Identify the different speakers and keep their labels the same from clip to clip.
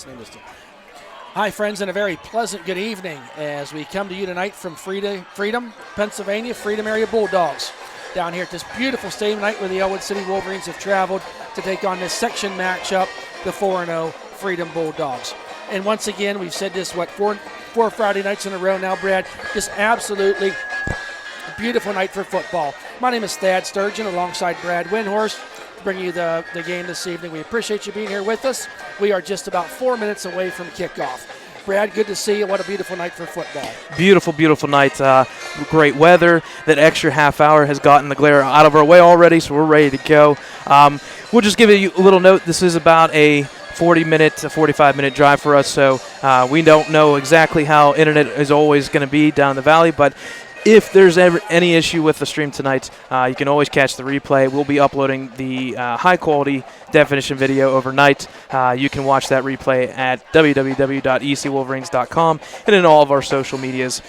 Speaker 1: Let's name this team. Hi, friends, and a very pleasant good evening as we come to you tonight from Freedom, Pennsylvania, Freedom Area Bulldogs. Down here at this beautiful stadium tonight where the Ellwood City Wolverines have traveled to take on this section matchup, the 4-0 Freedom Bulldogs. And once again, we've said this, four Friday nights in a row now, Brad. Just absolutely a beautiful night for football. My name is Thad Sturgeon alongside Brad Windhorst, bringing you the game this evening. We appreciate you being here with us. We are just about 4 minutes away from kickoff. Brad, good to see you. What a beautiful night for football.
Speaker 2: Beautiful, beautiful night. Great weather. That extra half hour has gotten the glare out of our way already, so we're ready to go. We'll just give you a little note. This is about a 40-minute to 45-minute drive for us, so we don't know exactly how internet is always going to be down the valley, but if there's ever any issue with the stream tonight, you can always catch the replay. We'll be uploading the high-quality definition video overnight. You can watch that replay at www.ecwolverines.com and in all of our social medias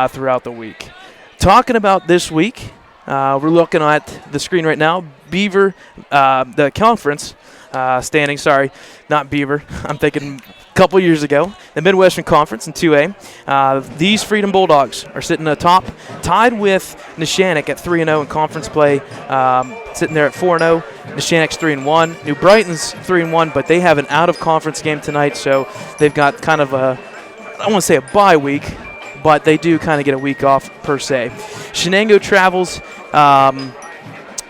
Speaker 2: throughout the week. Talking about this week, we're looking at the screen right now. Beaver, the conference standing, sorry, not Beaver. I'm thinking couple years ago, the Midwestern Conference in 2A. These Freedom Bulldogs are sitting atop, tied with Neshannock at 3-0 in conference play, sitting there at 4-0. Neshannock's 3-1. New Brighton's 3-1, but they have an out-of-conference game tonight, so they've got kind of a, I don't want to say a bye week, but they do kind of get a week off per se. Shenango travels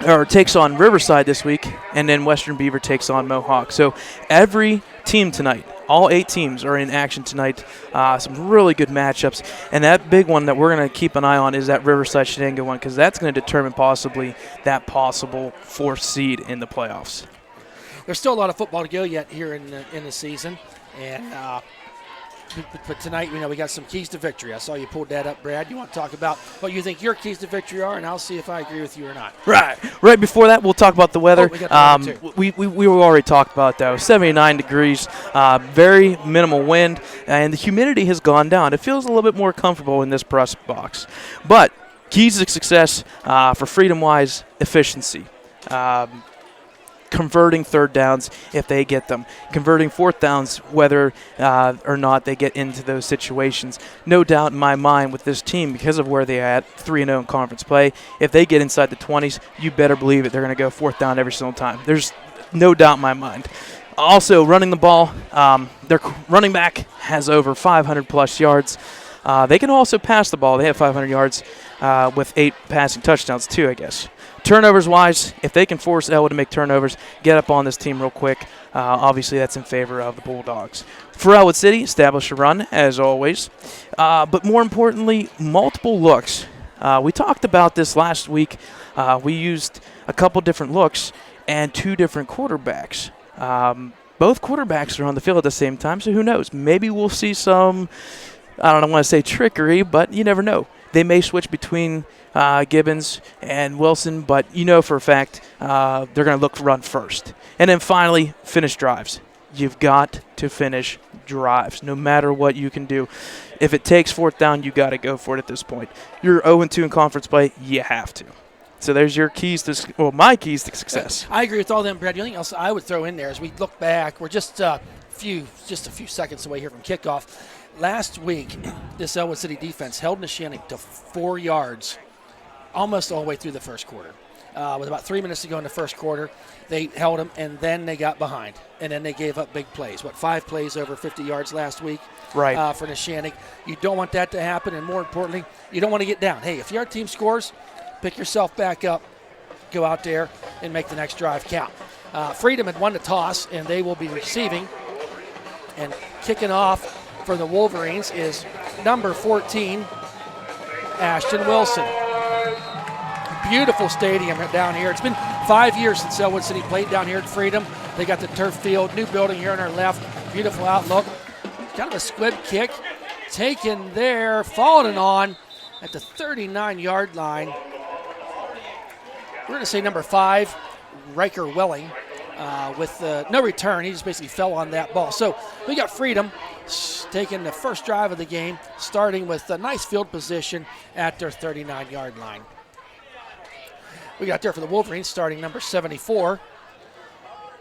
Speaker 2: or takes on Riverside this week, and then Western Beaver takes on Mohawk. So every team tonight, all 8 teams are in action tonight. Some really good matchups. And that big one that we're going to keep an eye on is that Riverside-Shenango one, because that's going to determine possibly that possible 4th seed in the playoffs.
Speaker 1: There's still a lot of football to go yet here in the season. And but tonight, we got some keys to victory. I saw you pulled that up, Brad. You want to talk about what you think your keys to victory are, and I'll see if I agree with you or not.
Speaker 2: Right. Right before that, we'll talk about the weather.
Speaker 1: We got the weather too.
Speaker 2: We already talked about that. 79 degrees, very minimal wind, and the humidity has gone down. It feels a little bit more comfortable in this press box. But keys to success for Freedom-wise, efficiency. Converting 3rd downs if they get them. Converting 4th downs whether or not they get into those situations. No doubt in my mind with this team, because of where they're at, 3-0 in conference play, if they get inside the 20s, you better believe it. They're going to go 4th down every single time. There's no doubt in my mind. Also, running the ball, their running back has over 500-plus yards. They can also pass the ball. They have 500 yards with 8 passing touchdowns too, I guess. Turnovers-wise, if they can force Ellwood to make turnovers, get up on this team real quick. Obviously, that's in favor of the Bulldogs. For Ellwood City, establish a run, as always. But more importantly, multiple looks. We talked about this last week. We used a couple different looks and 2 different quarterbacks. Both quarterbacks are on the field at the same time, so who knows? Maybe we'll see some, I don't want to say trickery, but you never know. They may switch between Gibbons and Wilson, but you know for a fact they're going to look to run first. And then finally, finish drives. You've got to finish drives, no matter what you can do. If it takes 4th down, you got to go for it at this point. You're 0-2 in conference play, you have to. So there's your keys to, my keys to success.
Speaker 1: I agree with all them, Brad. The only thing else I would throw in there as we look back, we're just a few seconds away here from kickoff. Last week, this Ellwood City defense held Neshannock to 4 yards almost all the way through the first quarter. With about 3 minutes to go in the first quarter, they held them, and then they got behind. And then they gave up big plays. 5 plays over 50 yards last week
Speaker 2: right.
Speaker 1: For Neshannock. You don't want that to happen, and more importantly, you don't want to get down. Hey, if your team scores, pick yourself back up, go out there, and make the next drive count. Freedom had won the toss, and they will be receiving. And kicking off for the Wolverines is number 14, Ashton Wilson. Beautiful stadium down here. It's been 5 years since Ellwood City played down here at Freedom. They got the turf field, new building here on our left. Beautiful outlook. Kind of a squib kick. Taken there, falling on at the 39-yard line. We're going to say number 5, Riker Welling, with no return. He just basically fell on that ball. So we got Freedom taking the first drive of the game, starting with a nice field position at their 39-yard line. We got there for the Wolverines, starting number 74,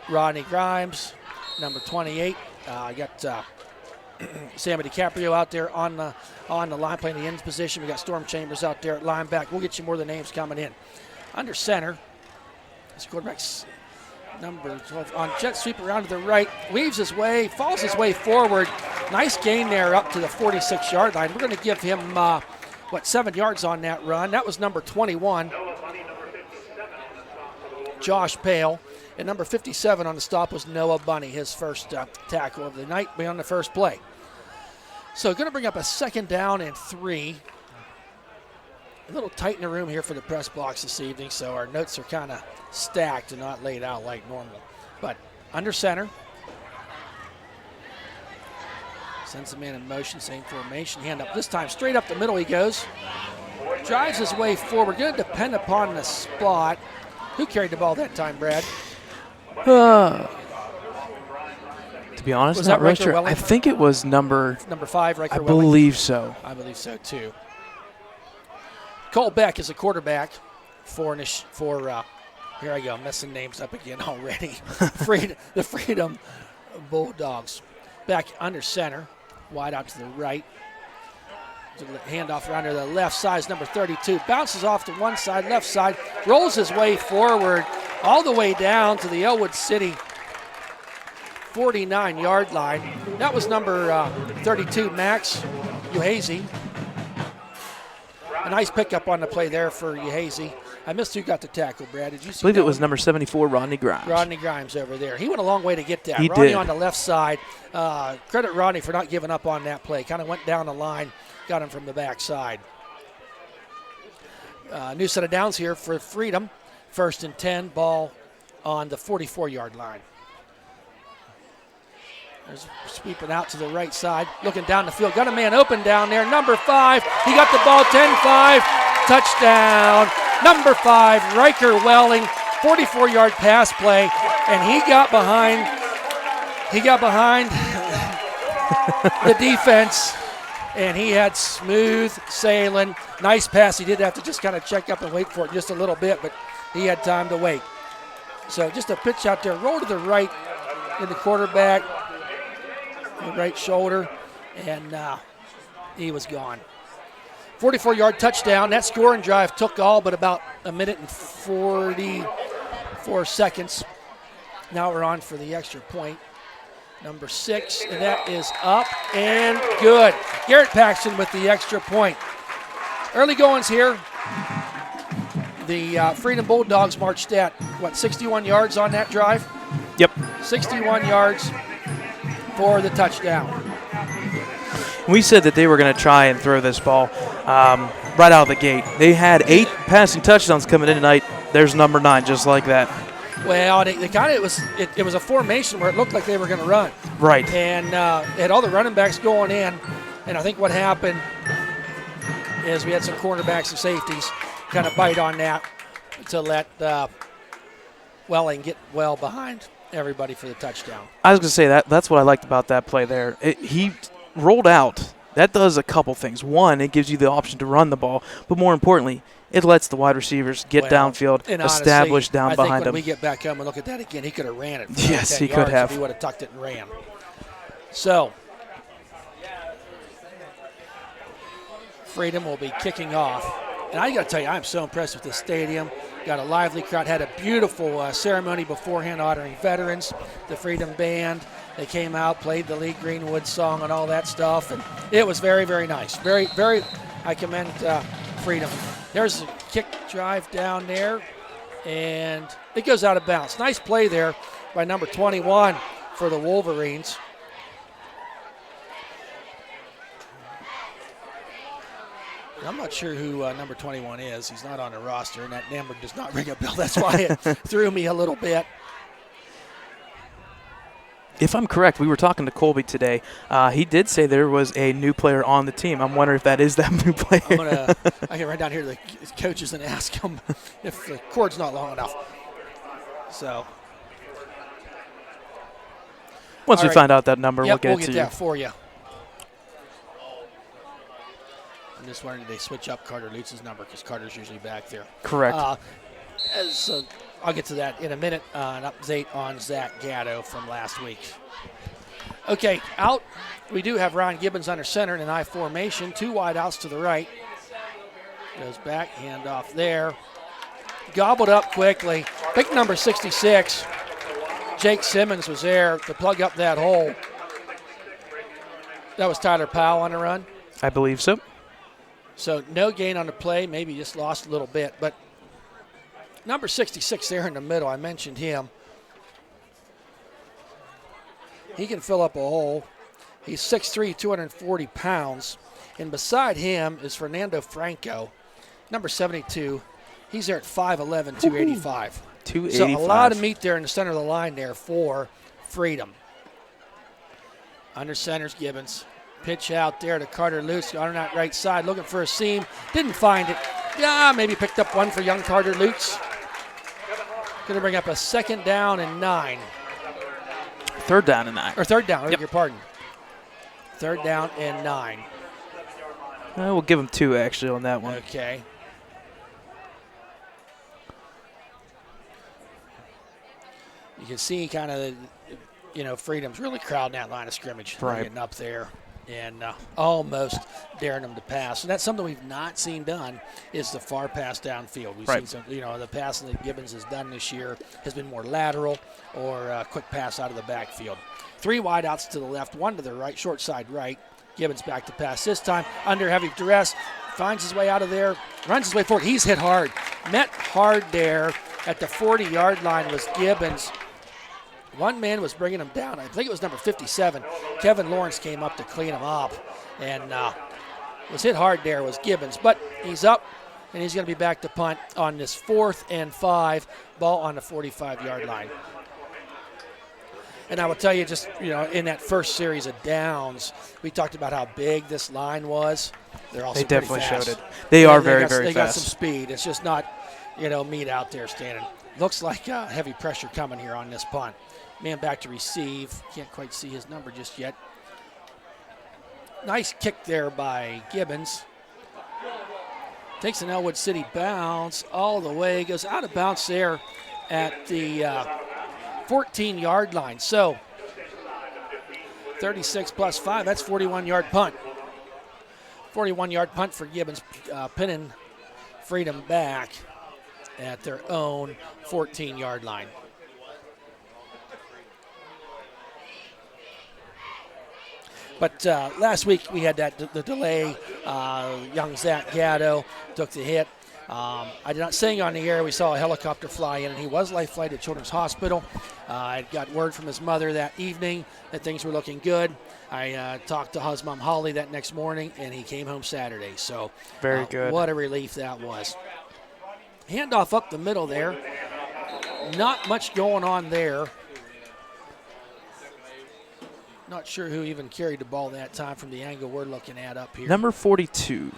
Speaker 1: Rodney Grimes, number 28, You got Sammy DiCaprio out there on the line playing the end position. We got Storm Chambers out there at linebacker. We'll get you more of the names coming in. Under center, this quarterback's number 12 on jet sweep around to the right, weaves his way, falls his way forward. Nice gain there up to the 46-yard line. We're going to give him, 7 yards on that run. That was number 21, Josh Pale. And number 57 on the stop was Noah Bunny, his first tackle of the night on the first play. So going to bring up a 2nd down and 3. A little tight in the room here for the press box this evening, so our notes are kind of stacked and not laid out like normal. But under center. Sends the man in motion, same formation. Hand up this time, straight up the middle he goes. Drives his way forward. Going to depend upon the spot. Who carried the ball that time, Brad?
Speaker 2: To be honest,
Speaker 1: Was
Speaker 2: not
Speaker 1: that
Speaker 2: really
Speaker 1: Riker
Speaker 2: sure.
Speaker 1: Welling?
Speaker 2: I think it was number
Speaker 1: 5, Riker
Speaker 2: I
Speaker 1: Welling?
Speaker 2: believe so.
Speaker 1: I believe so, too. Cole Beck is a quarterback for here I go, messing names up again already. The Freedom Bulldogs. Back under center, wide out to the right. Handoff around to the left side, number 32. Bounces off to one side, left side, rolls his way forward all the way down to the Ellwood City 49-yard line. That was number 32, Max Uhazy. A nice pickup on the play there for Uhazy. I missed who got the tackle, Brad. Did you see?
Speaker 2: I believe
Speaker 1: that
Speaker 2: it was
Speaker 1: one?
Speaker 2: number 74, Rodney Grimes.
Speaker 1: Rodney Grimes over there. He went a long way to get that.
Speaker 2: He
Speaker 1: Rodney
Speaker 2: did.
Speaker 1: on the left side. Credit Rodney for not giving up on that play. Kind of went down the line, got him from the backside. New set of downs here for Freedom. 1st and 10, ball on the 44-yard line. There's sweeping out to the right side, looking down the field. Got a man open down there. Number 5. He got the ball 10-5. Touchdown. Number 5, Riker Welling. 44-yard pass play. And he got behind the defense. And he had smooth sailing. Nice pass. He did have to just kind of check up and wait for it just a little bit, but he had time to wait. So just a pitch out there. Roll to the right in the quarterback. The right shoulder, and he was gone. 44-yard touchdown. That scoring drive took all but about a minute and 44 seconds. Now we're on for the extra point. Number 6, and that is up and good. Garrett Paxton with the extra point. Early goings here. The Freedom Bulldogs marched at, 61 yards on that drive?
Speaker 2: Yep.
Speaker 1: 61 yards for the touchdown.
Speaker 2: We said that they were going to try and throw this ball right out of the gate. They had 8 passing touchdowns coming in tonight. There's number 9, just like that.
Speaker 1: Well, it was a formation where it looked like they were going to run.
Speaker 2: Right.
Speaker 1: And had all the running backs going in, and I think what happened is we had some cornerbacks and safeties kind of bite on that to let Welling get well behind everybody for the touchdown.
Speaker 2: I was going to say that's what I liked about that play there. He rolled out. That does a couple things. One, it gives you the option to run the ball, but more importantly, it lets the wide receivers get downfield,
Speaker 1: and
Speaker 2: establish
Speaker 1: honestly,
Speaker 2: down behind
Speaker 1: I think
Speaker 2: them.
Speaker 1: when we get back home and look at that again, he could have ran it.
Speaker 2: Yes, he could
Speaker 1: yards
Speaker 2: have.
Speaker 1: If he would have tucked it and ran. So, Freedom will be kicking off. And I got to tell you, I'm so impressed with this stadium. Got a lively crowd. Had a beautiful ceremony beforehand honoring veterans. The Freedom Band, they came out, played the Lee Greenwood song and all that stuff. And it was very, very nice. Very, very, I commend Freedom. There's a kick drive down there, and it goes out of bounds. Nice play there by number 21 for the Wolverines. I'm not sure who number 21 is. He's not on the roster, and that number does not ring a bell. That's why it threw me a little bit.
Speaker 2: If I'm correct, we were talking to Colby today. He did say there was a new player on the team. I'm wondering if that is that new player.
Speaker 1: I can run down here to the coaches and ask them if the cord's not long enough. So.
Speaker 2: Once we find out that number,
Speaker 1: we'll
Speaker 2: get
Speaker 1: get
Speaker 2: to
Speaker 1: that
Speaker 2: you.
Speaker 1: for you. I'm just wondering, did they switch up Carter Lutz's number because Carter's usually back there.
Speaker 2: Correct.
Speaker 1: I'll get to that in a minute. An update on Zach Gatto from last week. Okay, out. We do have Ryan Gibbons under center in an I formation. 2 wide outs to the right. Goes back, handoff there. Gobbled up quickly. Pick number 66. Jake Simmons was there to plug up that hole. That was Tyler Powell on the run.
Speaker 2: I believe so.
Speaker 1: So no gain on the play. Maybe just lost a little bit. But number 66 there in the middle, I mentioned him. He can fill up a hole. He's 6'3", 240 pounds. And beside him is Fernando Franco, number 72. He's there at 5'11", 285.
Speaker 2: 285.
Speaker 1: So a lot of meat there in the center of the line there for Freedom. Under center's Gibbons. Pitch out there to Carter Lutz on that right side, looking for a seam. Didn't find it. Yeah, maybe picked up one for young Carter Lutz. Going to bring up a 2nd down and 9.
Speaker 2: 3rd down and 9.
Speaker 1: Or 3rd down, I
Speaker 2: Yep.
Speaker 1: beg your pardon. 3rd down and 9.
Speaker 2: We'll give him 2 actually on that one.
Speaker 1: Okay. You can see kind of, Freedom's really crowding that line of scrimmage.
Speaker 2: Right.
Speaker 1: Getting up there and almost daring them to pass. And that's something we've not seen done is the far pass downfield. We've seen some, the passing that Gibbons has done this year has been more lateral or quick pass out of the backfield. 3 wide outs to the left, 1 to the right, short side right. Gibbons back to pass this time under heavy duress. Finds his way out of there, runs his way forward. He's hit hard. Met hard there at the 40-yard line was Gibbons. One man was bringing him down. I think it was number 57. Kevin Lawrence came up to clean him up. And was hit hard there was Gibbons. But he's up, and he's going to be back to punt on this 4th and 5. Ball on the 45-yard line. And I will tell you just, in that first series of downs, we talked about how big this line was. They're also
Speaker 2: They definitely
Speaker 1: pretty fast.
Speaker 2: showed it. They are
Speaker 1: very
Speaker 2: very
Speaker 1: They got
Speaker 2: fast.
Speaker 1: some speed. It's just not, meat out there standing. Looks like heavy pressure coming here on this punt. Man back to receive. Can't quite see his number just yet. Nice kick there by Gibbons. Takes an Ellwood City bounce all the way. Goes out of bounds there at the 14-yard line. So 36 plus 5, that's 41-yard punt. 41-yard punt for Gibbons, pinning Freedom back at their own 14-yard line. But last week we had the delay. Young Zach Gatto took the hit. I did not sing on the air. We saw a helicopter fly in, and he was life flighted to Children's Hospital. I got word from his mother that evening that things were looking good. I talked to his mom, Holly, that next morning, and he came home Saturday. So
Speaker 2: very good.
Speaker 1: What a relief that was. Handoff up the middle there. Not much going on there. Not sure who even carried the ball that time from the angle we're looking at up here.
Speaker 2: Number 42.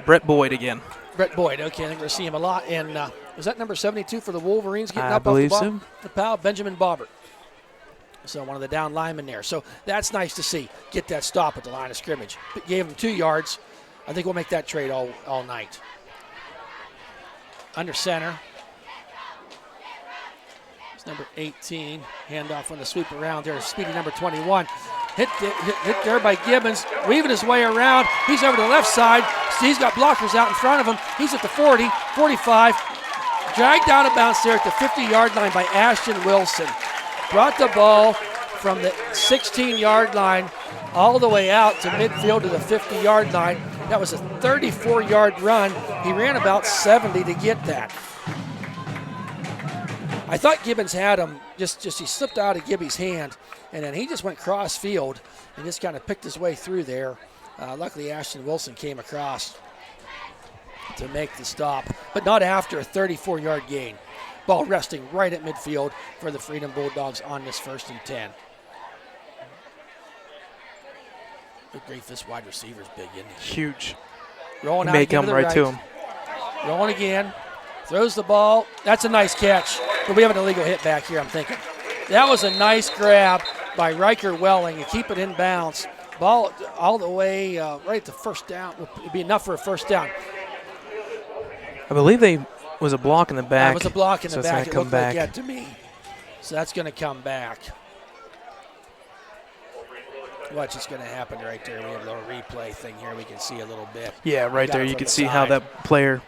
Speaker 2: Brett Boyd again.
Speaker 1: Brett Boyd, okay, I think we're seeing him a lot. And was that number 72 for the Wolverines getting
Speaker 2: I
Speaker 1: up off the ball?
Speaker 2: believe so.
Speaker 1: The pal, Benjamin Bobbert. So one of the down linemen there. So that's nice to see. Get that stop at the line of scrimmage. Gave him 2 yards. I think we'll make that trade all night. Under center. It's number 18. Handoff on the sweep around there. Speedy number 21. Hit there by Gibbons, weaving his way around. He's over to the left side. He's got blockers out in front of him. He's at the 40, 45. Dragged out of bounds there at the 50-yard line by Ashton Wilson. Brought the ball from the 16-yard line all the way out to midfield to the 50-yard line. That was a 34-yard run. He ran about 70 to get that. I thought Gibbons had him. Just he slipped out of Gibby's hand, and then he just went cross field and just kind of picked his way through there. Luckily, Ashton Wilson came across to make the stop, but not after a 34-yard gain. Ball resting right at midfield for the Freedom Bulldogs on this 1st and 10. Good grief, this wide receiver's big, isn't he?
Speaker 2: Huge.
Speaker 1: Rolling out
Speaker 2: Make
Speaker 1: again
Speaker 2: him
Speaker 1: to the
Speaker 2: right to him.
Speaker 1: Rolling again. Throws the ball. That's a nice catch. But we have an illegal hit back here, I'm thinking. That was a nice grab by Riker Welling and keep it in bounds. Ball all the way right at the first down. It'd be enough for a first down.
Speaker 2: I believe they was a block in the back.
Speaker 1: That was a block in the
Speaker 2: so
Speaker 1: back.
Speaker 2: It's
Speaker 1: It
Speaker 2: gonna
Speaker 1: looked
Speaker 2: come
Speaker 1: like
Speaker 2: back.
Speaker 1: that to me. So that's going to come back. Watch what's going to happen right there. We have a little replay thing here. We can see a little bit.
Speaker 2: Yeah, right there. You can see how
Speaker 1: side.
Speaker 2: that player.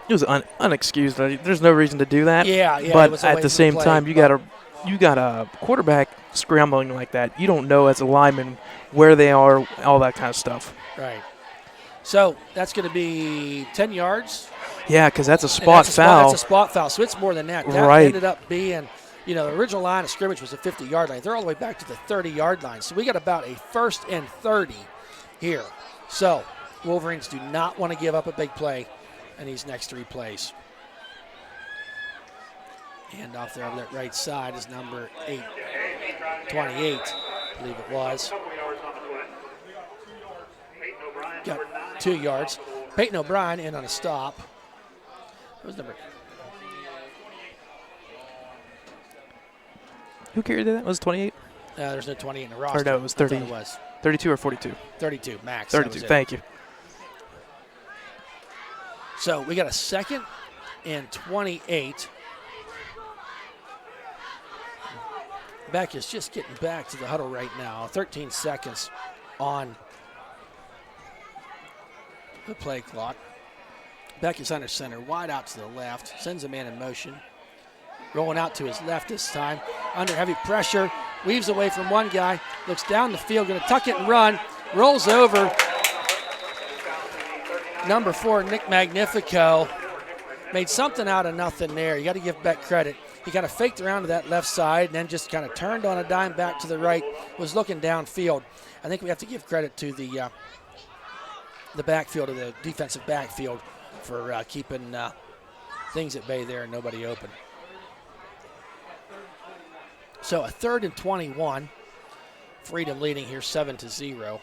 Speaker 2: It was unexcused. There's no reason to do that.
Speaker 1: Yeah.
Speaker 2: But at the same time, you got a quarterback scrambling like that. You don't know as a lineman where they are, all that kind of stuff.
Speaker 1: Right. So that's going to be 10 yards.
Speaker 2: Yeah, because that's a spot foul.
Speaker 1: That's a spot foul. So it's more than that. That
Speaker 2: right.
Speaker 1: ended up being, the original line of scrimmage was a 50-yard line. They're all the way back to the 30-yard line. So we got about a 1st and 30 here. So Wolverines do not want to give up a big play in these next 3 plays. And off there on that right side is number 28, I believe it was. Got 2 yards. Peyton O'Brien in on a stop. That was number.
Speaker 2: Who carried that? Was it 28?
Speaker 1: There's no 28 in the roster.
Speaker 2: Or no, it was 30.
Speaker 1: It was
Speaker 2: 32 or 42?
Speaker 1: 32, max.
Speaker 2: 32, thank you.
Speaker 1: So we got a 2nd and 28. Beck is just getting back to the huddle right now. 13 seconds on the play clock. Beck is under center, wide out to the left, sends a man in motion. Rolling out to his left this time, under heavy pressure, weaves away from one guy, looks down the field, going to tuck it and run, rolls over. Number 4, Nick Magnifico, made something out of nothing there. You got to give Beck credit. He kind of faked around to that left side and then just kind of turned on a dime back to the right, was looking downfield. I think we have to give credit to the backfield, of the defensive backfield, for keeping things at bay there and nobody open. So a 3rd and 21. Freedom leading here 7-0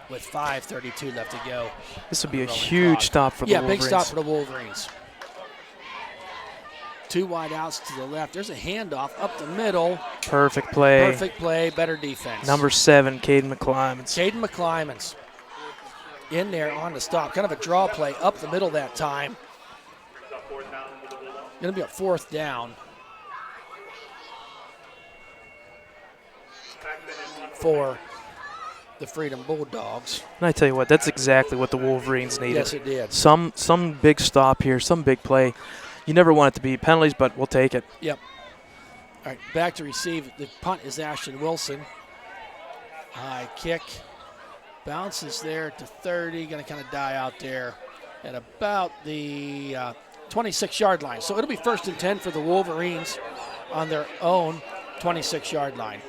Speaker 1: with 5:32 left to go.
Speaker 2: This would be a huge stop for the Wolverines.
Speaker 1: Yeah, big stop for the Wolverines. 2 wide outs to the left. There's a handoff up the middle.
Speaker 2: Perfect play.
Speaker 1: Perfect play, better defense.
Speaker 2: Number 7, Caden McClymans.
Speaker 1: Caden McClymans in there on the stop. Kind of a draw play up the middle that time. Going to be a 4th down for the Freedom Bulldogs.
Speaker 2: And I tell you what, that's exactly what the Wolverines needed.
Speaker 1: Yes, it did.
Speaker 2: Some big stop here, some big play. You never want it to be penalties, but we'll take it.
Speaker 1: Yep. All right, back to receive. The punt is Ashton Wilson. High kick. Bounces there to 30. Going to kind of die out there at about the 26-yard line. So it'll be 1st and 10 for the Wolverines on their own 26-yard line.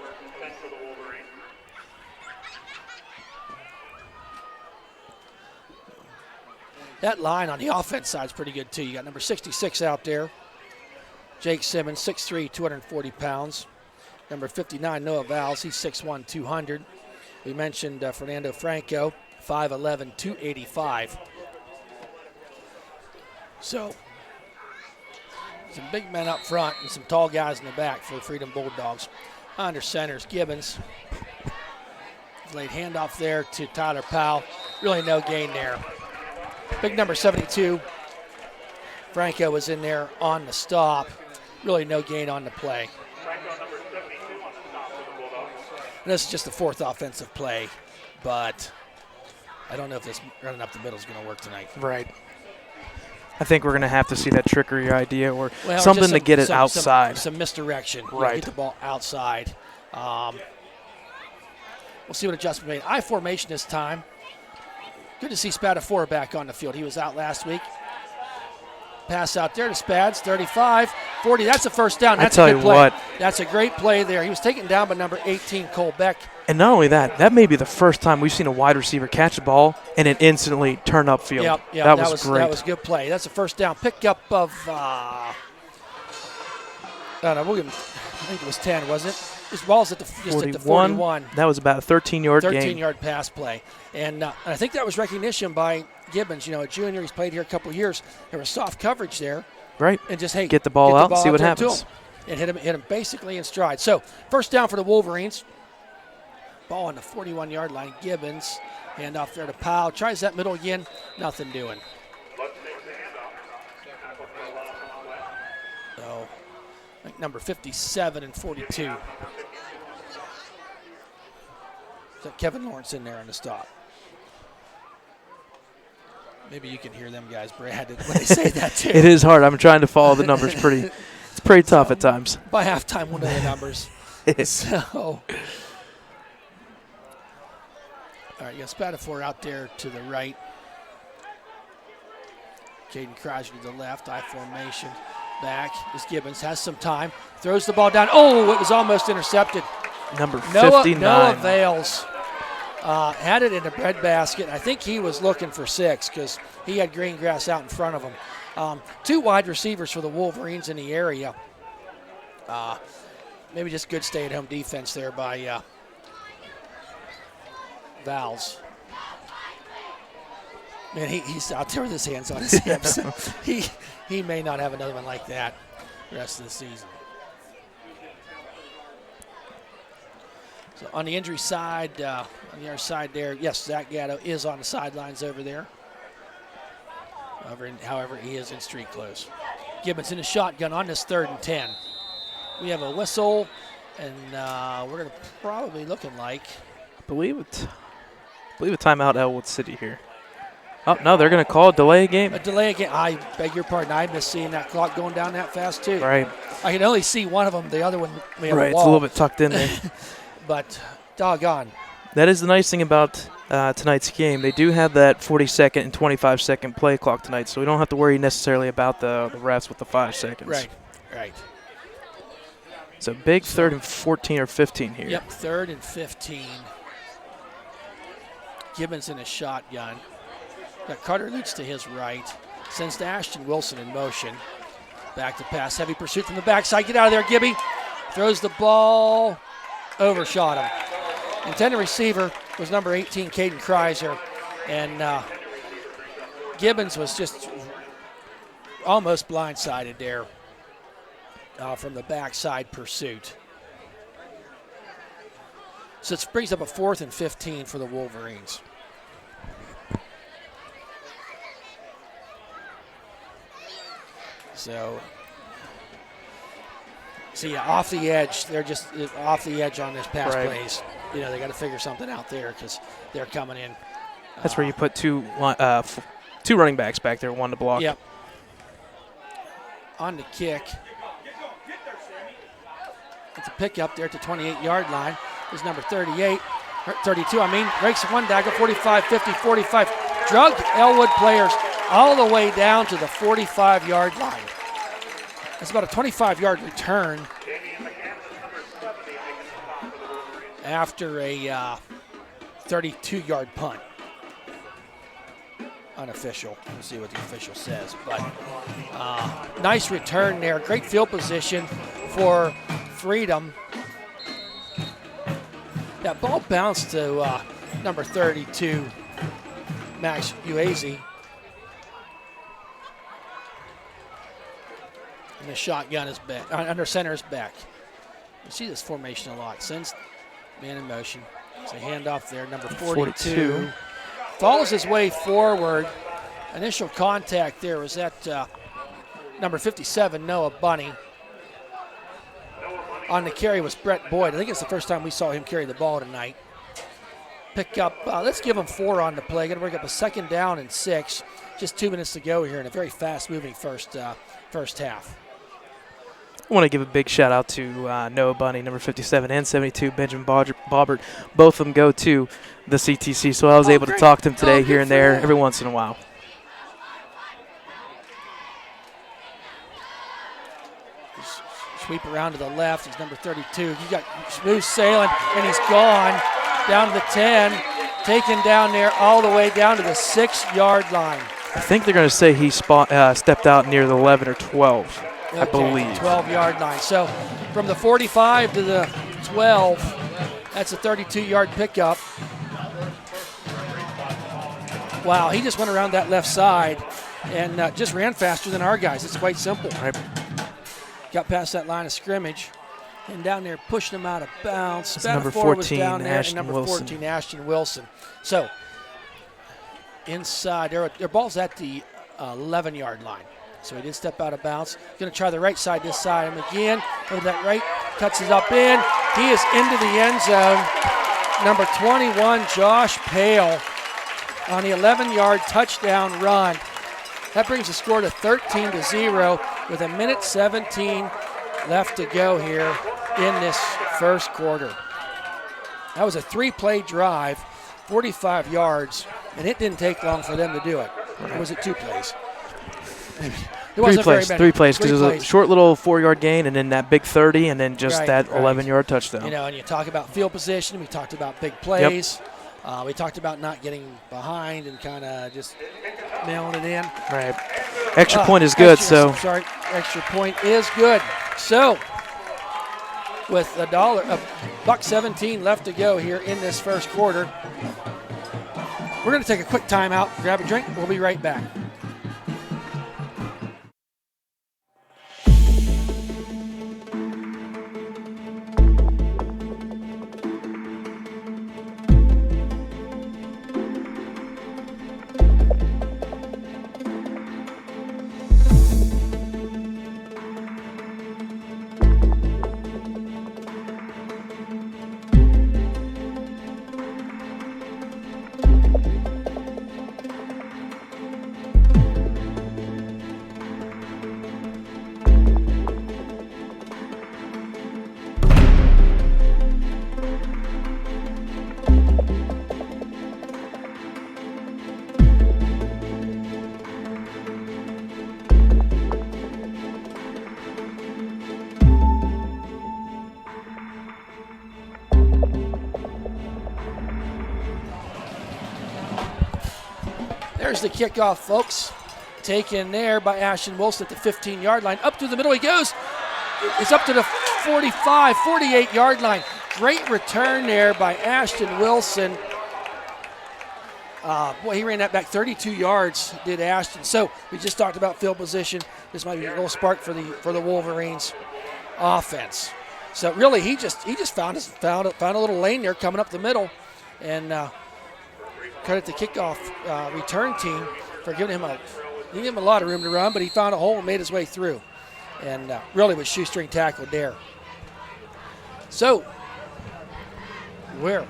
Speaker 1: That line on the offense side is pretty good, too. You got number 66 out there. Jake Simmons, 6'3", 240 pounds. Number 59, Noah Valls, he's 6'1", 200. We mentioned Fernando Franco, 5'11", 285. So, some big men up front and some tall guys in the back for the Freedom Bulldogs. Under centers, Gibbons. Laid handoff there to Tyler Powell. Really no gain there. Big number 72. Franco was in there on the stop. Really no gain on the play. And this is just the 4th offensive play, but I don't know if this running up the middle is going to work tonight.
Speaker 2: Right. I think we're going to have to see that trickery idea or
Speaker 1: well,
Speaker 2: something to get it outside.
Speaker 1: Some misdirection.
Speaker 2: Right.
Speaker 1: Get the ball outside. We'll see what adjustment made. I formation this time. Good to see Spadafor back on the field. He was out last week. Pass out there to Spads, 35, 40. That's a 1st down. That's a good play. That's a great play there. He was taken down by number 18, Cole Beck.
Speaker 2: And not only that, that may be the first time we've seen a wide receiver catch the ball and it instantly turn upfield.
Speaker 1: Yep,
Speaker 2: that was great.
Speaker 1: That was a good play. That's a 1st down. Pickup of, I think it was 10, wasn't it? This ball's at the 41.
Speaker 2: That was about a 13-yard gain.
Speaker 1: 13-yard pass play. And I think that was recognition by Gibbons. A junior. He's played here a couple years. There was soft coverage there.
Speaker 2: Right.
Speaker 1: And just,
Speaker 2: get the ball out and see what happens.
Speaker 1: And hit him basically in stride. So, 1st down for the Wolverines. Ball on the 41-yard line. Gibbons. Hand off there to Powell. Tries that middle again. Nothing doing. So, I think number 57 and 42. So Kevin Lawrence in there on the stop. Maybe you can hear them guys, Brad, when they say that too.
Speaker 2: It is hard. I'm trying to follow the numbers pretty. It's pretty tough at times.
Speaker 1: By halftime, we'll know the numbers. So, all right, you got Spatafor out there to the right. Caden Crouch to the left, I formation. Back is Gibbons, has some time, throws the ball down. Oh, it was almost intercepted.
Speaker 2: Number 59.
Speaker 1: Noah Vales had it in the breadbasket. I think he was looking for 6 because he had green grass out in front of him. 2 wide receivers for the Wolverines in the area. Maybe just good stay-at-home defense there by Valves. Man, he's out there with his hands on his hips. He may not have another one like that the rest of the season. So on the injury side, on the other side there, yes, Zach Gatto is on the sidelines over there. However, he is in street clothes. Gibbons in a shotgun on this 3rd and 10. We have a whistle, and we're going to probably looking like.
Speaker 2: I believe a timeout Ellwood City here. Oh, no, they're going to call a delay game.
Speaker 1: A delay game. I beg your pardon. I missed seeing that clock going down that fast, too.
Speaker 2: Right.
Speaker 1: I can only see one of them. The other one may have
Speaker 2: right,
Speaker 1: a wall.
Speaker 2: It's a little bit tucked in there.
Speaker 1: But doggone.
Speaker 2: That is the nice thing about tonight's game. They do have that 40-second and 25-second play clock tonight, so we don't have to worry necessarily about the refs with the 5 seconds.
Speaker 1: Right.
Speaker 2: So big 3rd and 14 or 15 here.
Speaker 1: Yep, 3rd and 15. Gibbons in a shotgun. Got Carter Lutz to his right. Sends to Ashton Wilson in motion. Back to pass. Heavy pursuit from the backside. Get out of there, Gibby. Throws the ball. Overshot him. Intended receiver was number 18, Caden Kreiser. And Gibbons was just almost blindsided there from the backside pursuit. So it brings up a 4th and 15 for the Wolverines. So, off the edge. They're just off the edge on this pass plays. You know, they got to figure something out there because they're coming in.
Speaker 2: That's where you put two running backs back there, one to block.
Speaker 1: Yep. On the kick. It's a pick up there at the 28-yard line. Is number 32, breaks one dagger, 45, 50, 45. Drugged Ellwood players all the way down to the 45-yard line. That's about a 25-yard return after a 32-yard punt. Unofficial. Let's see what the official says. But nice return there. Great field position for Freedom. That ball bounced to number 32, Max Uazy. And the shotgun is back. Under center is back. You see this formation a lot. Sends man in motion. It's a handoff there. Number 42. Follows his way forward. Initial contact there was at number 57, Noah Bunny. On the carry was Brett Boyd. I think it's the first time we saw him carry the ball tonight. Pick up, let's give him 4 on the play. Going to bring up a 2nd down and 6. Just 2 minutes to go here in a very fast-moving first half.
Speaker 2: I want to give a big shout-out to Noah Bunny, number 57, and 72, Benjamin Bobbert. Both of them go to the CTC, so I was able to talk to them today here and there every once in a while.
Speaker 1: Sweep around to the left. He's number 32. He got smooth sailing, and he's gone down to the 10. Taken down there all the way down to the 6-yard line.
Speaker 2: I think they're going to say he stepped out near the 11 or 12, okay, I believe.
Speaker 1: 12-yard line. So from the 45 to the 12, that's a 32-yard pickup. Wow, he just went around that left side and just ran faster than our guys. It's quite simple.
Speaker 2: Right.
Speaker 1: Got past that line of scrimmage and down there pushing him out of bounds.
Speaker 2: That's number 14, was down there,
Speaker 1: and number 14, Ashton Wilson. So inside, their ball's at the 11-yard line. So he did step out of bounds. Going to try the right side this side. And again, over that right, cuts it up in. He is into the end zone. number 21, Josh Pale, on the 11-yard touchdown run. That brings the score to 13-0 with 1:17 left to go here in this first quarter. That was a 3-play drive, 45 yards, and it didn't take long for them to do it. Or was it 2 plays? It wasn't very many.
Speaker 2: 3 plays, because it was a short little 4-yard gain, and then that big 30, and then just that 11-yard touchdown.
Speaker 1: You know, and you talk about field position. We talked about big plays. Yep. We talked about not getting behind and kind of just mailing it in.
Speaker 2: Right. Extra point is good.
Speaker 1: Extra point is good. So, with $1.17 left to go here in this first quarter, we're going to take a quick timeout, grab a drink. We'll be right back. There's the kickoff, folks. Taken there by Ashton Wilson at the 15-yard line. Up to the middle he goes. It's up to the 45, 48-yard line. Great return there by Ashton Wilson. Boy, he ran that back 32 yards, did Ashton. So we just talked about field position. This might be a little spark for the Wolverines offense. So really, he just found a little lane there coming up the middle, and credit the kickoff return team for giving him a lot of room to run, but he found a hole and made his way through, and really was shoestring tackled there. So we're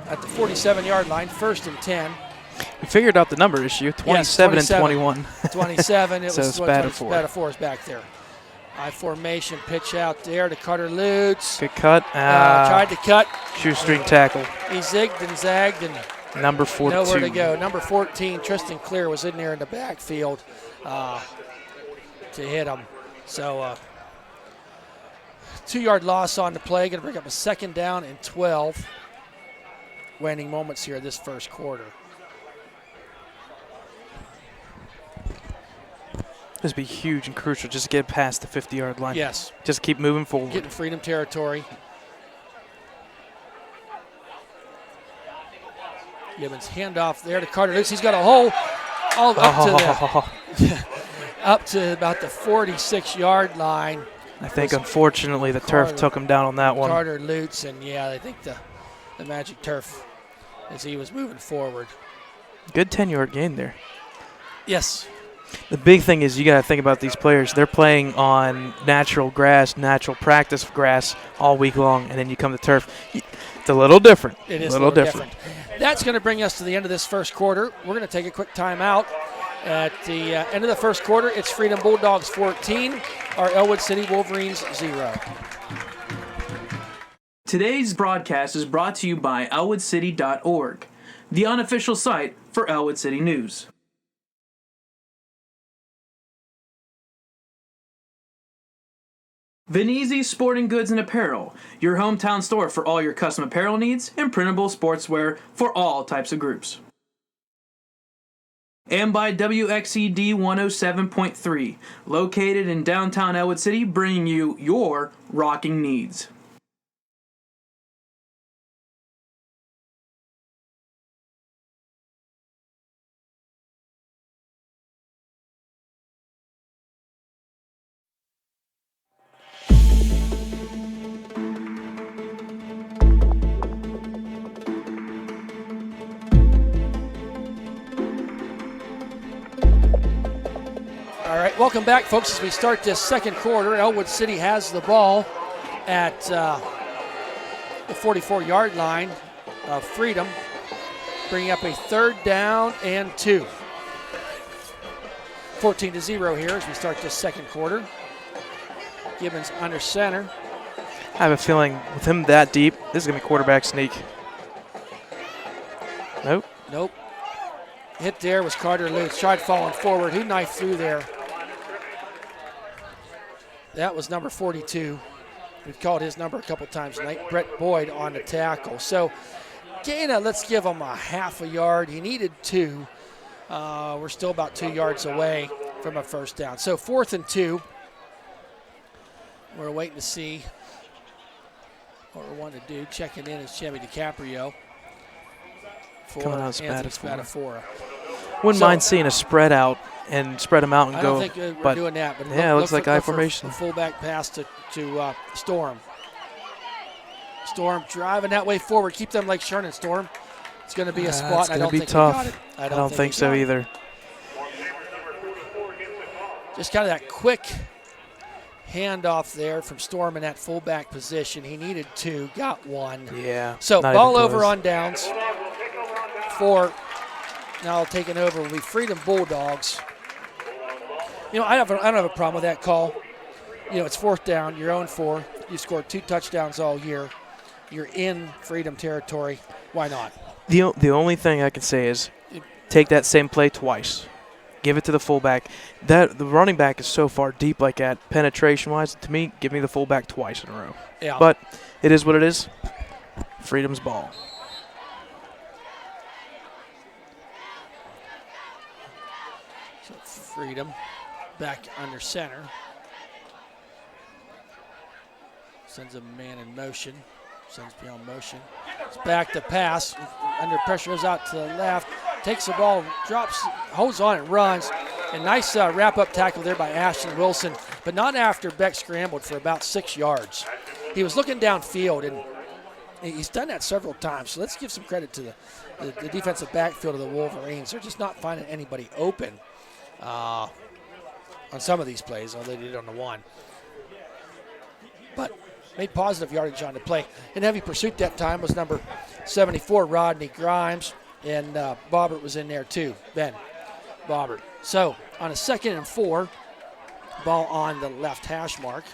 Speaker 1: at the 47-yard line, 1st and 10.
Speaker 2: We figured out the number issue, 27 and 21.
Speaker 1: 27, it
Speaker 2: so
Speaker 1: was
Speaker 2: Spatafor.
Speaker 1: Spatafor is back there. High formation pitch out there to Carter Lutz.
Speaker 2: Good cut.
Speaker 1: Tried to cut.
Speaker 2: Shoestring tackle.
Speaker 1: He zigged and zagged and
Speaker 2: number 14.
Speaker 1: Nowhere to go. Number 14, Tristan Clear, was in there in the backfield to hit him. So 2-yard loss on the play. Going to bring up a 2nd down and 12. Waning moments here this first quarter.
Speaker 2: This would be huge and crucial just to get past the 50-yard line.
Speaker 1: Yes.
Speaker 2: Just keep moving forward.
Speaker 1: Getting freedom territory. Gibbons handoff there to Carter Lutz. He's got a hole up to about the 46-yard line.
Speaker 2: I think, unfortunately, the turf took him down on that one.
Speaker 1: Carter Lutz, and I think the magic turf as he was moving forward.
Speaker 2: Good 10-yard gain there.
Speaker 1: Yes.
Speaker 2: The big thing is you got to think about these players. They're playing on natural grass, natural practice grass all week long, and then you come to turf. It's a little different.
Speaker 1: It is a little different. That's going to bring us to the end of this first quarter. We're going to take a quick timeout. At the end of the first quarter, it's Freedom Bulldogs 14, our Ellwood City Wolverines 0.
Speaker 3: Today's broadcast is brought to you by EllwoodCity.org, the unofficial site for Ellwood City News. Venezi Sporting Goods and Apparel, your hometown store for all your custom apparel needs and printable sportswear for all types of groups. And by WXED 107.3, located in downtown Ellwood City, bringing you your rocking needs.
Speaker 1: All right, welcome back, folks, as we start this second quarter. Ellwood City has the ball at the 44-yard line of Freedom, bringing up a 3rd down and 2. 14-0 here as we start this second quarter. Gibbons under center.
Speaker 2: I have a feeling with him that deep, this is going to be quarterback sneak.
Speaker 1: Nope. Hit there was Carter Lutz. Tried falling forward. Who knifed through there? That was number 42. We've called his number a couple times tonight. Brett Boyd on the tackle. So Gaina, let's give him a half a yard. He needed 2. We're still about 2 yards away from a first down. So 4th and 2. We're waiting to see what we want to do. Checking in is Jimmy DiCaprio for
Speaker 2: Coming out
Speaker 1: Anthony
Speaker 2: Spadafora.
Speaker 1: Spadafora.
Speaker 2: Wouldn't mind seeing a spread out and spread them out and
Speaker 1: I
Speaker 2: go.
Speaker 1: don't think we're doing that. But
Speaker 2: yeah, it looks like I formation.
Speaker 1: A fullback pass to Storm. Storm driving that way forward. Keep them like Sherman, Storm. It's going to be a spot.
Speaker 2: It's going to be
Speaker 1: think
Speaker 2: tough.
Speaker 1: we got it.
Speaker 2: I don't think so either.
Speaker 1: Just kind of that quick handoff there from Storm in that fullback position. He needed 2, got 1.
Speaker 2: Yeah.
Speaker 1: So ball over on downs. 4. Now taking over will be Freedom Bulldogs. You know, I don't have a problem with that call. You know, it's 4th down. You're 0-4. You scored 2 touchdowns all year. You're in Freedom territory. Why not?
Speaker 2: The only thing I can say is take that same play twice. Give it to the fullback. The running back is so far deep like that, penetration-wise. To me, give me the fullback twice in a row.
Speaker 1: Yeah.
Speaker 2: But it is what it is. Freedom's ball.
Speaker 1: So Freedom back under center. Sends a man in motion. Sends beyond motion. It's back to pass. Under pressure, goes out to the left. Takes the ball, drops, holds on and runs. And nice wrap-up tackle there by Ashton Wilson, but not after Beck scrambled for about 6 yards. He was looking downfield, and he's done that several times. So let's give some credit to the defensive backfield of the Wolverines. They're just not finding anybody open on some of these plays, although they did on the one. But made positive yardage on the play. In heavy pursuit that time was number 74, Rodney Grimes, and Bobbert was in there too, Ben Bobbert. So on a 2nd and 4, ball on the left hash mark.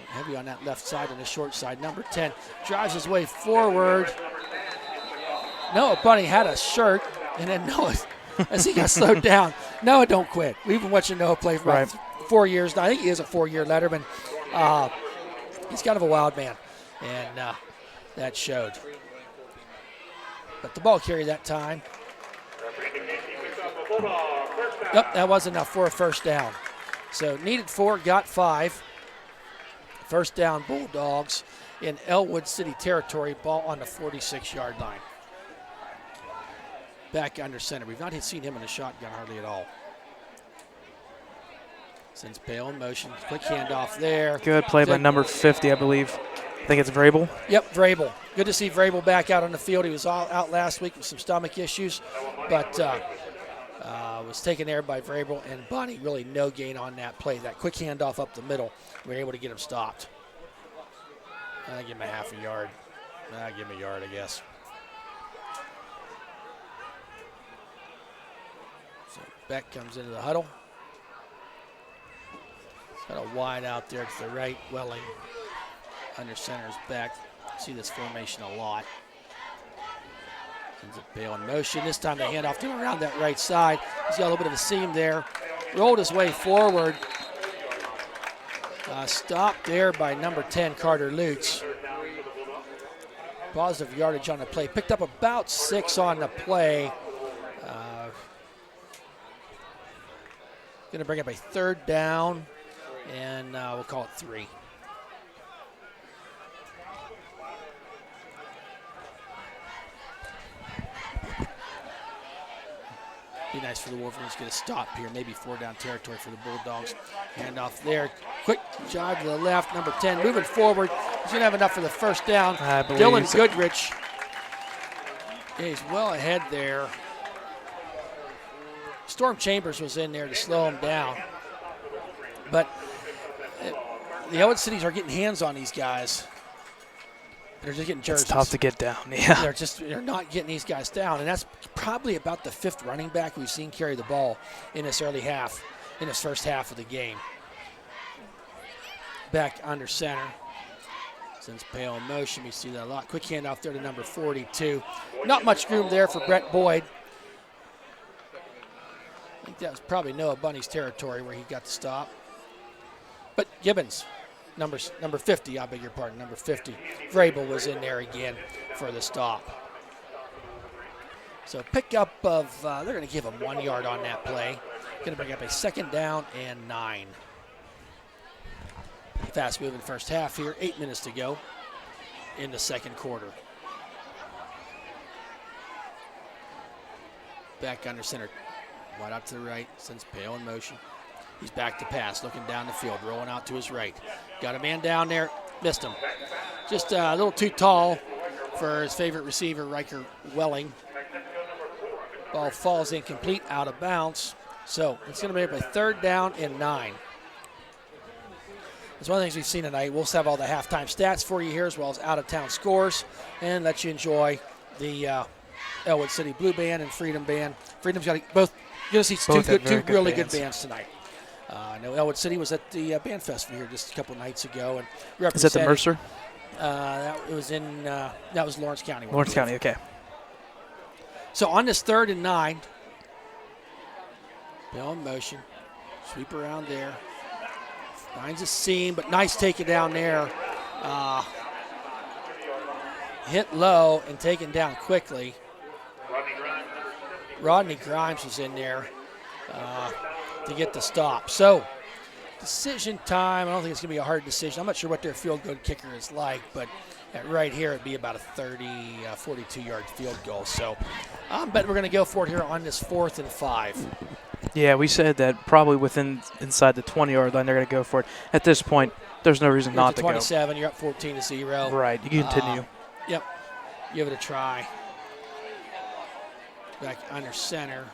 Speaker 1: Heavy on that left side and the short side. Number 10 drives his way forward. Noah Bunny had a shirt, and then Noah, as he got slowed down, Noah don't quit. We've been watching Noah play for about 4 years now. I think he is a 4-year letterman. He's kind of a wild man, and that showed. But the ball carried that time. Yep, that was enough for a first down. So needed 4, got 5. First down, Bulldogs in Ellwood City territory. Ball on the 46-yard line. Back under center. We've not seen him in the shotgun hardly at all. Sends Bale in motion. Quick handoff there.
Speaker 2: Good play by number 50, I believe. I think it's Vrabel.
Speaker 1: Yep, Vrabel. Good to see Vrabel back out on the field. He was out last week with some stomach issues, but was taken there by Vrabel and Bunny. Really no gain on that play. That quick handoff up the middle, we were able to get him stopped. I give him a half a yard. I give him a yard, I guess. So Beck comes into the huddle. Got a wide out there to the right. Welling under center's back. See this formation a lot. Sends it Bale in motion. This time they hand off to him around that right side. He's got a little bit of a seam there. Rolled his way forward. Stopped there by number 10, Carter Lutz. Positive yardage on the play. Picked up about 6 on the play. Going to bring up a 3rd down, and we'll call it 3. Be nice for the Wolverines to get a stop here, maybe 4 down territory for the Bulldogs. Handoff there. Quick drive to the left. Number 10 moving forward. He's going to have enough for the first down. Dylan Goodrich. Yeah, he's well ahead there. Storm Chambers was in there to slow him down. But the Ellwood Cities are getting hands on these guys. They're just getting jerseys.
Speaker 2: It's tough to get down. Yeah.
Speaker 1: They're not getting these guys down, and that's probably about the 5th running back we've seen carry the ball in this first half of the game. Back under center. Sends Pale in motion. We see that a lot. Quick handoff there to number 42. Not much room there for Brett Boyd. I think that was probably Noah Bunny's territory where he got the stop. But Gibbons, number 50, I beg your pardon, number 50. Vrabel was in there again for the stop. So pickup of, they're going to give him 1 yard on that play. Going to bring up a 2nd down and 9. Fast moving first half here, 8 minutes to go in the second quarter. Back under center, wide out to the right, sends Pale in motion. He's back to pass, looking down the field, rolling out to his right. Got a man down there, missed him. Just a little too tall for his favorite receiver, Riker Welling. Ball falls incomplete, out of bounds. So it's going to be up a 3rd down and 9. It's one of the things we've seen tonight. We'll have all the halftime stats for you here, as well as out-of-town scores, and let you enjoy the Ellwood City Blue Band and Freedom Band. Freedom's got both. You're going to see two really good bands tonight. I know Ellwood City was at the band festival here just a couple nights ago, and
Speaker 2: is that the Mercer?
Speaker 1: That was Lawrence County.
Speaker 2: Lawrence County, okay.
Speaker 1: So on this 3rd and 9, Bill in motion, sweep around there, finds a seam, but nice taken down there. Hit low and taken down quickly. Rodney Grimes was in there to get the stop. So, decision time. I don't think it's going to be a hard decision. I'm not sure what their field goal kicker is like, but right here it'd be about a 42-yard field goal. So, I'm betting we're going to go for it here on this 4th and 5.
Speaker 2: Yeah, we said that probably inside the 20-yard line they're going to go for it. At this point, there's no reason not to go.
Speaker 1: 27, you're up 14-0.
Speaker 2: Right, you continue.
Speaker 1: Yep, give it a try. Back under center.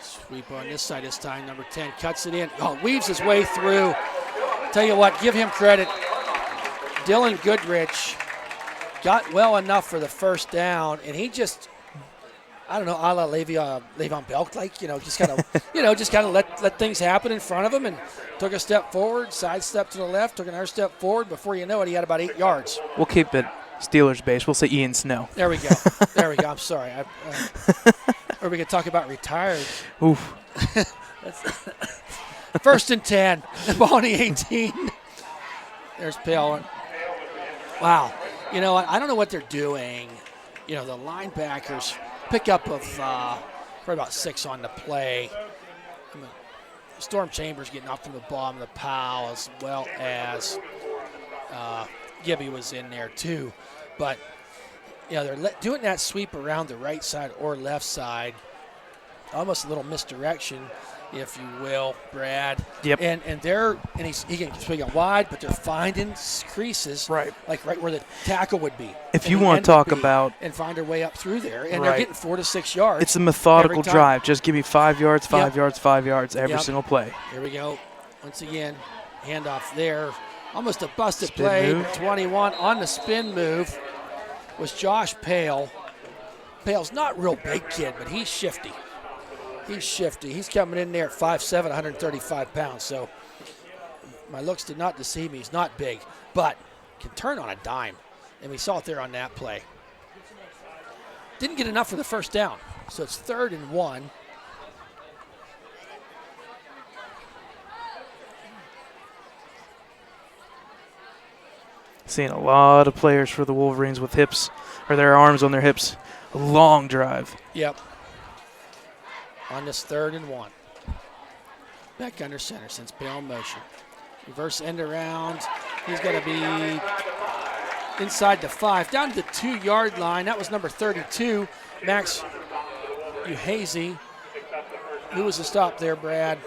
Speaker 1: Sweep on this side this time. Number 10 cuts it in. Oh, weaves his way through. Tell you what, give him credit. Dylan Goodrich got well enough for the 1st down, and he just, I don't know, a la Le'Veon Belk, just kind of let things happen in front of him and took a step forward, sidestep to the left, took another step forward. Before you know it, he had about 8 yards.
Speaker 2: We'll keep it Steelers base. We'll say Ian Snow.
Speaker 1: There we go. I'm sorry. Or we could talk about retired.
Speaker 2: Oof.
Speaker 1: 1st and 10. The ball on the 18. There's Pale. Wow. You know, I don't know what they're doing. You know, the linebackers pick up of probably about 6 on the play. Storm Chambers getting off from the bottom of the pile, as well as Gibby was in there too. But, you know, they're doing that sweep around the right side or left side. Almost a little misdirection, if you will, Brad.
Speaker 2: Yep.
Speaker 1: And he can swing it wide, but they're finding creases, right where the tackle would be.
Speaker 2: If you want to talk about
Speaker 1: and find their way up through there, and they're getting 4 to 6 yards.
Speaker 2: It's a methodical drive. Just give me 5 yards, 5 yards, 5 yards every single play.
Speaker 1: Here we go. Once again, handoff there. Almost a busted
Speaker 2: Spin
Speaker 1: play.
Speaker 2: move.
Speaker 1: 21 on the spin move was Josh Pale. Pale's not a real big kid, but he's shifty. He's coming in there at 5'7", 135 pounds. So my looks did not deceive me. He's not big, but can turn on a dime. And we saw it there on that play. Didn't get enough for the 1st down. So it's 3rd and 1.
Speaker 2: Seeing a lot of players for the Wolverines with hips, or their arms on their hips. A long drive.
Speaker 1: Yep. On this 3rd and 1. Back under center, since Pale in motion. Reverse end around. He's going to be inside the 5. Down to the 2-yard line. That was number 32, Max Uhazy. Who was the stop there, Brad?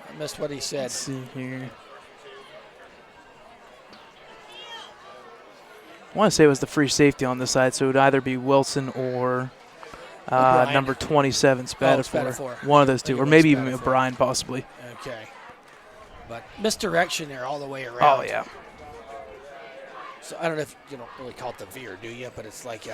Speaker 1: I missed what he said.
Speaker 2: Let's see here. I want to say it was the free safety on the side, so it would either be Wilson or number 27, Spatafor.
Speaker 1: Spatafor.
Speaker 2: One of those two, or maybe even O'Brien possibly.
Speaker 1: Okay. But misdirection there all the way around.
Speaker 2: Oh, yeah.
Speaker 1: So I don't know if you don't really call it the veer, do you? But it's like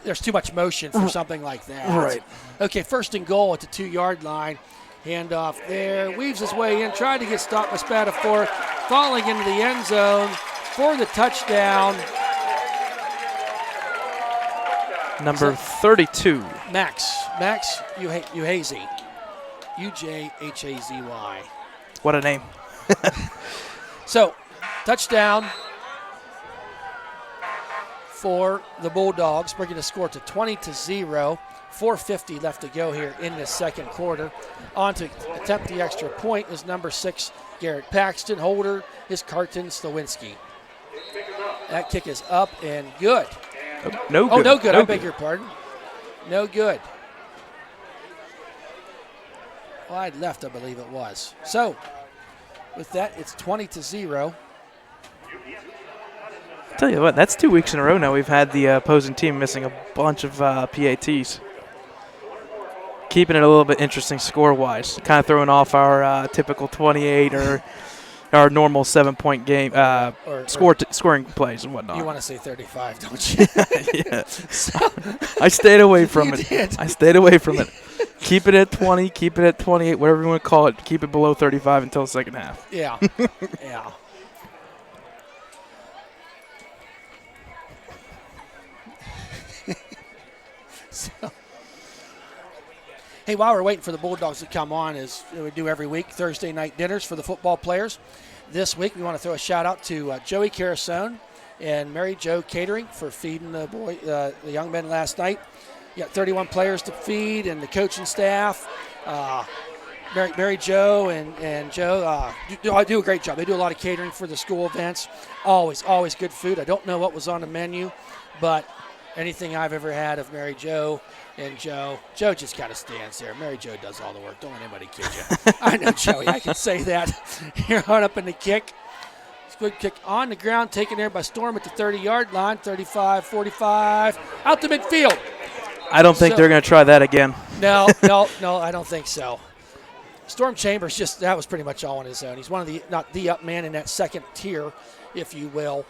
Speaker 1: there's too much motion for something like that.
Speaker 2: Right.
Speaker 1: Okay, 1st and goal at the 2-yard line. Handoff there. Weaves his way in. Tried to get stopped by Spatafor. Falling into the end zone for the touchdown.
Speaker 2: Number 32.
Speaker 1: Max Uhazy. Ujhazy.
Speaker 2: What a name.
Speaker 1: So, touchdown for the Bulldogs, bringing the score to 20-0. 4:50 left to go here in the second quarter. On to attempt the extra point is number 6, Garrett Paxton. Holder is Carton Slawinski. That kick is up and good.
Speaker 2: No good.
Speaker 1: Oh, no good.
Speaker 2: No
Speaker 1: I beg your pardon. No good. Wide left, I believe it was. So, with that, it's 20-0.
Speaker 2: Tell you what, that's 2 weeks in a row now we've had the opposing team missing a bunch of PATs. Keeping it a little bit interesting score-wise. Kind of throwing off our typical 28 or our normal 7-point game scoring plays and whatnot.
Speaker 1: You want to say 35, don't you?
Speaker 2: Yeah. I stayed away from it.
Speaker 1: did.
Speaker 2: I stayed away from it. Keep it at 20, keep it at 28, whatever you want to call it. Keep it below 35 until the second half.
Speaker 1: Yeah. Yeah. So, hey, while we're waiting for the Bulldogs to come on, as we do every week, Thursday night dinners for the football players. This week, we want to throw a shout out to Joey Carasone and Mary Jo Catering for feeding the young men last night. You got 31 players to feed, and the coaching staff. Mary Jo and Joe do a great job. They do a lot of catering for the school events. Always good food. I don't know what was on the menu, but anything I've ever had of Mary Jo and Joe just kind of stands there. Mary Jo does all the work. Don't let anybody kid you. I know Joey. I can say that. Here on up in the kick. Good kick on the ground, taken there by Storm at the 30-yard line. 35, 45, out to midfield.
Speaker 2: I don't think they're going to try that again.
Speaker 1: No, I don't think so. Storm Chambers that was pretty much all on his own. He's one of not the up man in that second tier, if you will.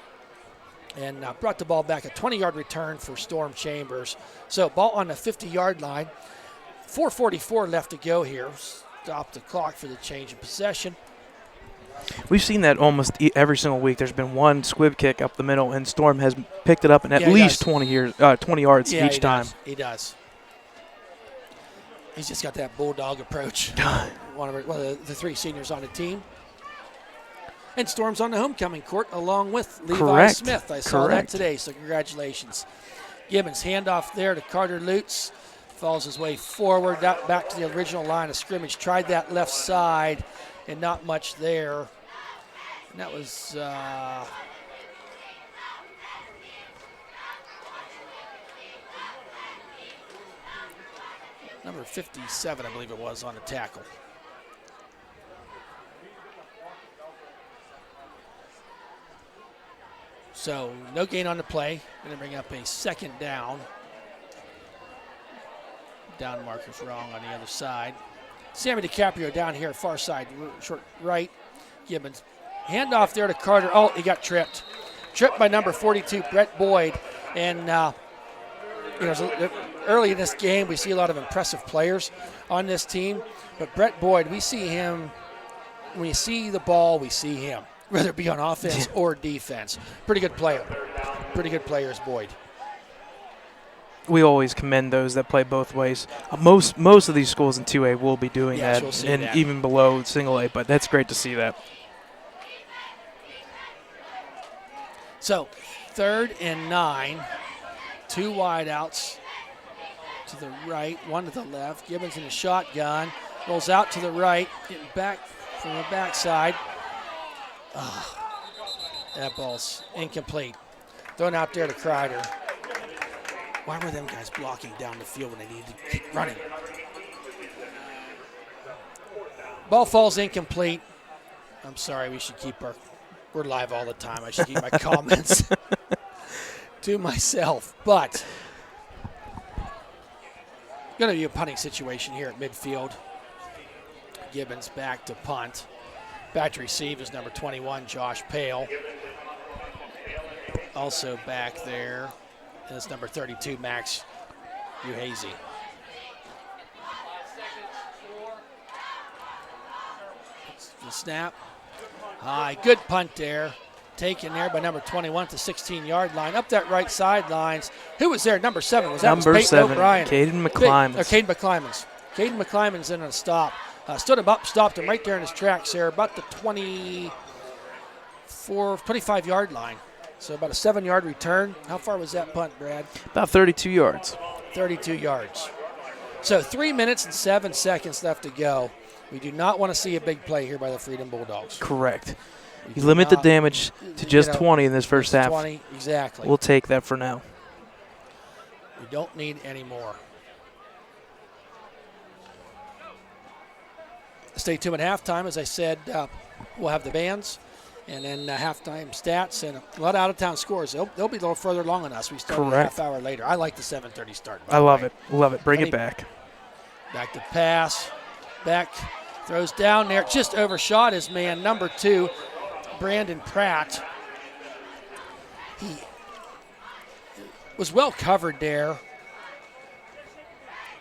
Speaker 1: And brought the ball back, a 20-yard return for Storm Chambers. So ball on the 50-yard line. 4:44 left to go here. Stop the clock for the change of possession.
Speaker 2: We've seen that almost every single week. There's been one squib kick up the middle, and Storm has picked it up in at least 20 yards each time.
Speaker 1: He does. He's just got that bulldog approach. one of the 3 seniors on the team. And Storm's on the homecoming court along with Levi Smith. I saw that today, so congratulations. Gibbons, handoff there to Carter Lutz. Falls his way forward, back to the original line of scrimmage. Tried that left side, and not much there. And that was number 57, I believe it was, on the tackle. So no gain on the play. Going to bring up a second down. Down marker's wrong on the other side. Sammy DiCaprio down here, far side, short right. Gibbons. Handoff there to Carter. Oh, he got tripped. Tripped by number 42, Brett Boyd. And, early in this game, we see a lot of impressive players on this team. But Brett Boyd, we see him, when you see the ball, we see him, whether it be on offense or defense. Pretty good player. Pretty good player is Boyd.
Speaker 2: We always commend those that play both ways. Most of these schools in 2A will be doing that, and that. Even below single A, but that's great to see that.
Speaker 1: So, 3rd and 9, 2 wideouts to the right, 1 to the left. Gibbons in a shotgun, rolls out to the right, getting back from the backside. That ball's incomplete. Thrown out there to Kreider. Why were them guys blocking down the field when they needed to keep running? Ball falls incomplete. I'm sorry, we're live all the time. I should keep my comments to myself. But going to be a punting situation here at midfield. Gibbons back to punt. Back to receive is number 21, Josh Pale. Also back there is number 32, Max Uhazy. The snap. High, good punt there. Taken there by number 21 at the 16-yard line. Up that right sidelines. Who was there? Number 7. Was that
Speaker 2: Number 7,
Speaker 1: O'Brien?
Speaker 2: Caden McClymans.
Speaker 1: Caden McClymans. Caden McClymans in on a stop. Stood him up, stopped him right there in his tracks there, about the 25-yard line. So about a 7-yard return. How far was that punt, Brad?
Speaker 2: About 32 yards.
Speaker 1: 32 yards. So 3 minutes and 7 seconds left to go. We do not want to see a big play here by the Freedom Bulldogs.
Speaker 2: Correct. You limit the damage to just 20 in this first half.
Speaker 1: 20, exactly.
Speaker 2: We'll take that for now.
Speaker 1: We don't need any more. Stay tuned at halftime. As I said, we'll have the bands and then halftime stats and a lot of out-of-town scores. They'll be a little further along on us. We start a half hour later. I like the 7:30 start.
Speaker 2: I love it. Love it. Bring it back.
Speaker 1: Back to pass. Back. Throws down there. Just overshot his man, number 2, Brandon Pratt. He was well covered there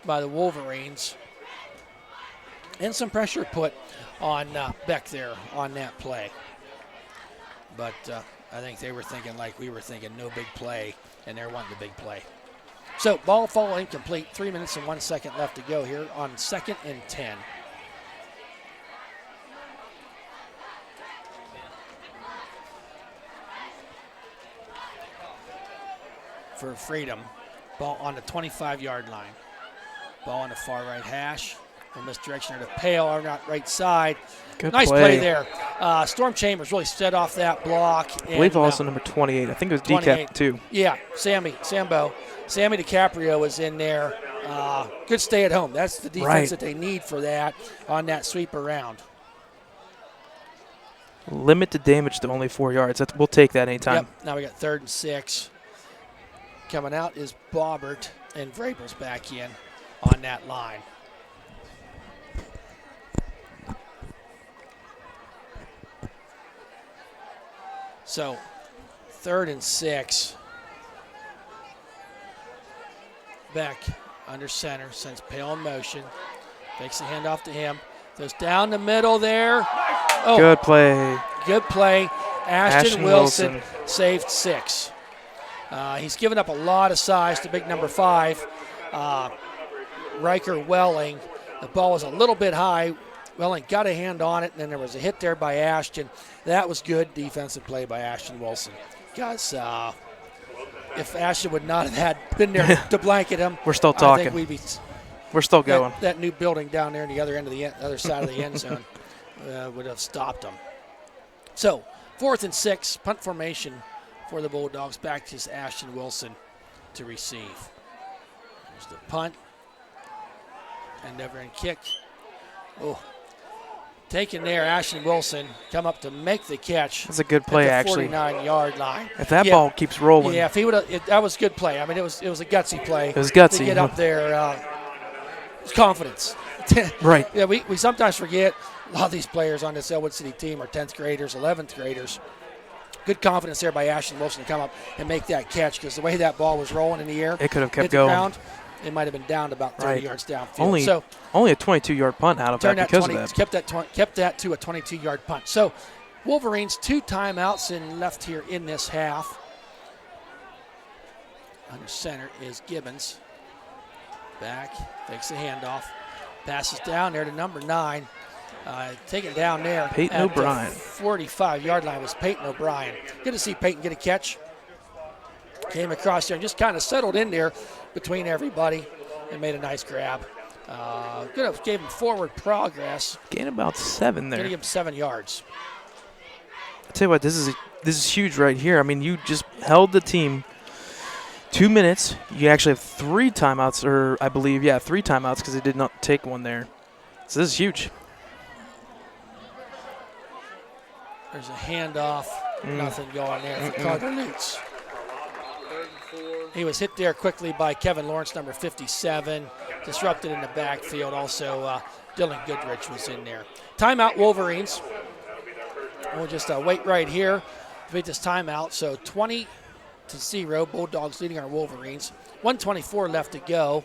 Speaker 1: by the Wolverines. And some pressure put on Beck there on that play. But I think they were thinking like we were thinking, no big play, and they're wanting the big play. So ball fall incomplete. 3 minutes and 1 second left to go here on 2nd and 10. For Freedom, ball on the 25-yard line. Ball on the far right hash. A misdirection or to Pale on that right side.
Speaker 2: Good
Speaker 1: nice play there. Storm Chambers really set off that block.
Speaker 2: I believe also number 28. I think it was Decap too.
Speaker 1: Yeah, Sammy DiCaprio was in there. Good stay at home. That's the defense that they need for that on that sweep around.
Speaker 2: Limit the damage to only 4 yards. We'll take that anytime.
Speaker 1: Yep. Now we got 3rd and 6. Coming out is Bobbert, and Vrabel's back in on that line. So, 3rd and 6. Beck under center, sends Pale in motion. Makes the handoff to him. Goes down the middle there. Oh,
Speaker 2: good play.
Speaker 1: Good play. Ashton Wilson saved 6. He's given up a lot of size to big number 5, Riker Welling. The ball was a little bit high. Welling got a hand on it, and then there was a hit there by Ashton. That was good defensive play by Ashton Wilson. Because if Ashton would not have been there to blanket him,
Speaker 2: we're still talking.
Speaker 1: I think
Speaker 2: we're still going.
Speaker 1: That new building down there on the other end of the other side of the end zone would have stopped him. So 4th and 6, punt formation for the Bulldogs. Back to Ashton Wilson to receive. There's the punt. Endeavor and kick. Oh, taken there, Ashton Wilson come up to make the catch.
Speaker 2: That's a good play,
Speaker 1: at the
Speaker 2: actually.
Speaker 1: 49-yard line.
Speaker 2: If that ball keeps rolling.
Speaker 1: Yeah, if he would have, that was a good play. I mean, it was a gutsy play.
Speaker 2: It was gutsy.
Speaker 1: To get up there, confidence.
Speaker 2: Right.
Speaker 1: Yeah, we sometimes forget a lot of these players on this Ellwood City team are 10th graders, 11th graders. Good confidence there by Ashton Wilson to come up and make that catch, because the way that ball was rolling in the air,
Speaker 2: it could have kept going.
Speaker 1: Ground, it might have been down to about 30 yards downfield.
Speaker 2: Only a 22-yard punt out of that because of that.
Speaker 1: Kept that to a 22-yard punt. So Wolverines 2 timeouts left here in this half. Under center is Gibbons. Back, takes the handoff. Passes down there to number 9. Taken down there.
Speaker 2: Peyton O'Brien.
Speaker 1: 45-yard line was Peyton O'Brien. Good to see Peyton get a catch. Came across there and just kind of settled in there between everybody and made a nice grab. Good have gave him forward progress.
Speaker 2: Gained about 7 there.
Speaker 1: Gonna give him 7 yards.
Speaker 2: I tell you what, this is huge right here. I mean, you just held the team 2 minutes. You actually have 3 timeouts, or I believe, 3 timeouts because they did not take one there. So this is huge.
Speaker 1: There's a handoff. Nothing going there for Carter Lutz. He was hit there quickly by Kevin Lawrence, number 57. Disrupted in the backfield. Also, Dylan Goodrich was in there. Timeout, Wolverines. We'll just wait right here to make this timeout. So 20-0, Bulldogs leading our Wolverines. 1:24 left to go.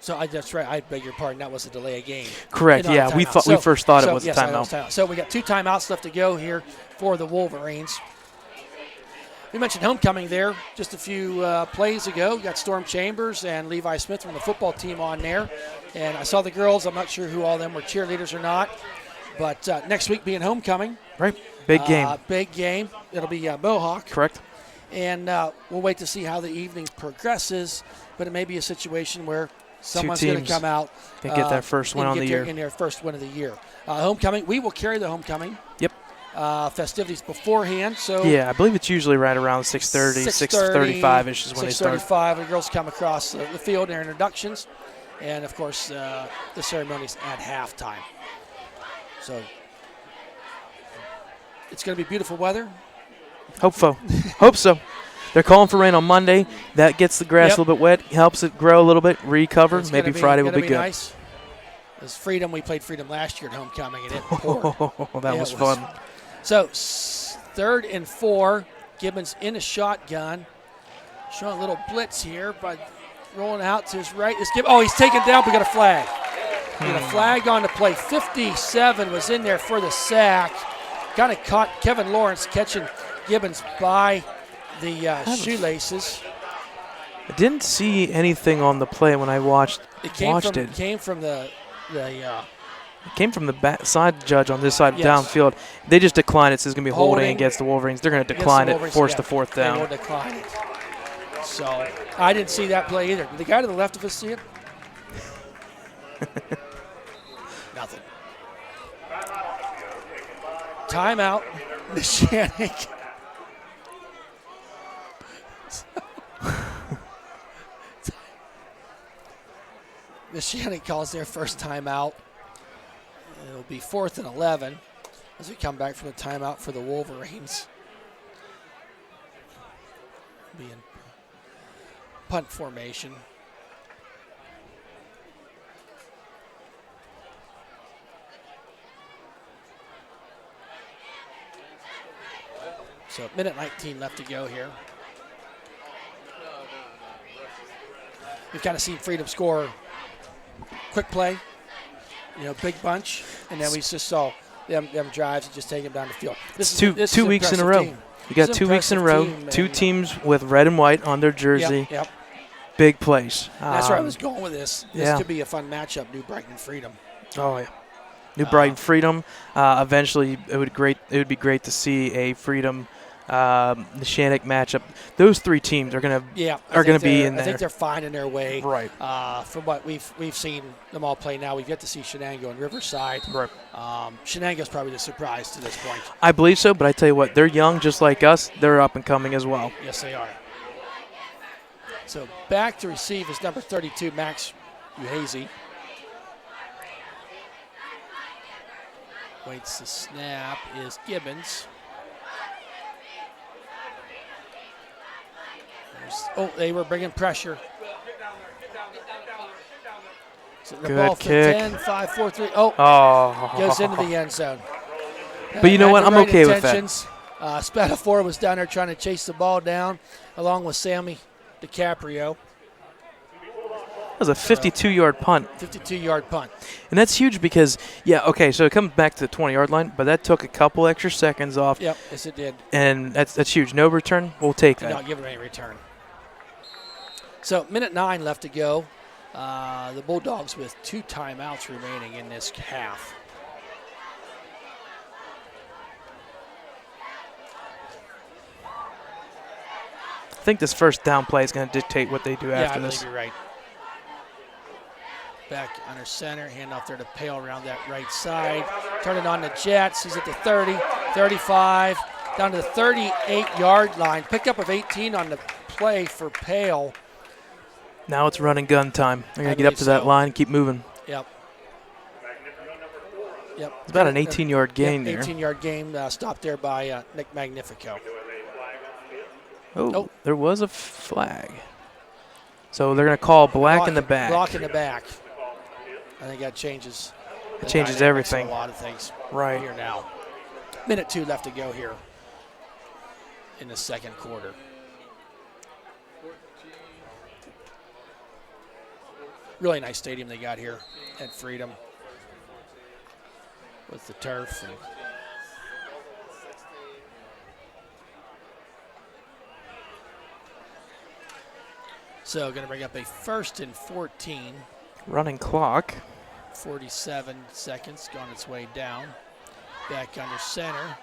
Speaker 1: So that's right. I beg your pardon. That was a delay of game.
Speaker 2: Correct. Yeah, we first thought it was a timeout.
Speaker 1: So we got 2 timeouts left to go here for the Wolverines. We mentioned homecoming there just a few plays ago. We got Storm Chambers and Levi Smith from the football team on there. And I saw the girls. I'm not sure who all of them were cheerleaders or not. But next week being homecoming.
Speaker 2: Right. Big game.
Speaker 1: Big game. It'll be Mohawk.
Speaker 2: Correct.
Speaker 1: And we'll wait to see how the evening progresses. But it may be a situation where someone's going to come out
Speaker 2: and get their first win on the year.
Speaker 1: In their first win of the year. Homecoming. We will carry the homecoming.
Speaker 2: Yep.
Speaker 1: Festivities beforehand. So
Speaker 2: yeah, I believe it's usually right around 6:30, 6:35-ish is when they start.
Speaker 1: 6:35, the girls come across the field in their introductions. And, of course, the ceremony's at halftime. So it's going to be beautiful weather.
Speaker 2: Hope so. They're calling for rain on Monday. That gets the grass a little bit wet, helps it grow a little bit, recover. Maybe Friday will be good.
Speaker 1: Nice. It's Freedom. We played Freedom last year at homecoming, and it poured.
Speaker 2: That was fun.
Speaker 1: So 3rd and 4. Gibbons in a shotgun. Showing a little blitz here by rolling out to his right. He's taken down. We got a flag. We got a flag on the play. 57 was in there for the sack. Kind of caught Kevin Lawrence catching Gibbons by the shoelaces.
Speaker 2: I didn't see anything on the play when I watched it.
Speaker 1: It came from the
Speaker 2: It came from the back side judge on this side downfield. They just declined it. So it's going to be holding against the Wolverines. They're going to decline it, force the 4th down.
Speaker 1: They will decline it. So I didn't see that play either. Did the guy to the left of us see it? Nothing. Timeout. Nishanik. Nishanik calls their first timeout. It'll be 4th and 11 as we come back from the timeout for the Wolverines. Be in punt formation. So minute 19 left to go here. We've kind of seen Freedom score quick play, big bunch, and then we just saw them drives and just take them down the field.
Speaker 2: This is two weeks in a row. You got 2 weeks in a row. Two teams with red and white on their jersey.
Speaker 1: Yep.
Speaker 2: Big plays.
Speaker 1: That's where I was going with this. This could be a fun matchup, New Brighton and Freedom.
Speaker 2: Oh, yeah. New Brighton, Freedom. Eventually, it would be great to see a Freedom Nishanik matchup. Those 3 teams are going to be in there.
Speaker 1: I think they're finding their way.
Speaker 2: Right.
Speaker 1: From what we've seen them all play now, we've yet to see Shenango and Riverside.
Speaker 2: Right.
Speaker 1: Shenango's probably the surprise to this point.
Speaker 2: I believe so, but I tell you what, they're young just like us. They're up and coming as well.
Speaker 1: Yes, they are. So back to receive is number 32, Max Uhazy. Waits the snap is Gibbons. They were bringing pressure. So the ball for
Speaker 2: kick.
Speaker 1: 10, 5, 4, 3. Goes into the end zone.
Speaker 2: But you know what? I'm okay with that.
Speaker 1: Spatafor was down there trying to chase the ball down along with Sammy DiCaprio.
Speaker 2: That was a 52-yard punt.
Speaker 1: 52-yard punt.
Speaker 2: And that's huge because, so it comes back to the 20-yard line, but that took a couple extra seconds off.
Speaker 1: Yep, yes it did.
Speaker 2: And that's huge. No return, we'll take that.
Speaker 1: Not giving any return. So minute 9 left to go. The Bulldogs with 2 timeouts remaining in this half.
Speaker 2: I think this first down play is going to dictate what they do after this.
Speaker 1: Yeah, I believe you're right. Back under center, handoff there to Pale around that right side. Turn it on the Jets. He's at the 30, 35, down to the 38-yard line. Pickup of 18 on the play for Pale.
Speaker 2: Now it's run and gun time. They're going to get up to that line and keep moving.
Speaker 1: Yep.
Speaker 2: It's about an 18-yard gain there.
Speaker 1: 18-yard gain stopped there by Nick Magnifico.
Speaker 2: Oh, there was a flag. So they're going to call black in the back.
Speaker 1: Block in the back. I think that changes
Speaker 2: It changes
Speaker 1: dynamics of
Speaker 2: everything.
Speaker 1: A lot of things
Speaker 2: Right.
Speaker 1: here now. Minute 2 left to go here in the second quarter. Really nice stadium they got here at Freedom with the turf. And so going to bring up a 1st and 14.
Speaker 2: Running clock.
Speaker 1: 47 seconds, gone its way down. Back under center.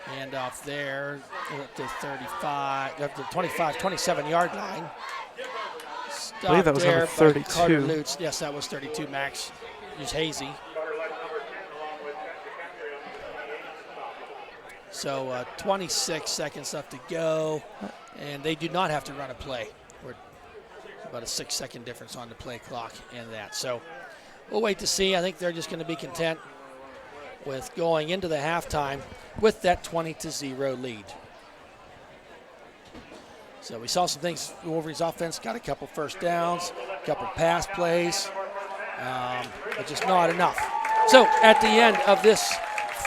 Speaker 1: Hand off there up to 35, up to 25, 27-yard line.
Speaker 2: I believe that was number 32.
Speaker 1: Carter Lutz. Yes, that was 32, Max. He's hazy. So 26 seconds left to go, and they do not have to run a play. We're about a 6-second difference on the play clock and that. So we'll wait to see. I think they're just going to be content with going into the halftime with that 20-0 lead. So we saw some things. The Wolverines offense got a couple first downs, a couple pass plays, but just not enough. So at the end of this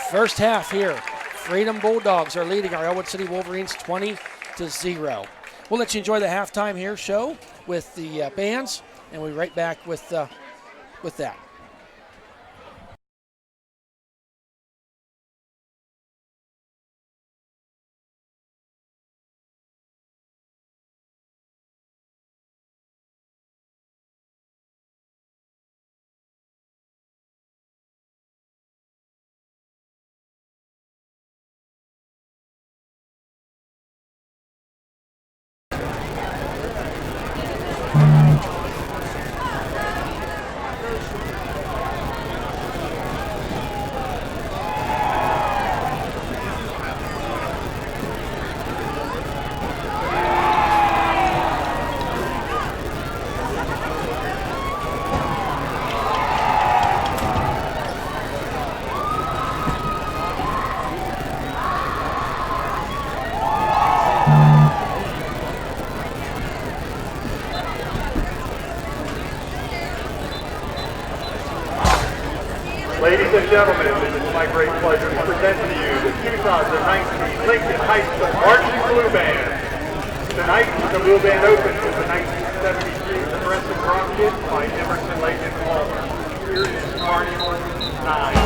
Speaker 1: first half here, Freedom Bulldogs are leading our Ellwood City Wolverines 20-0. We'll let you enjoy the halftime here show with the bands, and we'll be right back with that.
Speaker 4: Ladies and gentlemen, it is my great pleasure to present to you the 2019 Lincoln High School Marching Blue Band. Tonight, the Blue Band opens with the 1973 Progressive Rock Kid by Emerson, Lake and Palmer. Here is March 9.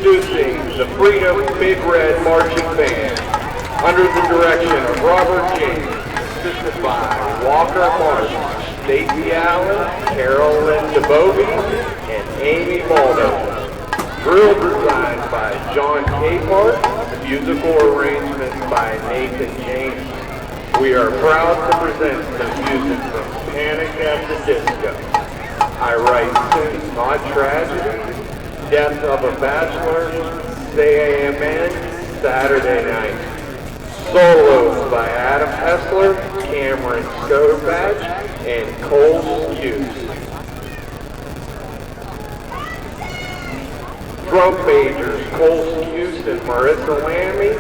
Speaker 4: Introducing the Freedom Big Red Marching Band, under the direction of Robert James, assisted by Walker Martin, Stacy Allen, Carolyn DeBovey, and Amy Maldo. Drill designed by John Capehart, musical arrangements by Nathan James. We are proud to present the music from Panic at the Disco, I Write Sins, Not Tragedy, Death of a Bachelor, Say Amen, Saturday Night. Solos by Adam Hessler, Cameron Scotobach, and Cole Hughes. Drum majors Cole Hughes and Marissa Lammy.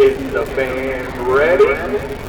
Speaker 4: Is the band ready?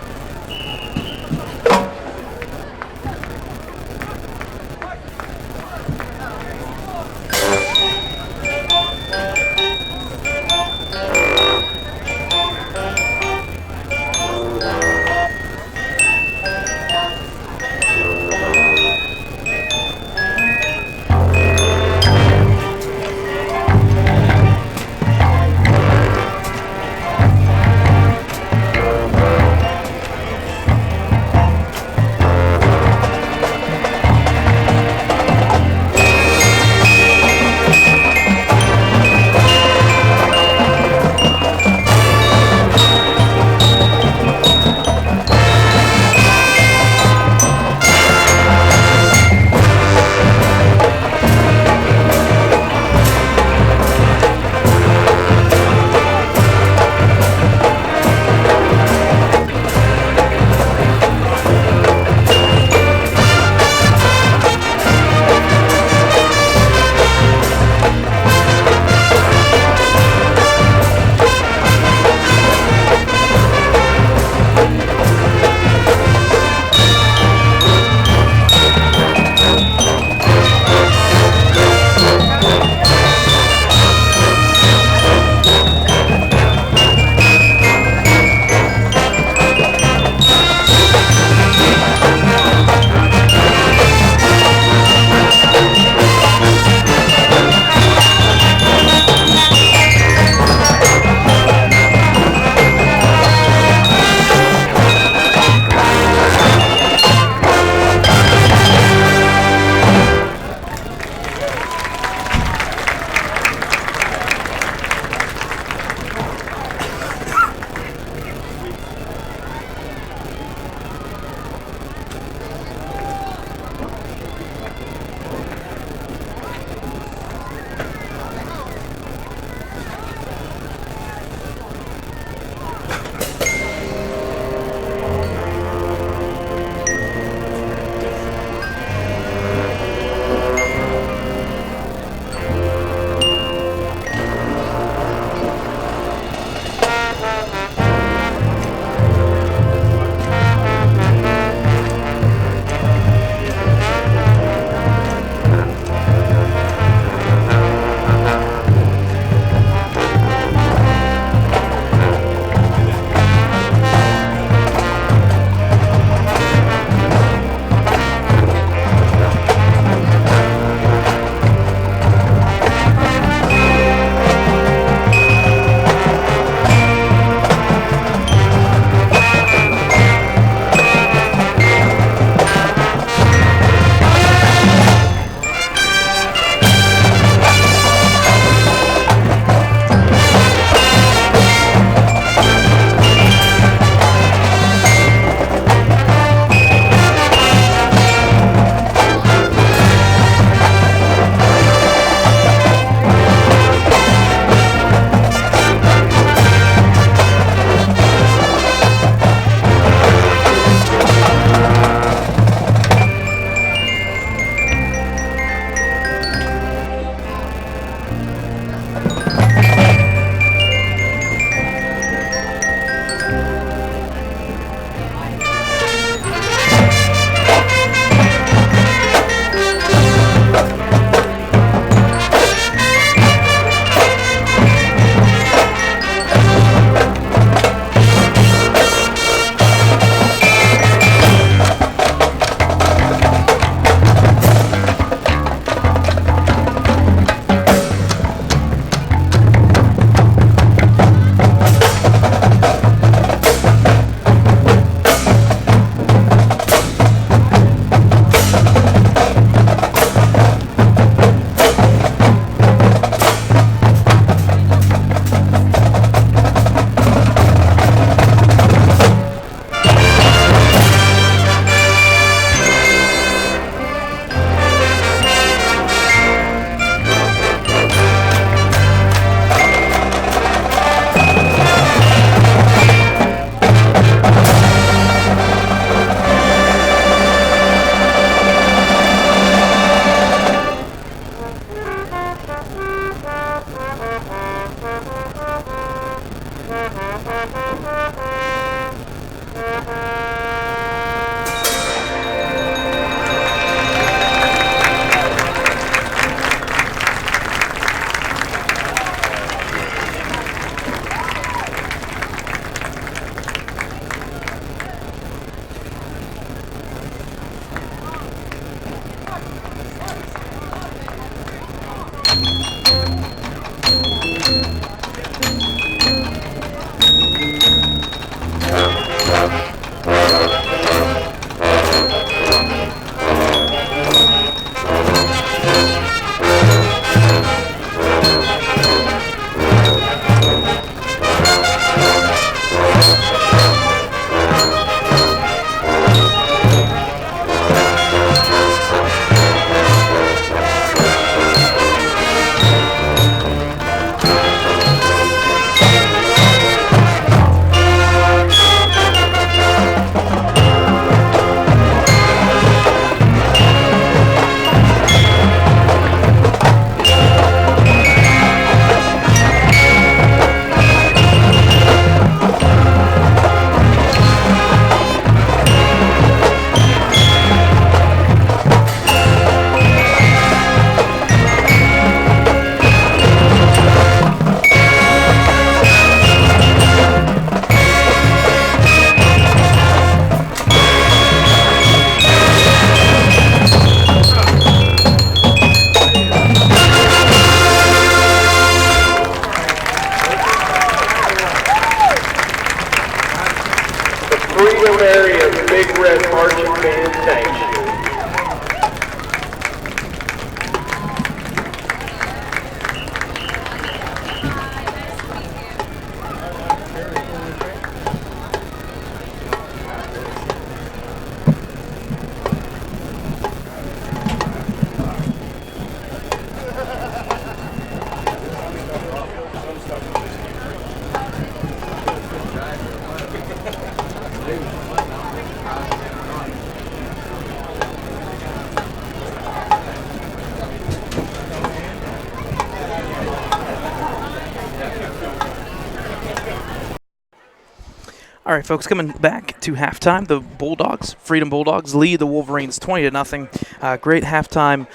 Speaker 2: All right, folks, coming back to halftime, the Bulldogs, Freedom Bulldogs, lead the Wolverines 20-0. Great halftime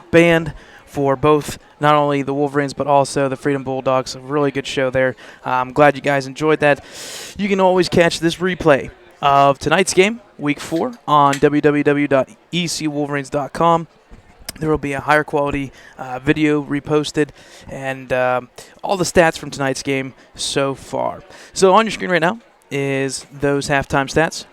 Speaker 2: band for both not only the Wolverines but also the Freedom Bulldogs. A really good show there. I'm glad you guys enjoyed that. You can always catch this replay of tonight's game, Week 4, on www.ecwolverines.com. There will be a higher quality video reposted and all the stats from tonight's game so far. So on your screen right now is those halftime stats.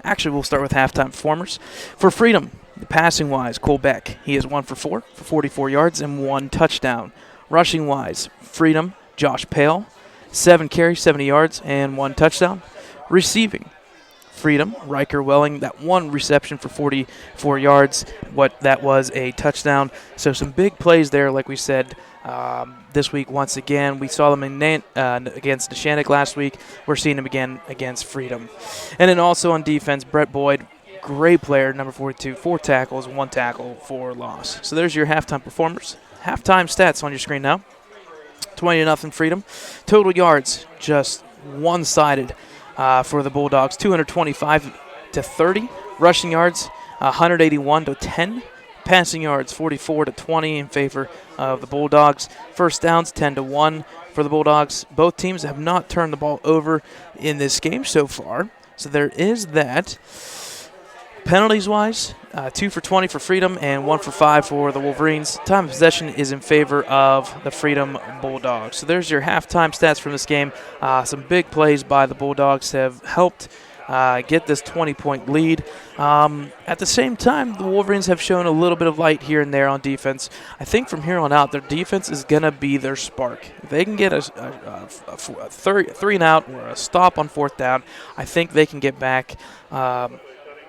Speaker 2: Actually, we'll start with halftime performers. For Freedom, passing-wise, Cole Beck, he is 1 for 4 for 44 yards and 1 touchdown. Rushing-wise, Freedom, Josh Pale, 7 carries, 70 yards, and 1 touchdown. Receiving, Freedom, Riker Welling, that 1 reception for 44 yards. That was a touchdown. So some big plays there, like we said, this week once again. We saw them against Neshannock last week. We're seeing them again against Freedom. And then also on defense, Brett Boyd, great player, number 42, 4 tackles, 1 tackle for loss. So there's your halftime performers. Halftime stats on your screen now. 20-0 Freedom. Total yards, just one-sided. For the Bulldogs, 225-30. Rushing yards, 181-10. Passing yards, 44-20 in favor of the Bulldogs. First downs, 10-1 for the Bulldogs. Both teams have not turned the ball over in this game so far. So there is that. Penalties-wise, 2 for 20 for Freedom and 1 for 5 for the Wolverines. Time of possession is in favor of the Freedom Bulldogs. So there's your halftime stats from this game. Some big plays by the Bulldogs have helped get this 20-point lead. At the same time, the Wolverines have shown a little bit of light here and there on defense. I think from here on out, their defense is going to be their spark. If they can get a 3-and-out or a stop on 4th down, I think they can get back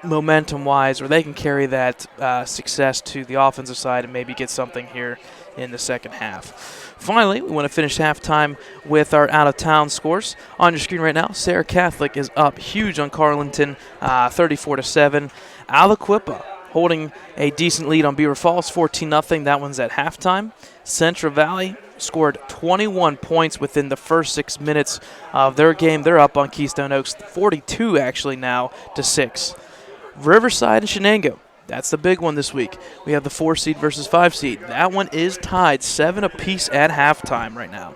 Speaker 2: momentum-wise, or they can carry that success to the offensive side and maybe get something here in the second half. Finally, we want to finish halftime with our out-of-town scores. On your screen right now, Sarah Catholic is up huge on Carlinton, 34-7. Aliquippa holding a decent lead on Beaver Falls, 14-0. That one's at halftime. Central Valley scored 21 points within the first 6 minutes of their game. They're up on Keystone Oaks, 42 actually now to 6. Riverside and Shenango, that's the big one this week. We have the 4 seed versus 5 seed. That one is tied 7 apiece at halftime right now.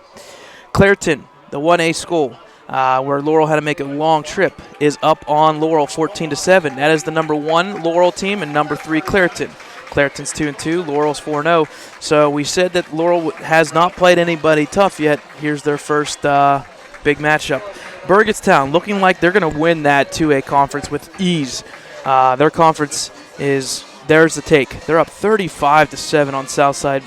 Speaker 2: Clairton, the 1A school, where Laurel had to make a long trip, is up on Laurel 14-7. That is the number 1 Laurel team and number 3 Clairton. Clairton's 2-2, Laurel's 4-0. So we said that Laurel has not played anybody tough yet. Here's their first big matchup. Burgettstown looking like they're going to win that 2A conference with ease. Their conference is theirs to take. They're up 35-7 on Southside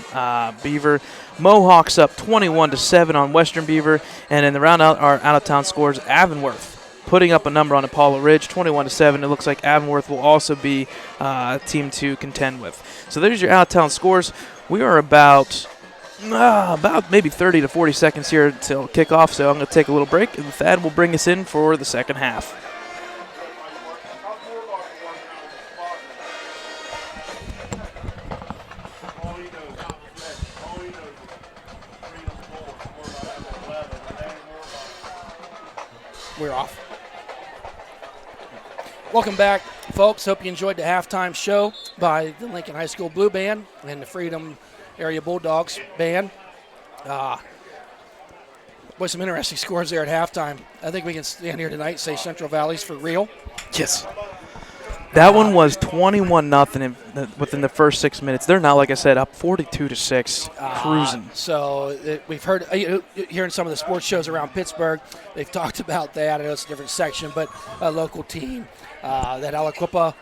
Speaker 2: Beaver. Mohawks up 21-7 on Western Beaver. And in the round out, our out-of-town scores, Avonworth putting up a number on Apollo Ridge, 21-7. It looks like Avonworth will also be a team to contend with. So there's your out-of-town scores. We are about maybe 30 to 40 seconds here until kickoff, so I'm going to take a little break, and Thad will bring us in for the second half.
Speaker 1: We're off. Welcome back, folks. Hope you enjoyed the halftime show by the Lincoln High School Blue Band and the Freedom Area Bulldogs Band. Boy, some interesting scores there at halftime. I think we can stand here tonight and say Central Valley's for real.
Speaker 2: Yes. That one was 21-0 within the first 6 minutes. They're now, like I said, up 42-6, cruising.
Speaker 1: So we've heard, hearing some of the sports shows around Pittsburgh, they've talked about that. I know it's a different section, but a local team, that Aliquippa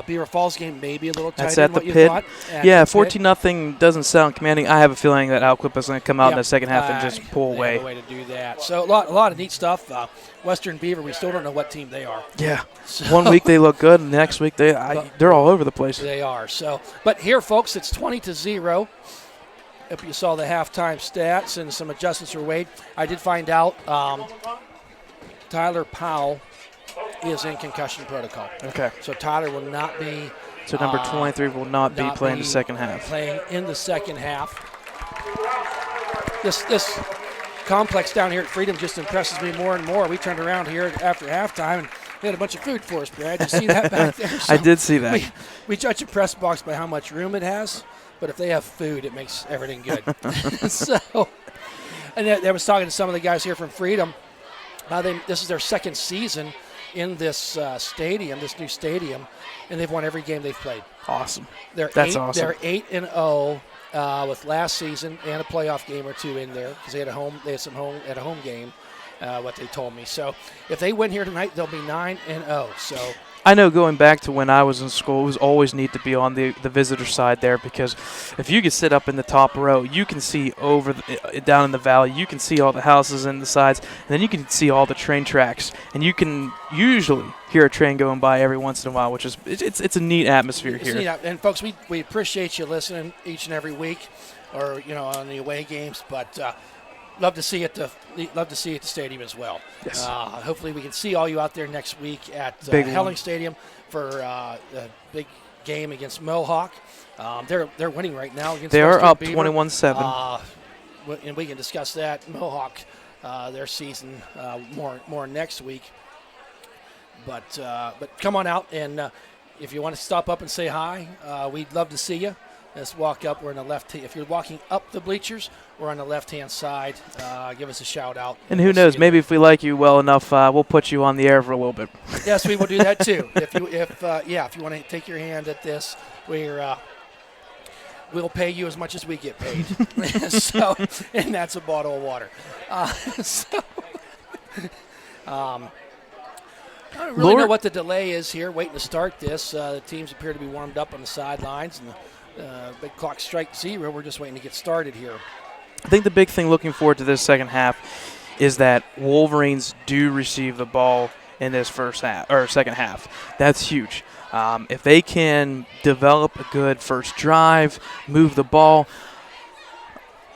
Speaker 1: Beaver Falls game may be a little tighter than what you thought.
Speaker 2: Yeah, 14-0 doesn't sound commanding. I have a feeling that Aliquippa's going to come out in the second half and just pull away.
Speaker 1: They have a way to do that. So a lot of neat stuff. Western Beaver, we still don't know what team they are.
Speaker 2: Yeah. So, one week they look good, and the next week they're all over the place.
Speaker 1: They are. So, but here, folks, it's 20-0. If you saw the halftime stats and some adjustments were made, I did find out Tyler Powell is in concussion protocol.
Speaker 2: Okay.
Speaker 1: So Tyler will not be.
Speaker 2: So number 23 will not be playing the second half.
Speaker 1: Playing in the second half. This complex down here at Freedom just impresses me more and more. We turned around here after halftime and they had a bunch of food for us, Brad. You see that back there? So
Speaker 2: I did see that.
Speaker 1: We judge a press box by how much room it has, but if they have food, it makes everything good. So, and I was talking to some of the guys here from Freedom. This is their second season in this stadium, this new stadium, and they've won every game they've played.
Speaker 2: Awesome.
Speaker 1: That's
Speaker 2: awesome.
Speaker 1: They're 8-0 with last season and a playoff game or two in there because they had a home game. What they told me. So if they win here tonight, they'll be 9-0. So
Speaker 2: I know going back to when I was in school, it was always neat to be on the visitor side there because if you could sit up in the top row, you can see down in the valley, you can see all the houses and the sides, and then you can see all the train tracks, and you can usually hear a train going by every once in a while, which is it's a neat atmosphere here.
Speaker 1: Neat. And folks, we appreciate you listening each and every week, or on the away games, but. Love to see it at the stadium as well.
Speaker 2: Yes.
Speaker 1: Hopefully we can see all you out there next week at Helling Stadium for a big game against Mohawk. They're winning right now against.
Speaker 2: They are
Speaker 1: Western
Speaker 2: up
Speaker 1: Beaver.
Speaker 2: 21-7.
Speaker 1: And we can discuss that. Mohawk, their season more next week. But come on out, and if you want to stop up and say hi, we'd love to see you. Let's walk up. We're on the left. If you're walking up the bleachers, we're on the left-hand side. Give us a shout out.
Speaker 2: And who knows? Maybe if we like you well enough, we'll put you on the air for a little bit.
Speaker 1: Yes, we will do that too. If you want to take your hand at this, we'll pay you as much as we get paid. And that's a bottle of water. I don't really know what the delay is here. Waiting to start this. The teams appear to be warmed up on the sidelines, and the big clock strike 0. We're just waiting to get started here.
Speaker 2: I think the big thing looking forward to this second half is that Wolverines do receive the ball in this second half. That's huge. If they can develop a good first drive, move the ball,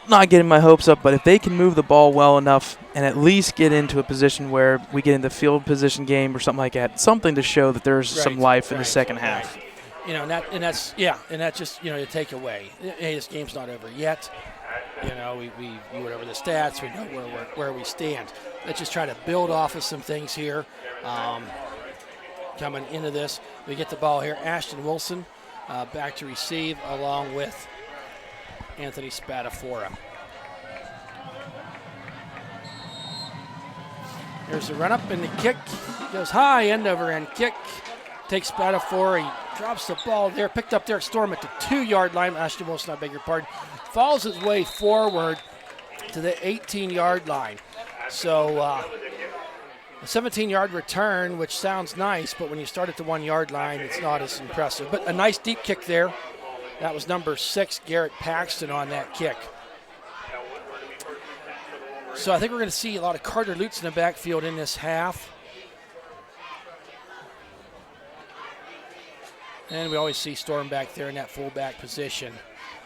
Speaker 2: not getting my hopes up, but if they can move the ball well enough and at least get into a position where we get into field position game or something like that, something to show that there's some life in the second half.
Speaker 1: That's just you take away. Hey, this game's not over yet. We went over the stats. We know where we stand. Let's just try to build off of some things here. Coming into this, we get the ball here. Ashton Wilson back to receive along with Anthony Spatafora. There's the run up and the kick. Goes high, end over end kick. Takes Spatafora. He drops the ball there. Picked up Derek Storm at the 2-yard line. Ashton Wilson, I beg your pardon. Falls his way forward to the 18-yard line. So a 17-yard return, which sounds nice, but when you start at the 1-yard line, it's not as impressive. But a nice deep kick there. That was number 6, Garrett Paxton, on that kick. So I think we're going to see a lot of Carter Lutz in the backfield in this half. And we always see Storm back there in that fullback position.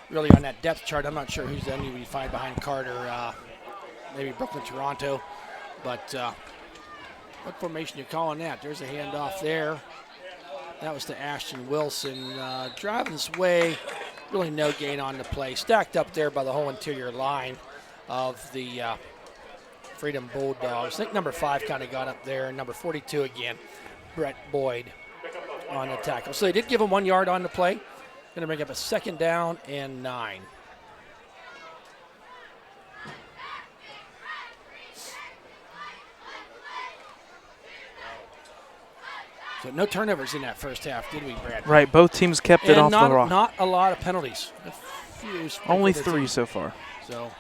Speaker 1: Really on that depth chart, I'm not sure who's the enemy we find behind Carter. Maybe Brooklyn, Toronto. But what formation are you calling that? There's a handoff there. That was to Ashton Wilson. Driving this way, really no gain on the play. Stacked up there by the whole interior line of the Freedom Bulldogs. I think number 5 kind of got up there. Number 42 again, Brett Boyd on the tackle. So they did give him 1 yard on the play. Going to bring up a 2nd down and 9. So no turnovers in that first half, did we, Brad?
Speaker 2: Right, both teams kept it off the rock.
Speaker 1: Not a lot of penalties.
Speaker 2: Only 3 so far.
Speaker 1: So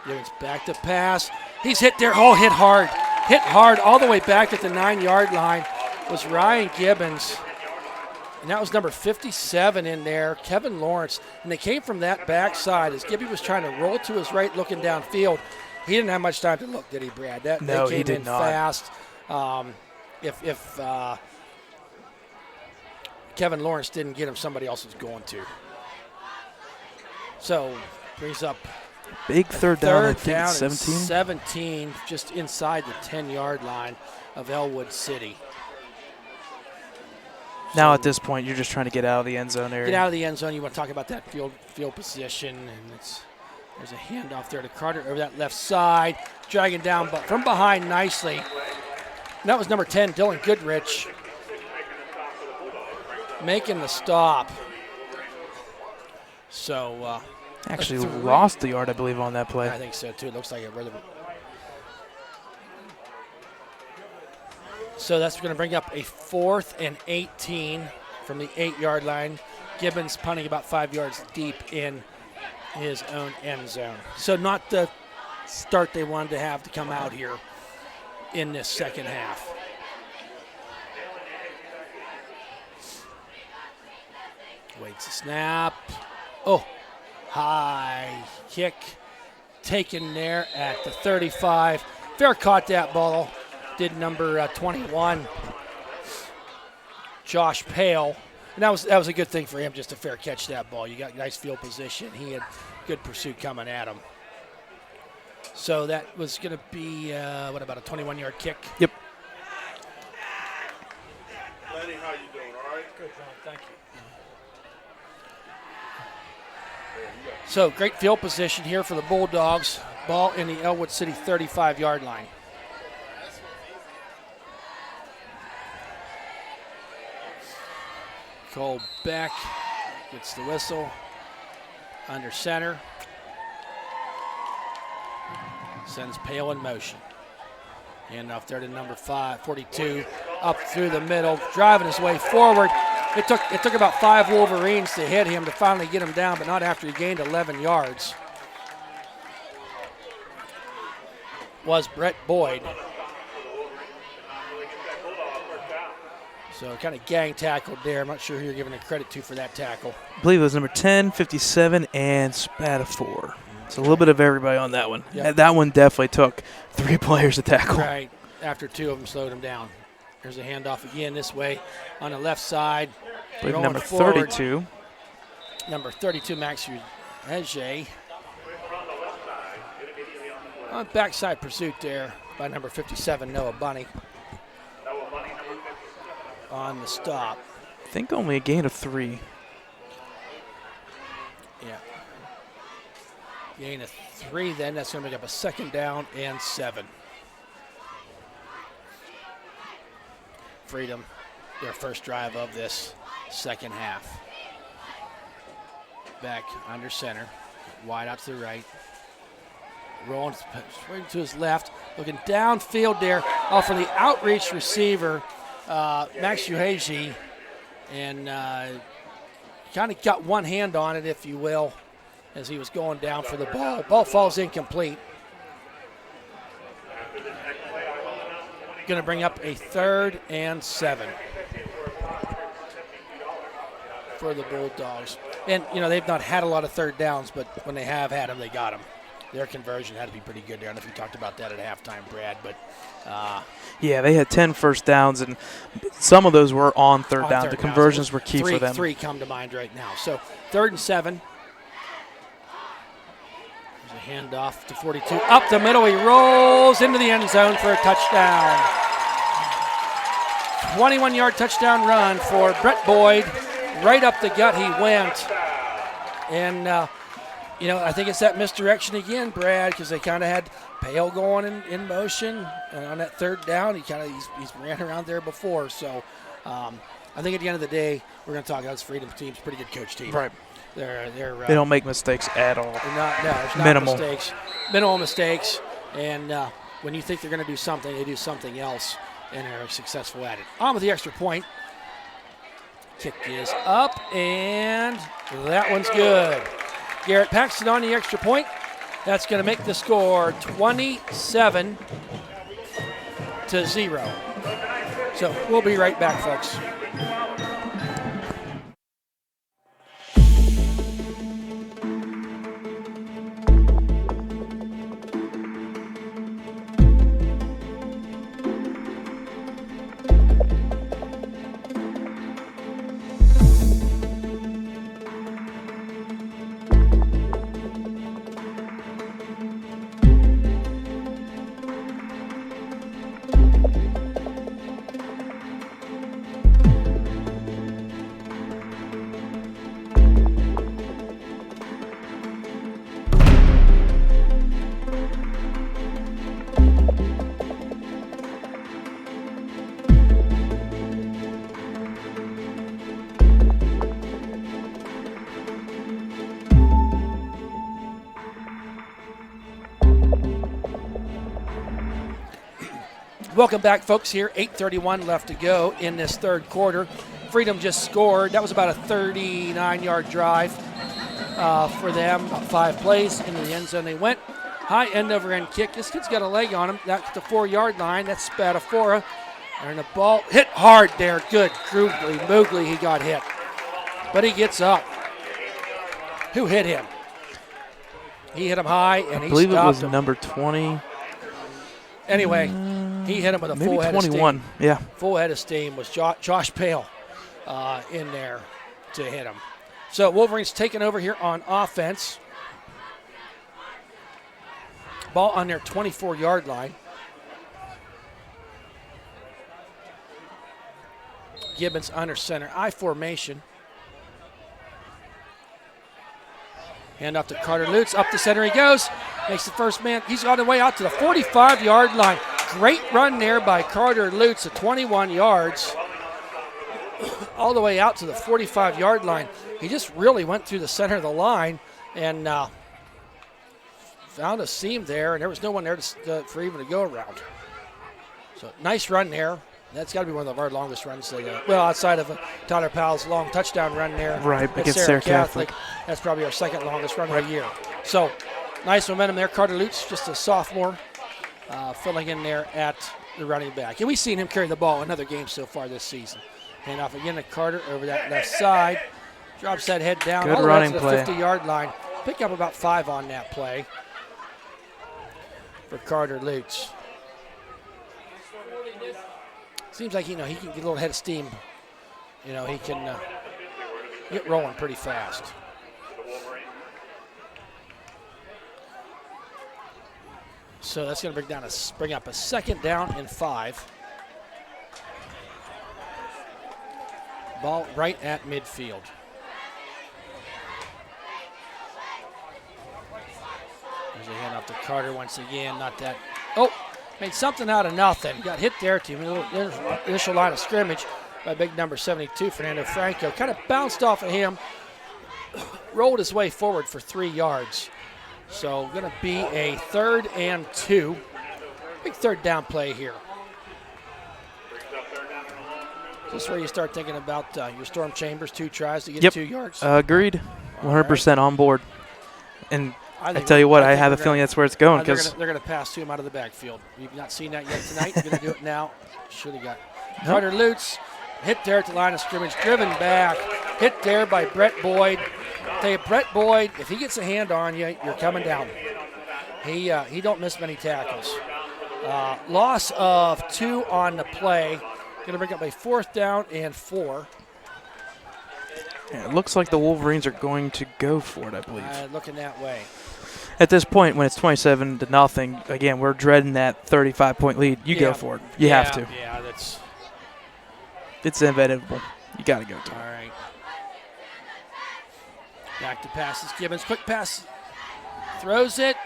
Speaker 1: Gibbons back to pass. He's hit there. Oh, hit hard. Hit hard all the way back at the 9-yard line was Ryan Gibbons. And that was number 57 in there, Kevin Lawrence. And they came from that backside as Gibby was trying to roll to his right looking downfield. He didn't have much time to look, did he, Brad?
Speaker 2: No, he did not.
Speaker 1: Fast. If Kevin Lawrence didn't get him, somebody else was going to. So brings up
Speaker 2: big third down, I
Speaker 1: down
Speaker 2: think
Speaker 1: 17, just inside the 10-yard line of Ellwood City.
Speaker 2: Now at this point, you're just trying to get out of the end zone area.
Speaker 1: Get out of the end zone. You want to talk about that field position, and There's a handoff there to Carter over that left side, dragging down but from behind nicely. And that was number 10, Dylan Goodrich, making the stop. So
Speaker 2: Actually lost the yard, I believe, on that play.
Speaker 1: I think so too. It looks like it. So that's going to bring up a 4th and 18 from the 8-yard line. Gibbons punting about 5 yards deep in his own end zone. So not the start they wanted to have to come out here in this second half. Waits a snap. Oh, high kick taken there at the 35. Fair caught that ball. Did number 21, Josh Pale. And that was a good thing for him, just a fair catch that ball. You got nice field position. He had good pursuit coming at him. So that was going to be, what about a 21-yard kick?
Speaker 2: Yep.
Speaker 4: Lenny, how you doing? All right?
Speaker 1: Good, John. Thank you. So great field position here for the Bulldogs. Ball in the Ellwood City 35-yard line. Cole Beck gets the whistle. Under center. Sends Pale in motion. And off there to number 42. Up through the middle, driving his way forward. It took about 5 Wolverines to hit him to finally get him down, but not after he gained 11 yards. Was Brett Boyd. So kind of gang tackled there. I'm not sure who you're giving the credit to for that tackle.
Speaker 2: I believe it was number 10, 57, and Spatafor. So a little bit of everybody on that one.
Speaker 1: Yep.
Speaker 2: That one definitely took 3 players to tackle.
Speaker 1: Right, after 2 of them slowed him down. There's a handoff again this way on the left side.
Speaker 2: I believe
Speaker 1: Going
Speaker 2: number
Speaker 1: forward.
Speaker 2: 32.
Speaker 1: Number 32, Max Ege. On backside pursuit there by number 57, Noah Bunny. On the stop.
Speaker 2: I think only a gain of 3.
Speaker 1: Yeah. Gain of 3 then. That's going to make up a 2nd down and 7. Freedom, their first drive of this second half. Back under center. Wide out to the right. Rolling straight to his left. Looking downfield there off of the outreach receiver, Max Uhaji. And kind of got one hand on it, if you will, as he was going down for the ball. Ball falls incomplete. Going to bring up a 3rd and 7 for the Bulldogs. And, you know, they've not had a lot of 3rd downs, but when they have had them, they got them. Their conversion had to be pretty good there. I don't know if you talked about that at halftime, Brad, but
Speaker 2: yeah, they had 10 first downs, and some of those were on third down. The conversions were key for them.
Speaker 1: 3 come to mind right now. So 3rd and 7. There's a handoff to 42. Up the middle, he rolls into the end zone for a touchdown. 21-yard touchdown run for Brett Boyd. Right up the gut he went. And, you know, I think it's that misdirection again, Brad, because they kind of had Pale going in motion. And on that 3rd down, he's ran around there before. So I think at the end of the day, we're going to talk about this Freedom team's pretty good coach team.
Speaker 2: Right.
Speaker 1: They
Speaker 2: don't make mistakes at all.
Speaker 1: There's not
Speaker 2: Minimal
Speaker 1: mistakes. Minimal mistakes. And when you think they're going to do something, they do something else, and they're successful at it. On with the extra point. Kick is up, and that one's good. Garrett Paxton on the extra point. That's going to make the score 27-0. So we'll be right back, folks. Welcome back, folks, here. 8:31 left to go in this third quarter. Freedom just scored. That was about a 39-yard drive for them. About 5 plays into the end zone they went. High end-over-end kick. This kid's got a leg on him. That's the 4-yard line. That's Spadafora. And the ball hit hard there. Good. Moogly, he got hit. But he gets up. Who hit him? He hit him high, and he stopped him.
Speaker 2: I believe it was number 20.
Speaker 1: Anyway, he hit him with a full head of steam.
Speaker 2: 21, yeah.
Speaker 1: Full head of steam was Josh Pale in there to hit him. So Wolverines taking over here on offense. Ball on their 24-yard line. Gibbons under center. I formation. Hand off to Carter Lutz. Up the center he goes. Makes the first man. He's on the way out to the 45-yard line. Great run there by Carter Lutz at 21 yards. All the way out to the 45-yard line. He just really went through the center of the line and found a seam there, and there was no one there for even to go around. So nice run there. That's got to be one of our longest runs. Outside of Tyler Powell's long touchdown run there.
Speaker 2: Right, against Sarah Catholic.
Speaker 1: That's probably our second longest run of the year. So nice momentum there. Carter Lutz, just a sophomore, filling in there at the running back. And we've seen him carry the ball in other games so far this season. Hand off again to Carter over that left side. Drops that head down.
Speaker 2: Good
Speaker 1: all the
Speaker 2: running
Speaker 1: way to the 50-yard line. Pick up about 5 on that play for Carter Lutz. Seems like, he can get a little head of steam. He can get rolling pretty fast. So that's going to bring up a 2nd down and 5. Ball right at midfield. There's a hand off to Carter once again. Not that. Oh! Made something out of nothing. Got hit there to the initial line of scrimmage by big number 72, Fernando Franco. Kind of bounced off of him, rolled his way forward for 3 yards. So going to be a 3rd and 2. Big 3rd down play here. This is where you start thinking about your Storm Chambers, 2 tries to get 2 yards.
Speaker 2: Agreed. 100% on board. And I tell you what, I have a feeling that's where it's going because
Speaker 1: they're going to pass to him out of the backfield. You've not seen that yet tonight. You're going to do it now. Should have got Carter Lutz hit there at the line of scrimmage, driven back, hit there by Brett Boyd. I tell you, Brett Boyd, if he gets a hand on you, you're coming down. He don't miss many tackles. Loss of 2 on the play. Going to bring up a 4th down and 4.
Speaker 2: Yeah, it looks like the Wolverines are going to go for it, I believe.
Speaker 1: Looking that way.
Speaker 2: At this point, when it's 27-0, again, we're dreading that 35-point lead. You go for it. You have to.
Speaker 1: Yeah,
Speaker 2: it's inevitable. You got to go to it.
Speaker 1: All right. Back to passes. Gibbons, quick pass. Throws it.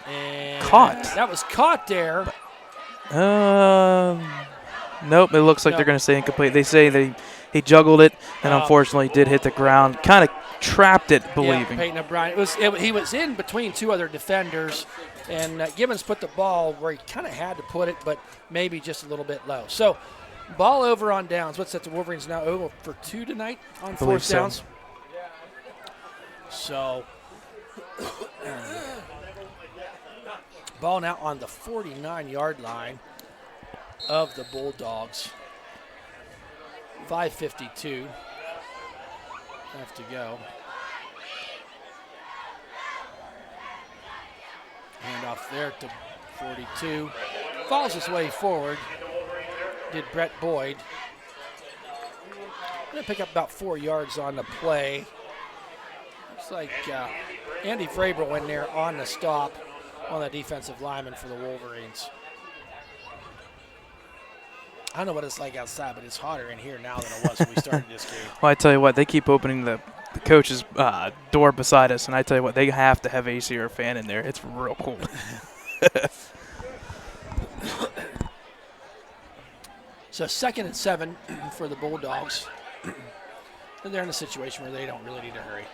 Speaker 1: And
Speaker 2: caught.
Speaker 1: That was caught there.
Speaker 2: Nope, it looks like they're going to say incomplete. They say that he juggled it and unfortunately did hit the ground. Kind of trapped it, believing.
Speaker 1: Yeah, Peyton O'Brien. He was in between 2 other defenders, and Gibbons put the ball where he kind of had to put it, but maybe just a little bit low. So, ball over on downs. What's that? The Wolverines now over for 2 tonight on 4th downs. So, ball now on the 49-yard line of the Bulldogs. 5:52 left to go. Hand off there to 42. Falls his way forward. Did Brett Boyd. Going to pick up about 4 yards on the play. Looks like Andy Vrabel in there on the stop on the defensive lineman for the Wolverines. I don't know what it's like outside, but it's hotter in here now than it was when we started this game.
Speaker 2: Well, I tell you what, they keep opening the coach's door beside us, and I tell you what, they have to have AC or a fan in there. It's real cold.
Speaker 1: So 2nd and 7 for the Bulldogs. And they're in a situation where they don't really need to hurry.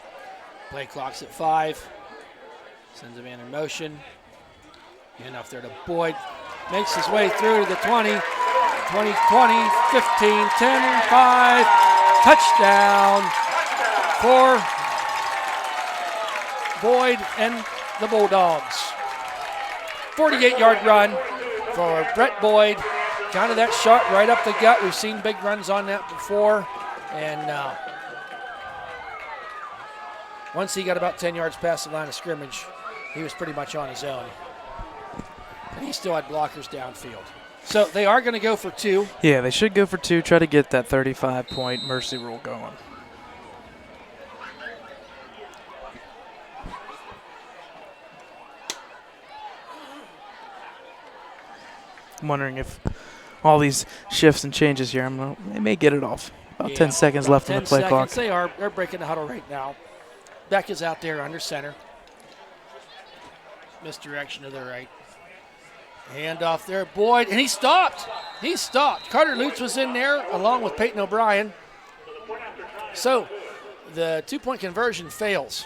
Speaker 1: Play clock's at 5. Sends a man in motion. And off there to Boyd. makes his way through to the 20, 20, 20, 15, 10, 5. Touchdown for Boyd and the Bulldogs. 48-yard run for Brett Boyd. Kind of that shot right up the gut. We've seen big runs on that before. And once he got about 10 yards past the line of scrimmage, he was pretty much on his own. And he still had blockers downfield. So they are going to go for 2.
Speaker 2: Yeah, they should go for 2, try to get that 35-point mercy rule going. I'm wondering if all these shifts and changes here, they may get it off. About 10 seconds left on the play clock.
Speaker 1: They're breaking the huddle right now. Beck is out there under center. Misdirection to the right. Hand off there, Boyd, and he stopped. He stopped. Carter Lutz was in there along with Peyton O'Brien. So the 2-point conversion fails.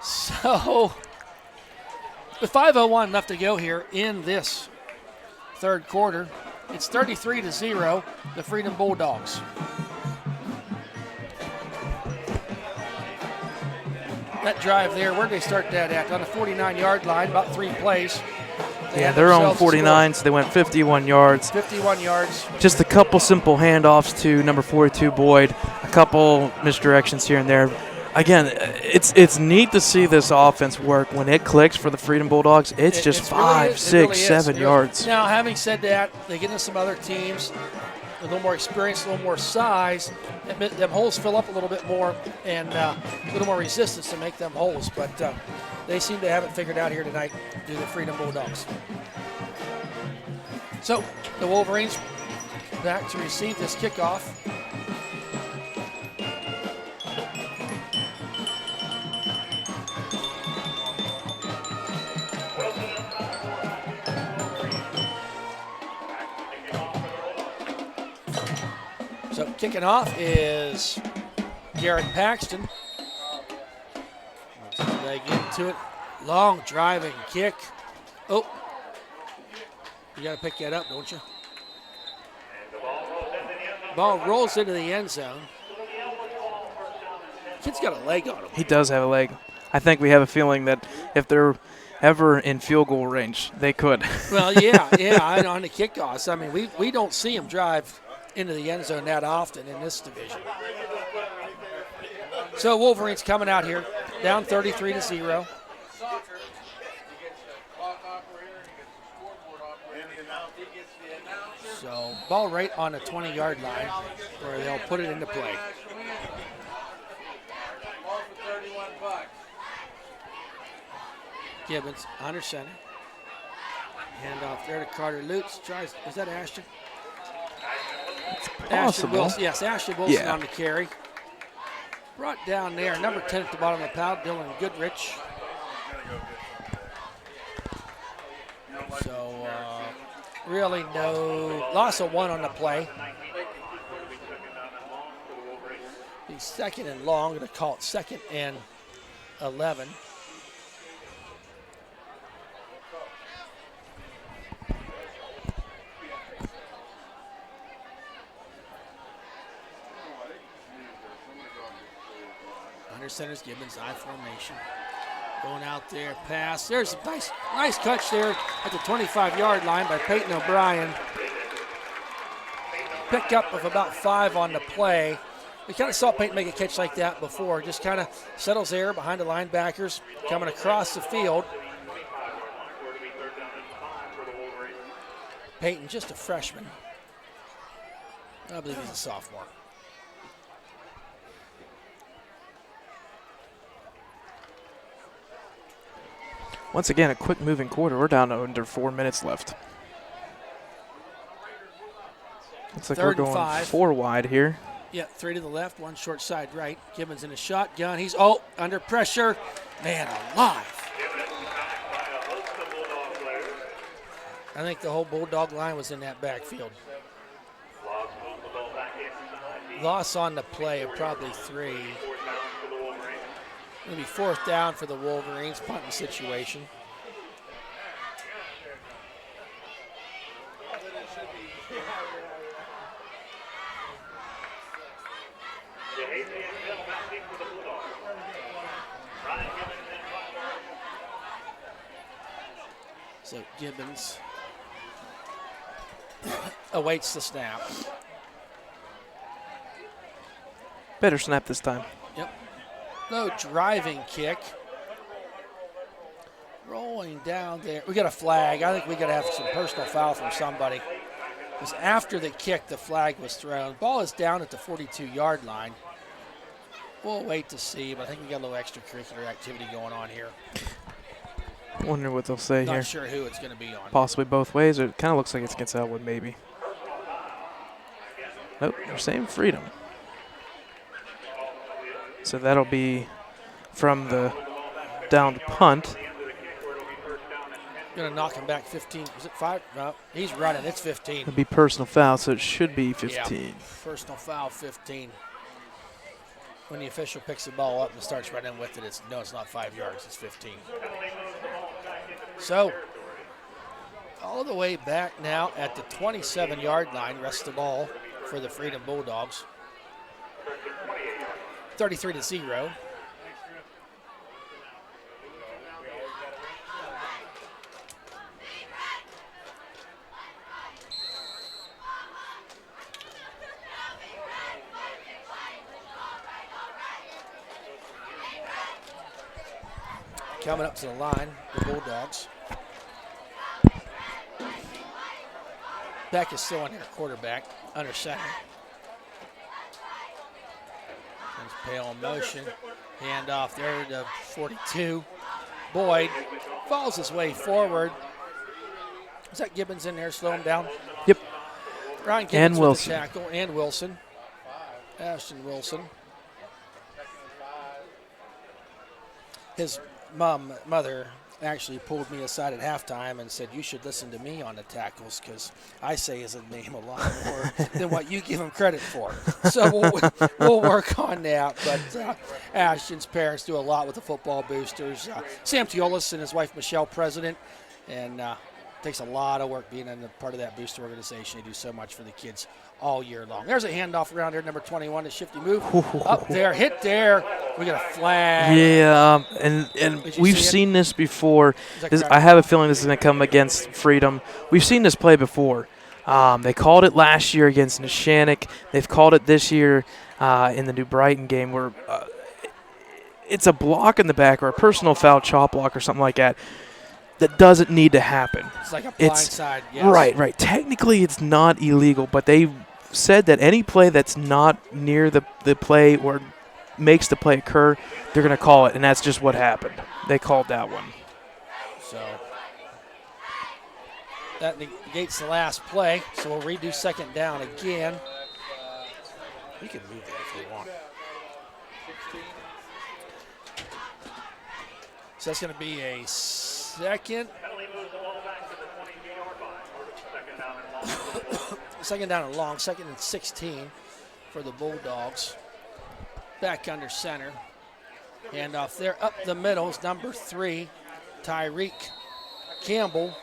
Speaker 1: So with 5:01 left to go here in this third quarter, it's 33-0, the Freedom Bulldogs. That drive there, where'd they start that at? On the 49-yard line, about 3 plays.
Speaker 2: Yeah, they're on 49, so they went 51 yards.
Speaker 1: 51 yards.
Speaker 2: Just a couple simple handoffs to number 42, Boyd. A couple misdirections here and there. Again, it's neat to see this offense work. When it clicks for the Freedom Bulldogs, it's just 5, 6, 7 yards.
Speaker 1: Now, having said that, they get into some other teams with a little more experience, a little more size. Them holes fill up a little bit more and a little more resistance to make them holes. But they seem to have it figured out here tonight due to the Freedom Bulldogs. So the Wolverines back to receive this kickoff. So kicking off is Garrett Paxton. They get into it. Long driving kick. Oh, you got to pick that up, don't you? Ball rolls into the end zone. Kid's got a leg on him.
Speaker 2: He does have a leg. I think we have a feeling that if they're ever in field goal range, they could.
Speaker 1: Well, yeah, on the kickoffs. I mean, we don't see him drive into the end zone that often in this division. So Wolverines coming out here, down 33-0. So ball right on the 20-yard line where they'll put it into play. Gibbons under center. Hand off there to Carter Lutz. Tries, is that Ashton? Ashton Wilson, yes, Ashton Wilson on the carry. Brought down there, number 10 at the bottom of the pile, Dylan Goodrich. So really no loss of 1 on the play. Be 2nd and long, going to call it 2nd and 11. Center's Gibbons, I formation. Going out there, pass. There's a nice catch there at the 25-yard line by Peyton O'Brien. Pick up of about 5 on the play. We kind of saw Peyton make a catch like that before. Just kind of settles there behind the linebackers, coming across the field. Peyton, just a freshman. I believe he's a sophomore.
Speaker 2: Once again, a quick moving quarter. We're down to under 4 minutes left. Looks like we're going 4 wide here.
Speaker 1: Yeah, 3 to the left, 1 short side right. Gibbons in a shotgun. He's under pressure. Man alive. I think the whole Bulldog line was in that backfield. Loss on the play of probably 3. Going to be 4th down for the Wolverines, punting situation. So Gibbons awaits the snap.
Speaker 2: Better snap this time.
Speaker 1: Yep. No driving kick. Rolling down there. We got a flag. I think we got to have some personal foul from somebody. Because after the kick, the flag was thrown. Ball is down at the 42-yard line. We'll wait to see, but I think we got a little extracurricular activity going on here.
Speaker 2: Wonder what they'll say here.
Speaker 1: Not sure who it's going to be on.
Speaker 2: Possibly both ways, or it kind of looks like it's against Ellwood, maybe. Nope, they're saying freedom. So that'll be from the down to punt.
Speaker 1: Going to knock him back 15. Is it 5? No, he's running. It's 15.
Speaker 2: It'll be personal foul, so it should be 15.
Speaker 1: Yeah, personal foul 15. When the official picks the ball up and starts running with it, it's not 5 yards, it's 15. So, all the way back now at the 27-yard line, rests the ball for the Freedom Bulldogs. 33-0. Coming up to the line, the Bulldogs. Beck is still on here, quarterback, under center. Sends Pale in motion. Hand off there to 42. Boyd falls his way forward. Is that Gibbons in there? Slow him down.
Speaker 2: Yep.
Speaker 1: Ryan Gibbons
Speaker 2: And
Speaker 1: with
Speaker 2: Wilson.
Speaker 1: the tackle, and Wilson. Ashton Wilson. His mother actually pulled me aside at halftime and said, you should listen to me on the tackles because I say his name a lot more than what you give him credit for. So we'll work on that. But Ashton's parents do a lot with the football boosters. Sam Teolis and his wife Michelle, president, and takes a lot of work being in a part of that booster organization. They do so much for the kids all year long. There's a handoff around there, number 21, a shifty move. Up there, hit there. We got a flag.
Speaker 2: Yeah, and we've seen this before. I have a feeling this is going to come against Freedom. We've seen this play before. They called it last year against Neshannock. They've called it this year in the New Brighton game where it's a block in the back or a personal foul, chop block or something like that. That doesn't need to happen.
Speaker 1: It's like a blind side, yes.
Speaker 2: Right. Technically, it's not illegal, but they said that any play that's not near the play or makes the play occur, they're going to call it, and that's just what happened. They called that one.
Speaker 1: So that negates the last play, so we'll redo second down again. We can move that if we want. So that's going to be a second. Second down and long, 2nd and 16 for the Bulldogs. Back under center. Handoff there, up the middle is number 3, Tyreek Campbell.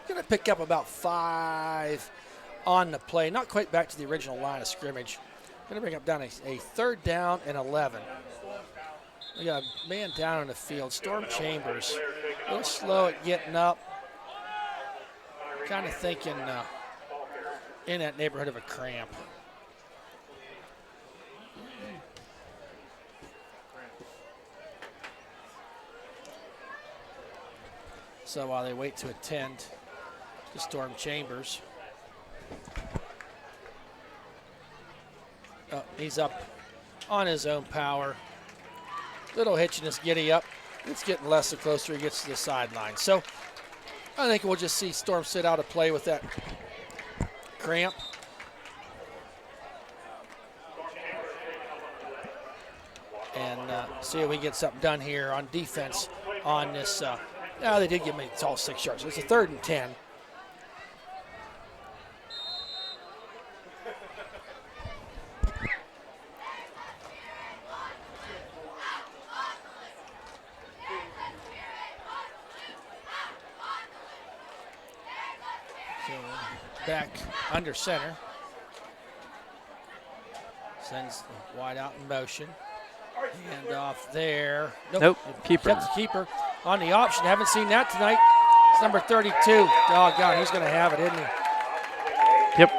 Speaker 1: Going to pick up about 5 on the play. Not quite back to the original line of scrimmage. Going to bring up down a 3rd down and 11. We got a man down in the field. Storm Chambers, a little slow at getting up. Kind of thinking in that neighborhood of a cramp. So while they wait to attend to Storm Chambers. Oh, he's up on his own power. Little hitch in his giddy up. It's getting less the closer he gets to the sideline. So I think we'll just see Storm sit out of play with that cramp. And see if we can get something done here on defense on this. They did give me it's all 6 yards. So it's a 3rd and 10. Back under center. Sends the wide out in motion. Hand off there.
Speaker 2: Nope. Keeper.
Speaker 1: Kept the keeper on the option. Haven't seen that tonight. It's number 32. Doggone, he's going to have it, isn't he?
Speaker 2: Yep.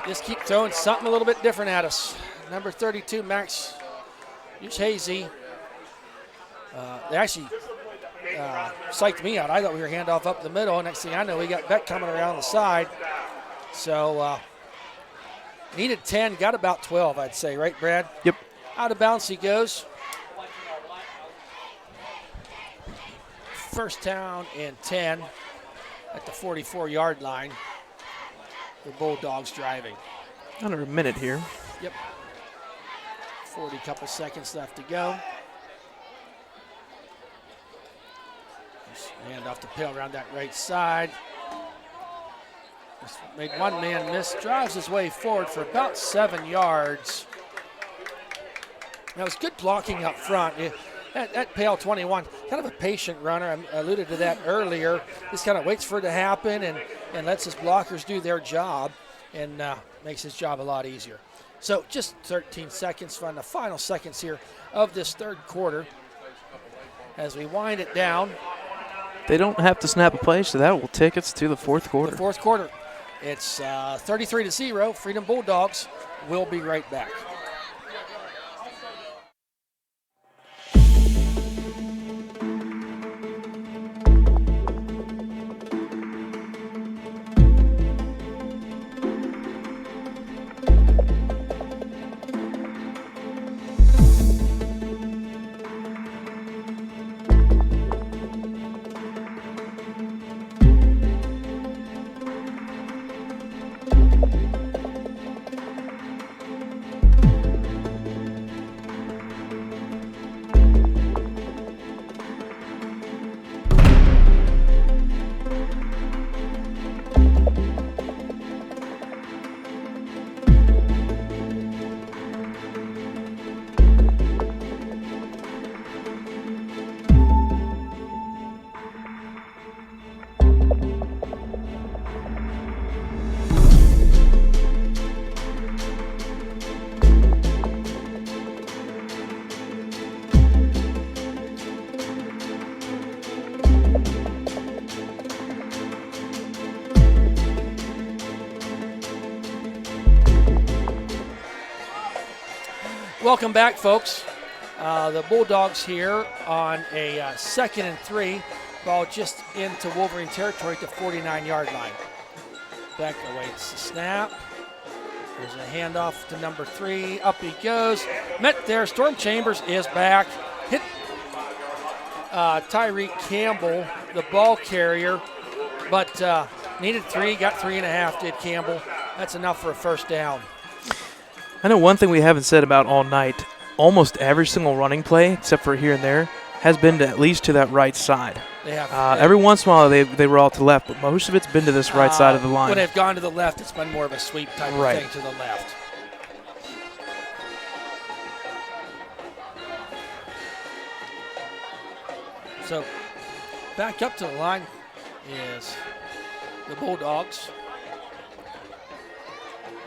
Speaker 1: Just keep throwing something a little bit different at us. Number 32, Max Hazy. They actually psyched me out. I thought we were handoff up the middle. Next thing I know, we got Beck coming around the side. So needed 10, got about 12, I'd say. Right, Brad?
Speaker 2: Yep.
Speaker 1: Out of bounds he goes. First down and 10 at the 44-yard line. The Bulldogs driving.
Speaker 2: Under a minute here.
Speaker 1: Yep. 40 couple seconds left to go. Hand off the pill around that right side. Just made one man miss. Drives his way forward for about 7 yards. That was good blocking up front. That Pale 21, kind of a patient runner. I alluded to that earlier. Just kind of waits for it to happen and lets his blockers do their job and makes his job a lot easier. So just 13 seconds from the final seconds here of this third quarter as we wind it down.
Speaker 2: They don't have to snap a play, so that will take us to the fourth quarter.
Speaker 1: The fourth quarter. It's 33-0. Freedom Bulldogs. We'll be right back. Welcome back, folks. The Bulldogs here on a 2nd and 3. Ball just into Wolverine territory at the 49-yard line. Beck awaits the snap. There's a handoff to number 3. Up he goes. Met there. Storm Chambers is back. Hit Tyreek Campbell, the ball carrier, but needed 3. Got 3.5, did Campbell. That's enough for a first down.
Speaker 2: I know one thing we haven't said about all night, almost every single running play, except for here and there, has been to at least to that right side.
Speaker 1: They have.
Speaker 2: Every once in a while they were all to the left, but most of it's been to this right side of the line.
Speaker 1: When they've gone to the left, it's been more of a sweep type of thing to the left. So back up to the line is the Bulldogs.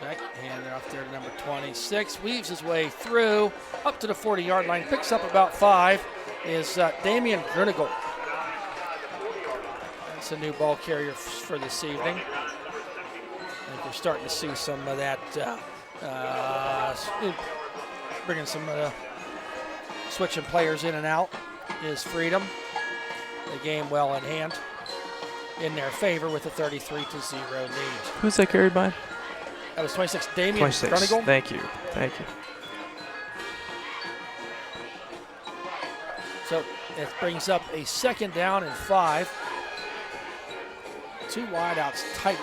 Speaker 1: Back, hand off there to number 26. Weaves his way through up to the 40-yard line. Picks up about 5 is Damian Grunigal. That's a new ball carrier for this evening. I think we're starting to see some of that, bringing some switching players in and out is Freedom. The game well in hand in their favor with a 33-0 lead.
Speaker 2: Who's that carried by?
Speaker 1: That was 26, Damian Grunigal.
Speaker 2: Thank you. Thank you.
Speaker 1: So it brings up a 2nd down and 5. 2 wideouts tight.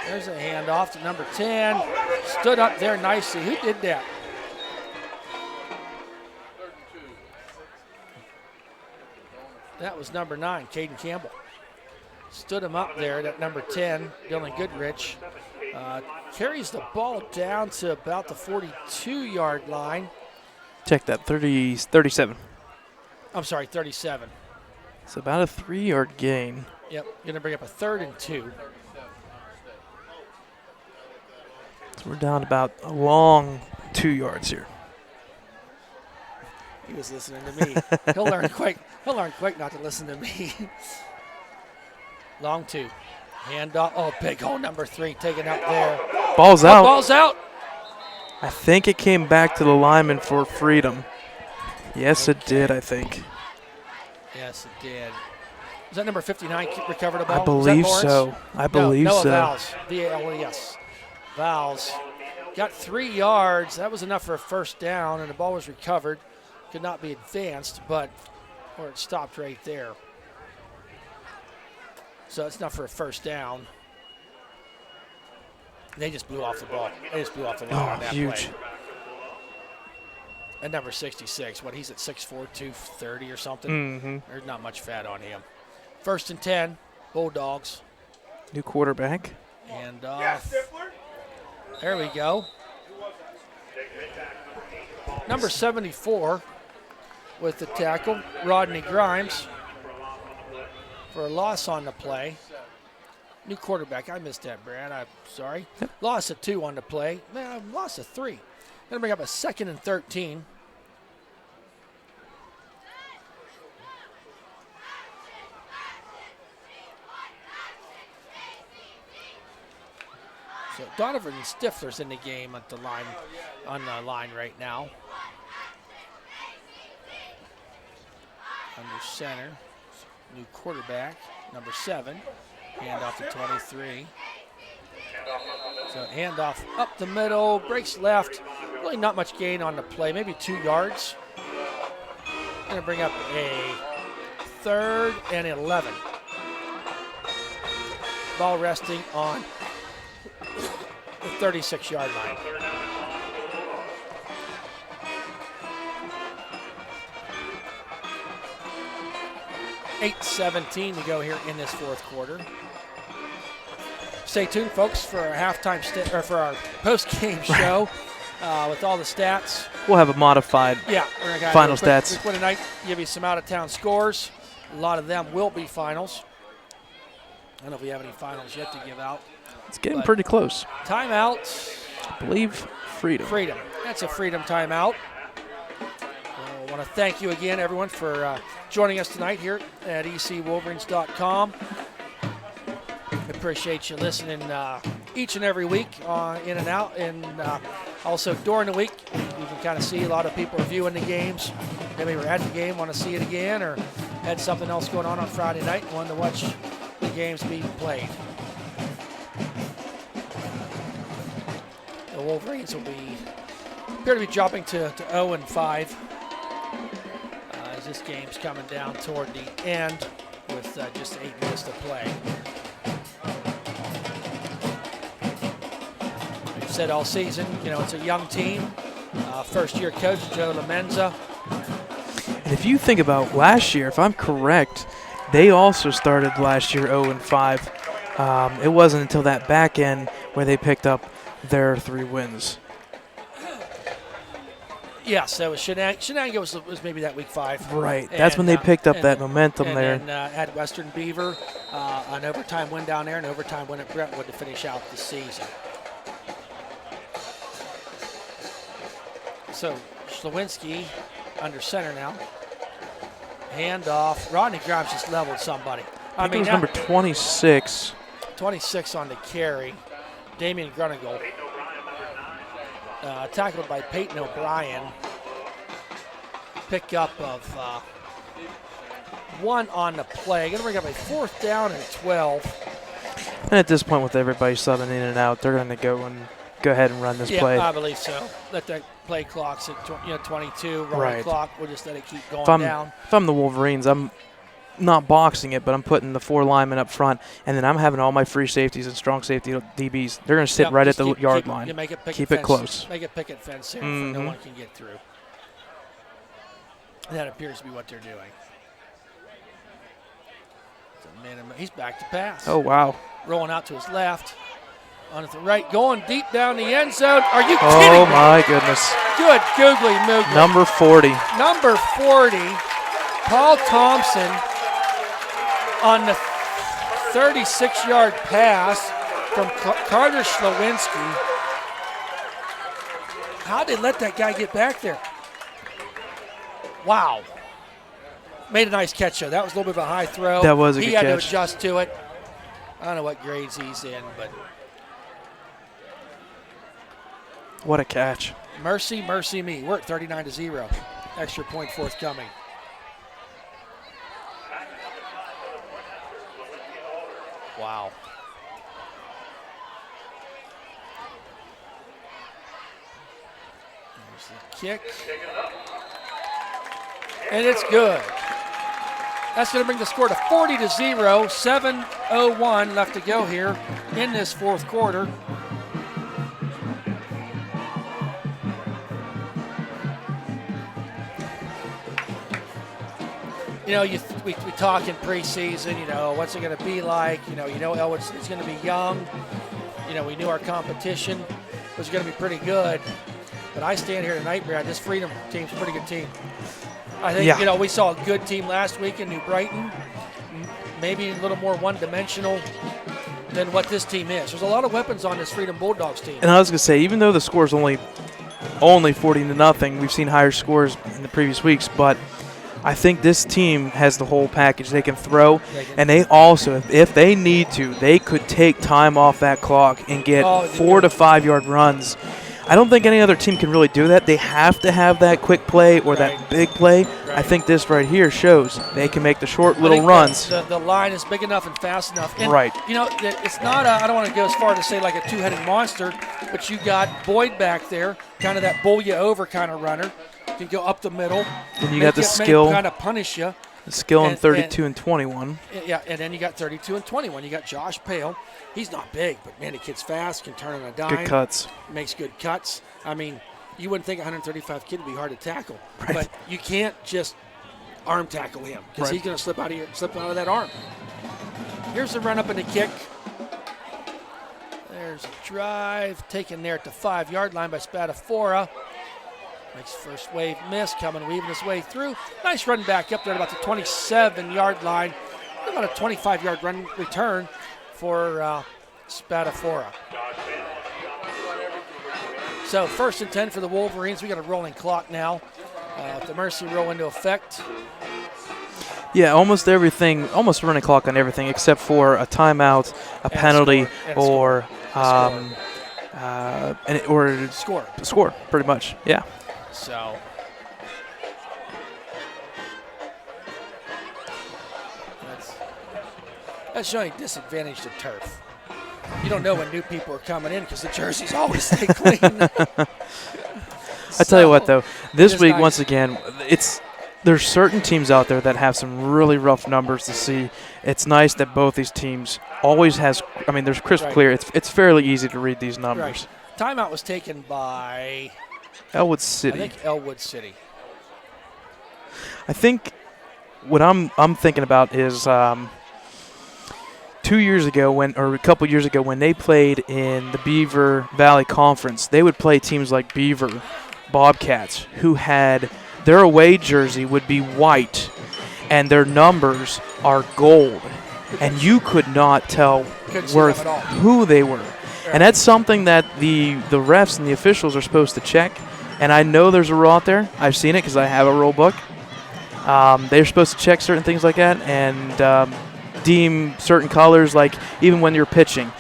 Speaker 1: There's a handoff to number 10. Stood up there nicely. Who did that? That was number 9, Caden Campbell. Stood him up there at number 10, Dylan Goodrich. Carries the ball down to about the 42-yard line.
Speaker 2: Check that, 37.
Speaker 1: I'm sorry, 37.
Speaker 2: It's about a 3-yard gain.
Speaker 1: Yep, going to bring up a 3rd and 2.
Speaker 2: So we're down about a long 2 yards here.
Speaker 1: He was listening to me. He'll learn quick not to listen to me. Long two. Hand off. Oh, big hole number 3 taken out there.
Speaker 2: Ball's out.
Speaker 1: Ball's out.
Speaker 2: I think it came back to the lineman for Freedom. Yes, it did, I think.
Speaker 1: Yes, it did. Was that number 59 recovered a ball?
Speaker 2: I believe
Speaker 1: Was that
Speaker 2: so. I believe
Speaker 1: no,
Speaker 2: so.
Speaker 1: Vowles. V-A-L-E-S. Vowles. Got 3 yards. That was enough for a first down, and the ball was recovered. Could not be advanced, but or it stopped right there. So it's not for a first down. They just blew off the ball. They just blew off the ball on that
Speaker 2: huge.
Speaker 1: play. And number 66, he's at 6'4", 230 or something.
Speaker 2: Mm-hmm.
Speaker 1: There's not much fat on him. 1st and 10, Bulldogs.
Speaker 2: New quarterback.
Speaker 1: And there we go. Number 74 with the tackle, Rodney Grimes, for a loss on the play. New quarterback. I missed that, Brad. I'm sorry.
Speaker 2: Yep.
Speaker 1: Loss of 2 on the play. Man, loss of 3. Going to bring up a 2nd and 13. So Donovan Stifler's in the game at the line, on the line right now. Under center, new quarterback, number 7. Handoff to 23. So handoff up the middle, breaks left. Really not much gain on the play, maybe 2 yards. Going to bring up a 3rd and 11. Ball resting on the 36-yard line. $8:17 to go here in this 4th quarter. Stay tuned, folks, for our halftime for our post-game show with all the stats.
Speaker 2: We'll have a modified
Speaker 1: we're gonna
Speaker 2: final stats.
Speaker 1: Quick tonight, give you some out-of-town scores. A lot of them will be finals. I don't know if we have any finals yet to give out.
Speaker 2: It's getting pretty close.
Speaker 1: Timeout.
Speaker 2: I believe Freedom.
Speaker 1: Freedom. That's a Freedom timeout. I want to thank you again, everyone, for joining us tonight here at ecwolverines.com. Appreciate you listening each and every week in and out. And also during the week, you can kind of see a lot of people are viewing the games. Maybe we're at the game, want to see it again, or had something else going on Friday night and wanted to watch the games being played. The Wolverines will appear to be dropping to 0-5 as this game's coming down toward the end with just 8 minutes to play. We've said all season, it's a young team. First-year coach Joe LaMenza.
Speaker 2: And if you think about last year, if I'm correct, they also started last year 0-5. It wasn't until that back end where they picked up their 3 wins.
Speaker 1: Yes, that was Shenango was maybe that week 5.
Speaker 2: Right. That's when they picked up that momentum there.
Speaker 1: And had Western Beaver, an overtime win down there, and an overtime win at Brentwood to finish out the season. So Slawinski under center now. Handoff. Rodney Grimes just leveled somebody.
Speaker 2: I think it was number 26.
Speaker 1: 26 on the carry. Damian Grunigal. Tackled by Peyton O'Brien. Pick up of 1 on the play. Going to bring up a 4th down and 12.
Speaker 2: And at this point, with everybody subbing in and out, they're going to go ahead and run this play.
Speaker 1: Yeah, I believe so. Let that play clock's at 22. Running clock. We'll just let it keep going down.
Speaker 2: If I'm the Wolverines, I'm not boxing it, but I'm putting the 4 linemen up front, and then I'm having all my free safeties and strong safety DBs. They're going to sit right at the yard line. Keep it close.
Speaker 1: Make it picket fence here, so no one can get through. That appears to be what they're doing. He's back to pass.
Speaker 2: Oh, wow.
Speaker 1: Rolling out to his left. On the right, going deep down the end zone. Are you kidding me?
Speaker 2: Oh, my goodness.
Speaker 1: Good googly moogly.
Speaker 2: Number 40.
Speaker 1: Number 40, Paul Thompson on the 36-yard pass from Carter Slawinski. How did they let that guy get back there? Wow. Made a nice catch, though. That was a little bit of a high throw.
Speaker 2: That was a
Speaker 1: he
Speaker 2: good
Speaker 1: had
Speaker 2: catch.
Speaker 1: to adjust to it. I don't know what grades he's in, but
Speaker 2: What a catch.
Speaker 1: mercy, mercy me. We're at 39-0. Extra point forthcoming. Wow. There's the kick. And it's good. That's going to bring the score to 40-0. 7:01 left to go here in this fourth quarter. You know, we talk in preseason, you know, what's it going to be like? You know, Ellwood is going to be young. You know, we knew our competition was going to be pretty good. But I stand here tonight, Brad, this Freedom team's a pretty good team. I think, you know, we saw a good team last week in New Brighton. Maybe a little more one-dimensional than what this team is. There's a lot of weapons on this Freedom Bulldogs team.
Speaker 2: And I was going to say, even though the score is only 40-0, we've seen higher scores in the previous weeks, but I think this team has the whole package. They can throw, and they also, if they need to, they could take time off that clock and get 4 to 5 yard runs. I don't think any other team can really do that. They have to have that quick play or that big play. I think this right here shows they can make the short little runs.
Speaker 1: The line is big enough and fast enough. And,
Speaker 2: right.
Speaker 1: You know, it's not I don't want to go as far to say like a two-headed monster, but you got Boyd back there, kind of that bowl you over kind of runner. Can go up the middle.
Speaker 2: And you got the skill.
Speaker 1: Kind of punish you.
Speaker 2: The skill in 32 and 21.
Speaker 1: Yeah, and then you got 32 and 21. You got Josh Pale. He's not big, but man, the kid's fast, can turn on a dime.
Speaker 2: Good cuts.
Speaker 1: Makes good cuts. I mean, you wouldn't think a 135 kid would be hard to tackle,
Speaker 2: right.
Speaker 1: but you can't just arm tackle him because he's going to slip out of that arm. Here's the run up and the kick. There's a drive taken there at the 5 yard line by Spadafora. Makes first wave miss, coming weaving his way through. Nice run back up there at about the 27 yard line. About a 25 yard run return for Spadafora. So 1st and 10 for the Wolverines. We got a rolling clock now. The mercy rule into effect.
Speaker 2: Yeah, almost everything, almost running clock on everything except for a timeout, a penalty, or score, pretty much. Yeah.
Speaker 1: So that's showing disadvantage to turf. You don't know when new people are coming in because the jerseys always stay clean.
Speaker 2: I tell you what, though, this week once again, there's certain teams out there that have some really rough numbers to see. It's nice that both these teams always has. I mean, there's crisp clear. It's fairly easy to read these numbers.
Speaker 1: Right. Timeout was taken by
Speaker 2: Ellwood City.
Speaker 1: I think Ellwood City.
Speaker 2: I think what I'm thinking about is 2 years ago or a couple years ago when they played in the Beaver Valley Conference, they would play teams like Beaver, Bobcats, who had their away jersey would be white and their numbers are gold. And you could not tell who they were. And that's something that the refs and the officials are supposed to check. And I know there's a rule out there. I've seen it because I have a rule book. They're supposed to check certain things like that and deem certain colors, like even when you're pitching.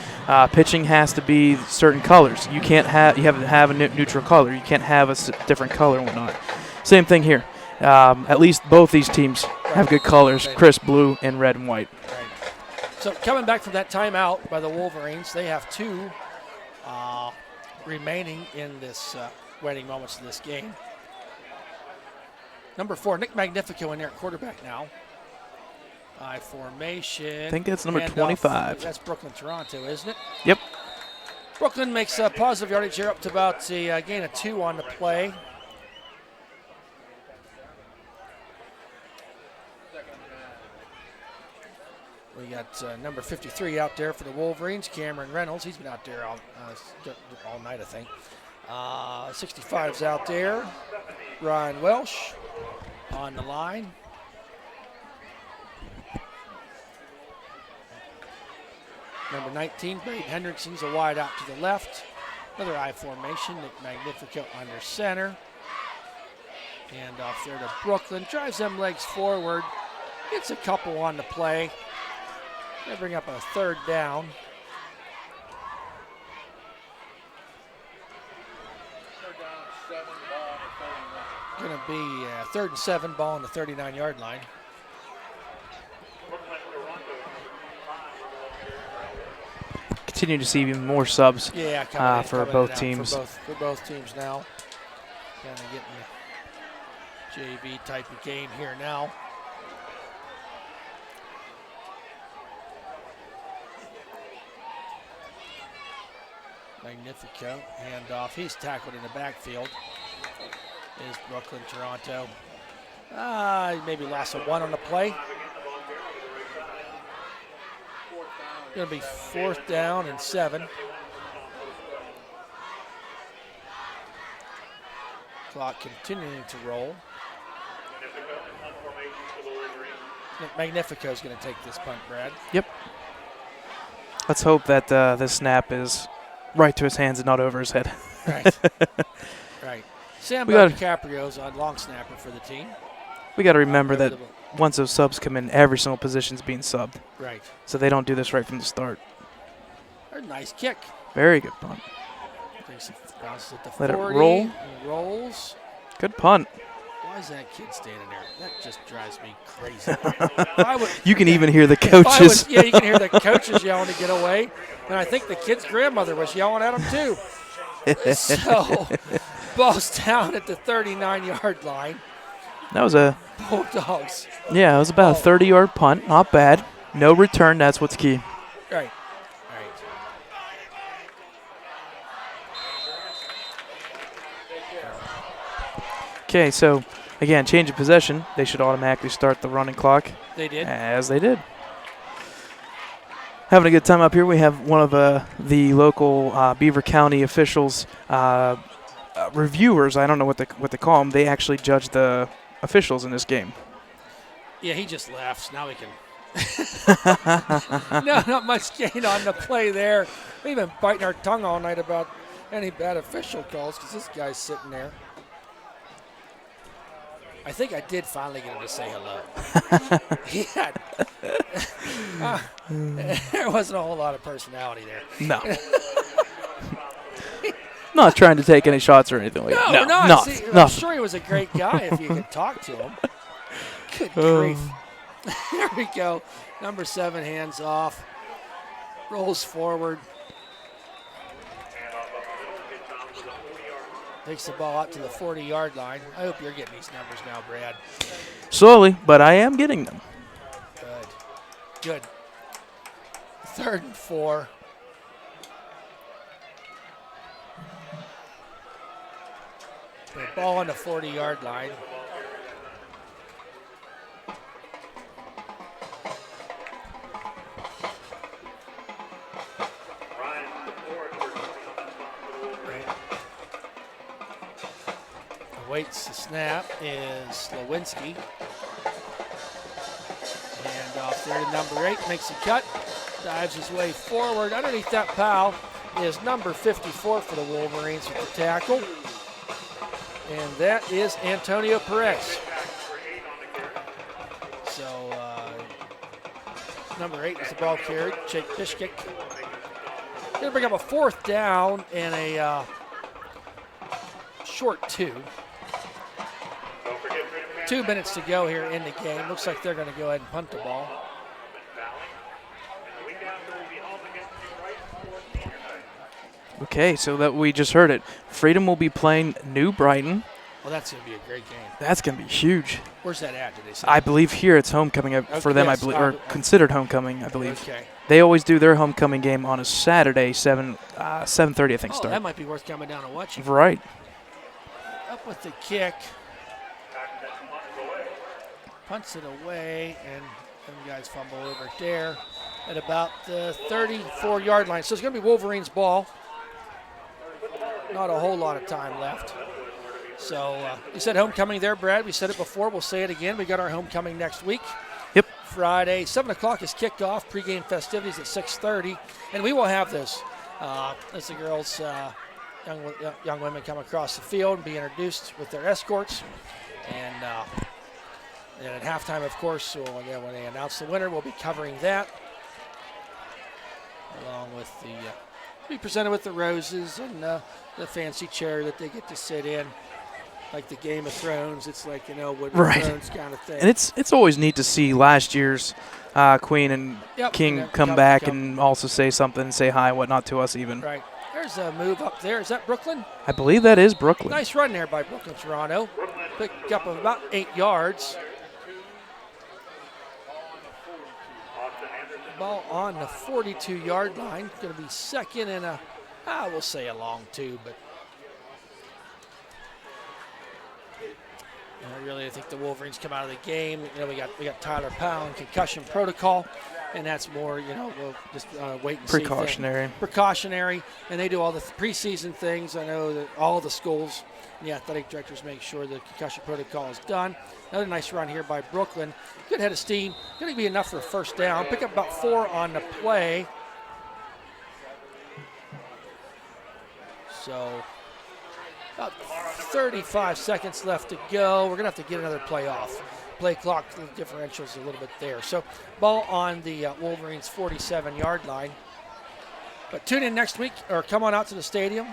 Speaker 2: Pitching has to be certain colors. You have to have a neutral color. You can't have a different color and whatnot. Same thing here. At least both these teams have good colors, crisp blue and red and white.
Speaker 1: Right. So coming back from that timeout by the Wolverines, they have 2 remaining in this waning moments of this game. Number 4, Nick Magnifico in there at quarterback now. Formation.
Speaker 2: I think that's number 25.
Speaker 1: That's Brooklyn, Toronto, isn't it?
Speaker 2: Yep.
Speaker 1: Brooklyn makes a positive yardage here up to about a gain of 2 on the play. We got number 53 out there for the Wolverines, Cameron Reynolds. He's been out there all night, I think. 65's out there. Ryan Welsh on the line. Number 19, Braden Hendrickson's a wide out to the left. Another I formation, Nick Magnifico under center. Hand off there to Brooklyn. Drives them legs forward. Gets a couple on the play. They bring up a 3rd down. Going to be 3rd and 7, ball on the 39-yard line.
Speaker 2: Continue to see even more subs for both teams.
Speaker 1: For both teams now. Kind of getting the JV type of game here now. Magnifico, handoff. He's tackled in the backfield. Is Brooklyn, Toronto. He maybe lost a 1 on the play. Going to be 4th down and 7. Clock continuing to roll. Magnifico is going to take this punt, Brad.
Speaker 2: Yep. Let's hope that this snap is right to his hands and not over his head.
Speaker 1: Right. Right. Sam DiCaprio's on long snapper for the team.
Speaker 2: We got to remember that once those subs come in, every single position's being subbed.
Speaker 1: Right.
Speaker 2: So they don't do this right from the start.
Speaker 1: A nice kick.
Speaker 2: Very good punt.
Speaker 1: Bounces at the
Speaker 2: Let
Speaker 1: 40.
Speaker 2: it roll.
Speaker 1: And rolls.
Speaker 2: Good punt.
Speaker 1: Why is that kid standing there? That just drives me crazy.
Speaker 2: You can even hear the coaches.
Speaker 1: You can hear the coaches yelling to get away. And I think the kid's grandmother was yelling at him too. So, ball's down at the 39-yard line.
Speaker 2: That was a
Speaker 1: Bulldogs.
Speaker 2: Yeah, it was about a 30-yard punt. Not bad. No return. That's what's key.
Speaker 1: Right.
Speaker 2: Okay, so again, change of possession. They should automatically start the running clock.
Speaker 1: They did.
Speaker 2: As they did. Having a good time up here. We have one of the local Beaver County officials, reviewers. I don't know what they call them. They actually judge the officials in this game.
Speaker 1: Yeah, he just laughs. Now we can. No, not much gain on the play there. We've been biting our tongue all night about any bad official calls because this guy's sitting there. I think I did finally get him to say hello. He had. There wasn't a whole lot of personality there.
Speaker 2: No. Not trying to take any shots or anything like that.
Speaker 1: No,
Speaker 2: not.
Speaker 1: See, I'm sure he was a great guy if you could talk to him. Good grief. There we go. Number 7, hands off. Rolls forward. Takes the ball out to the 40-yard line. I hope you're getting these numbers now, Brad.
Speaker 2: Slowly, but I am getting them.
Speaker 1: Good. 3rd and 4. The ball on the 40-yard line. Waits the snap is Lewinsky. And off there to number 8, makes a cut, dives his way forward. Underneath that pile is number 54 for the Wolverines with the tackle. And that is Antonio Perez. So number 8 is the ball carried, Jake Bishkick. Going to bring up a 4th down and a short 2. 2 minutes to go here in the game. Looks like they're going to go ahead and punt the ball.
Speaker 2: Okay, so that we just heard it. Freedom will be playing New Brighton.
Speaker 1: Well, that's going to be a great game.
Speaker 2: That's going to be huge.
Speaker 1: Where's that at, did they say?
Speaker 2: I believe here it's homecoming for them,
Speaker 1: yes,
Speaker 2: I believe, or considered homecoming, I believe.
Speaker 1: Okay.
Speaker 2: They always do their homecoming game on a Saturday, 7:30, I think, start.
Speaker 1: That might be worth coming down and watching.
Speaker 2: Right.
Speaker 1: Up with the kick. Punts it away, and them guys fumble over it there at about the 34-yard line. So it's going to be Wolverines' ball. Not a whole lot of time left. So you said homecoming there, Brad. We said it before. We'll say it again. We got our homecoming next week.
Speaker 2: Yep.
Speaker 1: Friday, 7 o'clock is kicked off. Pregame festivities at 6:30. And we will have this. As the girls, young women come across the field and be introduced with their escorts. And at halftime, of course, when they announce the winner, we'll be covering that, along with be presented with the roses and the fancy chair that they get to sit in, like the Game of Thrones. It's like, Wood
Speaker 2: Right.
Speaker 1: Thrones kind of thing.
Speaker 2: And it's always neat to see last year's Queen and King come back and also say something, say hi and whatnot to us even.
Speaker 1: Right. There's a move up there. Is that Brooklyn?
Speaker 2: I believe that is Brooklyn.
Speaker 1: Nice run there by Brooklyn Toronto. Picked up about 8 yards. Ball on the 42-yard line. Going to be second and we'll say a long two, but I think the Wolverines come out of the game. We got Tyler Powell in concussion protocol, and that's more, we'll just wait and see. Precautionary, and they do all the preseason things. I know that all the schools and the athletic directors make sure the concussion protocol is done. Another nice run here by Brooklyn. Good head of steam. Going to be enough for a first down. Pick up about 4 on the play. So about 35 seconds left to go. We're going to have to get another play off. Play clock differential's a little bit there. So ball on the Wolverines 47-yard line. But tune in next week, or come on out to the stadium.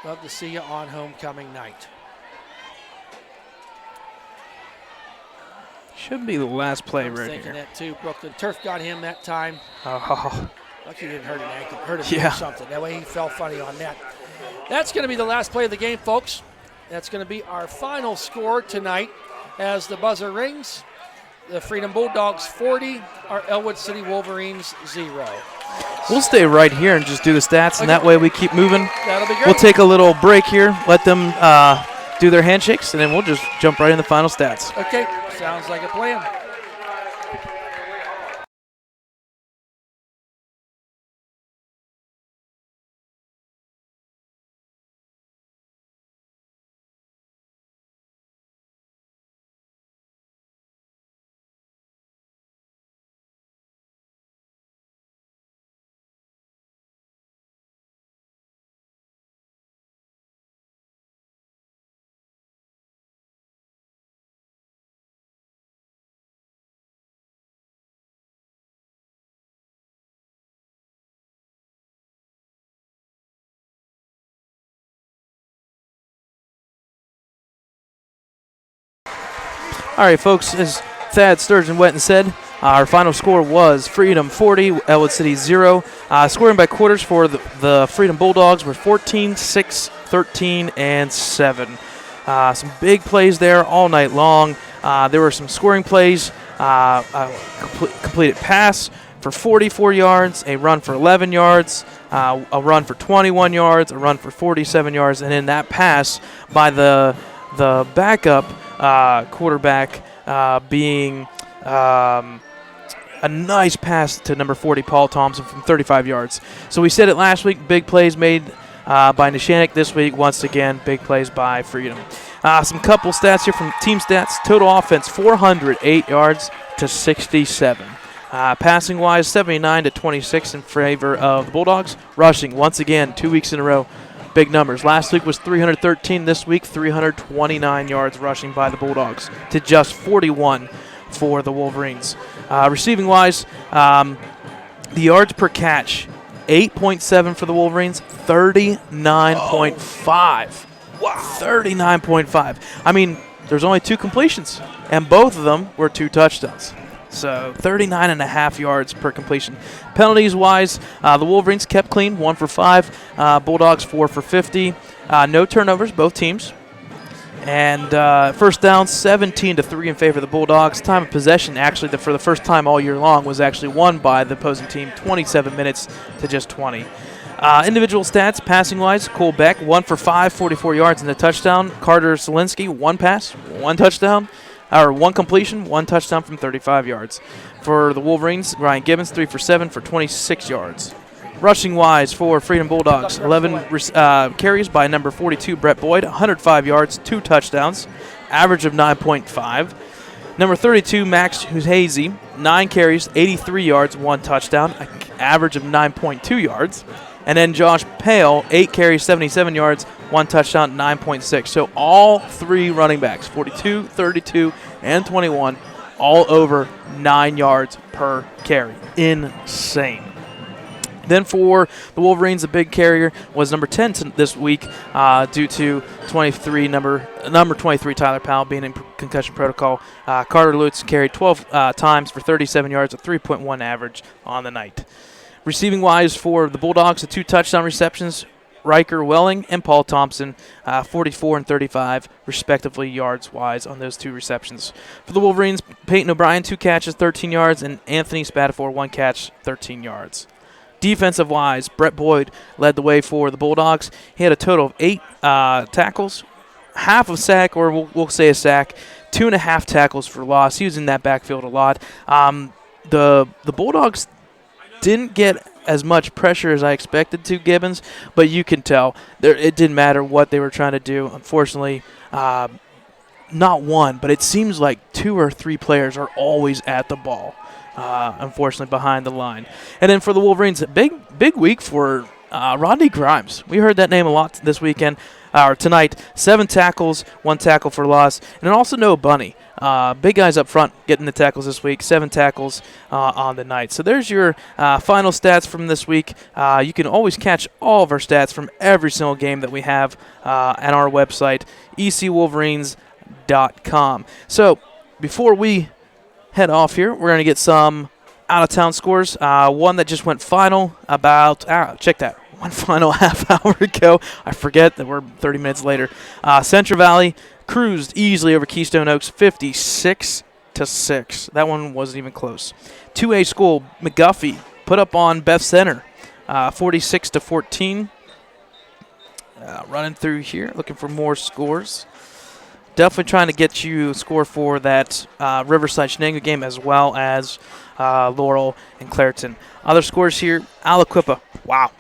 Speaker 1: Love to see you on homecoming night.
Speaker 2: Should be the last play right here.
Speaker 1: I'm thinking that too. Brooklyn Turf got him that time.
Speaker 2: Oh.
Speaker 1: Lucky he didn't hurt an ankle, hurt his knee or something. That way he fell funny on that. That's going to be the last play of the game, folks. That's going to be our final score tonight as the buzzer rings. The Freedom Bulldogs 40, our Ellwood City Wolverines 0.
Speaker 2: We'll stay right here and just do the stats, and that way we keep moving.
Speaker 1: That'll be great.
Speaker 2: We'll take a little break here, let them do their handshakes, and then we'll just jump right in the final stats.
Speaker 1: Okay, sounds like a plan.
Speaker 2: All right, folks, as Thad Sturgeon went and said, our final score was Freedom 40, Ellwood City 0. Scoring by quarters for the Freedom Bulldogs were 14, 6, 13, and 7. Some big plays there all night long. There were some scoring plays, completed pass for 44 yards, a run for 11 yards, a run for 21 yards, a run for 47 yards, and in that pass by the backup quarterback being a nice pass to number 40, Paul Thompson, from 35 yards. So we said it last week, big plays made by Nishanik. This week, once again, big plays by Freedom. Some couple stats here from team stats. Total offense, 408 yards to 67. Passing-wise, 79 to 26 in favor of the Bulldogs. Rushing, once again, 2 weeks in a row, big numbers. Last week was 313. This week, 329 yards rushing by the Bulldogs to just 41 for the Wolverines. Receiving-wise, the yards per catch, 8.7 for the Wolverines, 39.5. Wow. 39.5. I mean, there's only 2 completions, and both of them were 2 touchdowns. So 39.5 yards per completion. Penalties-wise, the Wolverines kept clean, 1 for 5. Bulldogs 4 for 50. No turnovers, both teams. And first down, 17 to 3 in favor of the Bulldogs. Time of possession, actually, for the first time all year long, was actually won by the opposing team, 27 minutes to just 20. Individual stats, passing-wise, Cole Beck, 1 for 5, 44 yards and a touchdown. Carter Zielinski, 1 pass, 1 touchdown. Or 1 completion, 1 touchdown from 35 yards. For the Wolverines, Ryan Gibbons, 3 for 7 for 26 yards. Rushing-wise for Freedom Bulldogs, 11 carries by number 42, Brett Boyd, 105 yards, 2 touchdowns, average of 9.5. Number 32, Max Huhazy, 9 carries, 83 yards, 1 touchdown, average of 9.2 yards. And then Josh Pale, 8 carries, 77 yards, 1 touchdown, 9.6. So all 3 running backs, 42, 32, and 21, all over 9 yards per carry. Insane. Then for the Wolverines, the big carrier was number 10 this week due to number 23 Tyler Powell being in concussion protocol. Carter Lutz carried 12 times for 37 yards, a 3.1 average on the night. Receiving wise for the Bulldogs, the 2 touchdown receptions, Riker Welling and Paul Thompson, 44 and 35 respectively yards wise on those 2 receptions. For the Wolverines, Peyton O'Brien 2 catches, 13 yards, and Anthony Spatafor 1 catch, 13 yards. Defensive-wise, Brett Boyd led the way for the Bulldogs. He had a total of 8 tackles, half a sack, or we'll say a sack, 2.5 tackles for loss. He was in that backfield a lot. The Bulldogs didn't get as much pressure as I expected to, Gibbons, but you can tell it didn't matter what they were trying to do. Unfortunately, not one, but it seems like 2 or 3 players are always at the ball. Unfortunately, behind the line. And then for the Wolverines, a big week for Rodney Grimes. We heard that name a lot this weekend, or tonight. 7 tackles, 1 tackle for loss. And then also Noah Bunny. Big guys up front getting the tackles this week. 7 tackles on the night. So there's your final stats from this week. You can always catch all of our stats from every single game that we have at our website, ecwolverines.com. So before we head off here, we're going to get some out-of-town scores. One that just went final about, check that, one final half hour ago. I forget that we're 30 minutes later. Central Valley cruised easily over Keystone Oaks, 56-6. That one wasn't even close. 2A school, McGuffey, put up on Beth Center, 46-14. Running through here, looking for more scores. Definitely trying to get you a score for that Riverside Shenango game as well as Laurel and Clareton. Other scores here, Aliquippa. Wow.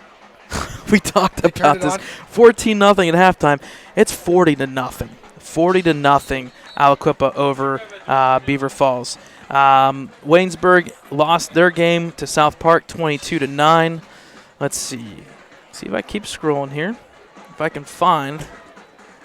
Speaker 2: We talked about this. 14-0 at halftime. It's 40-0. 40-0 Aliquippa over Beaver Falls. Waynesburg lost their game to South Park 22-9. Let's see. See if I keep scrolling here. If I can find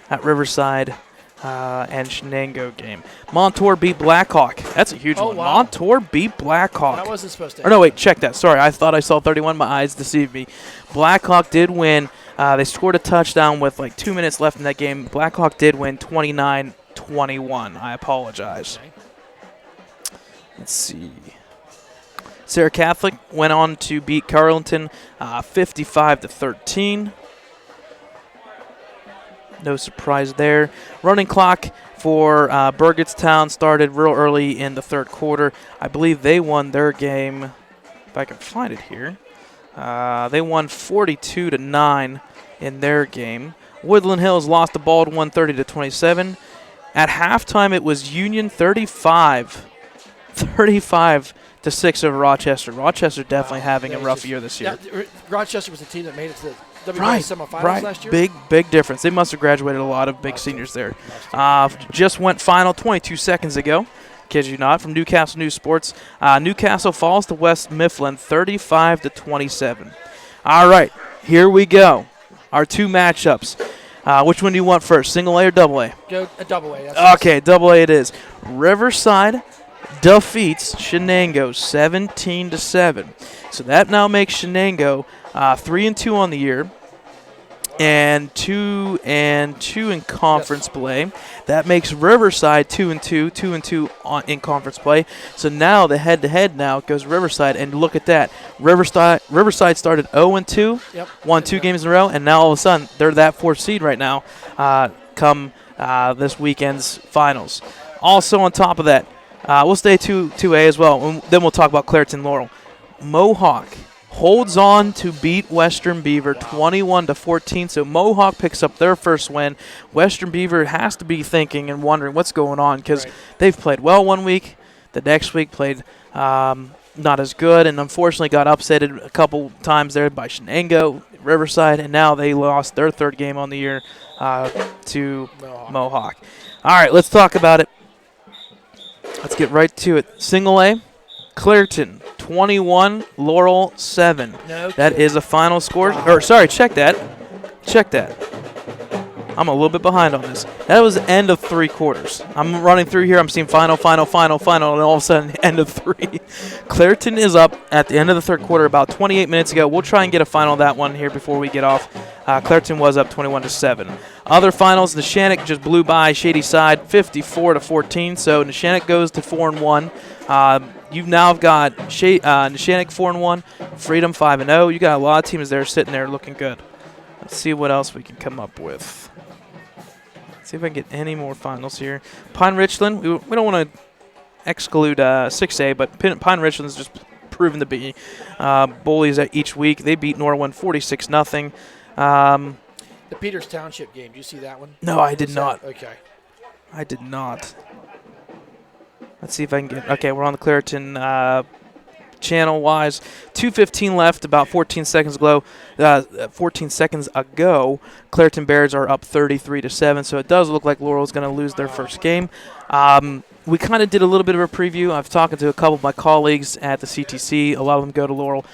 Speaker 2: that Riverside and Shenango game. Montour beat Blackhawk. That's a huge one.
Speaker 1: Wow.
Speaker 2: Montour beat Blackhawk.
Speaker 1: That wasn't supposed to
Speaker 2: Or no, wait, check that. Sorry, I thought I saw 31. My eyes deceived me. Blackhawk did win. They scored a touchdown with like 2 minutes left in that game. Blackhawk did win 29-21. I apologize.
Speaker 1: Okay.
Speaker 2: Let's see. Sarah Catholic went on to beat Carleton 55-13. No surprise there. Running clock for Burgettstown started real early in the third quarter. I believe they won their game, if I can find it here. They won 42-9 in their game. Woodland Hills lost the ball to 30-27. At halftime, it was Union 35 to 6 over Rochester. Rochester definitely having a rough year this year.
Speaker 1: Yeah, Rochester was the team that made it to the WBA semifinals last year.
Speaker 2: Big difference. They must have graduated a lot of big seniors there. Just went final 22 seconds ago. Kid you not, from Newcastle News Sports. Newcastle falls to West Mifflin 35-27. All right, here we go. Our two matchups. Which one do you want first, single A or double A?
Speaker 1: Go a double A.
Speaker 2: Okay, double A it is. Riverside defeats Shenango 17-7. So that now makes Shenango 3-2 on the year, and 2-2 in conference play. That makes Riverside 2-2 in conference play. So now the head-to-head now goes Riverside, and look at that. Riverside started 0-2, won 2 games in a row, and now all of a sudden they're that 4th seed right now. Come this weekend's finals. Also on top of that, we'll stay 2A as well, and then we'll talk about Clareton Laurel. Mohawk holds on to beat Western Beaver 21-14. So Mohawk picks up their first win. Western Beaver has to be thinking and wondering what's going on, because they've played well one week. The next week played not as good, and unfortunately got upsetted a couple times there by Shenango, Riverside, and now they lost their 3rd game on the year to Mohawk. All right, let's talk about it. Let's get right to it. Single A, Clareton 21, Laurel 7. That is a final score. Or sorry, check that. I'm a little bit behind on this. That was end of 3 quarters. I'm running through here. I'm seeing final, and all of a sudden end of 3. Clairton is up at the end of the 3rd quarter about 28 minutes ago. We'll try and get a final of that one here before we get off. Clairton was up 21-7. Other finals, Neshannock just blew by Shady Side 54-14. So Neshannock goes to 4-1. You've now got Neshannock 4-1, Freedom 5-0. You got a lot of teams there sitting there looking good. Let's see what else we can come up with. See if I can get any more finals here. Pine Richland, we don't want to exclude 6A, but Pine Richland's just proven to be bullies at each week. They beat Norwin 46-0.
Speaker 1: The Peters Township game, did you see that one?
Speaker 2: No, I did not.
Speaker 1: Okay.
Speaker 2: I did not. Let's see if I can get. Okay, we're on the Clairton channel-wise. 2:15 left, about 14 seconds ago. 14 seconds ago, Clairton Bears are up 33-7. So it does look like Laurel's going to lose their first game. We kind of did a little bit of a preview. I've talked to a couple of my colleagues at the CTC. A lot of them go to Laurel.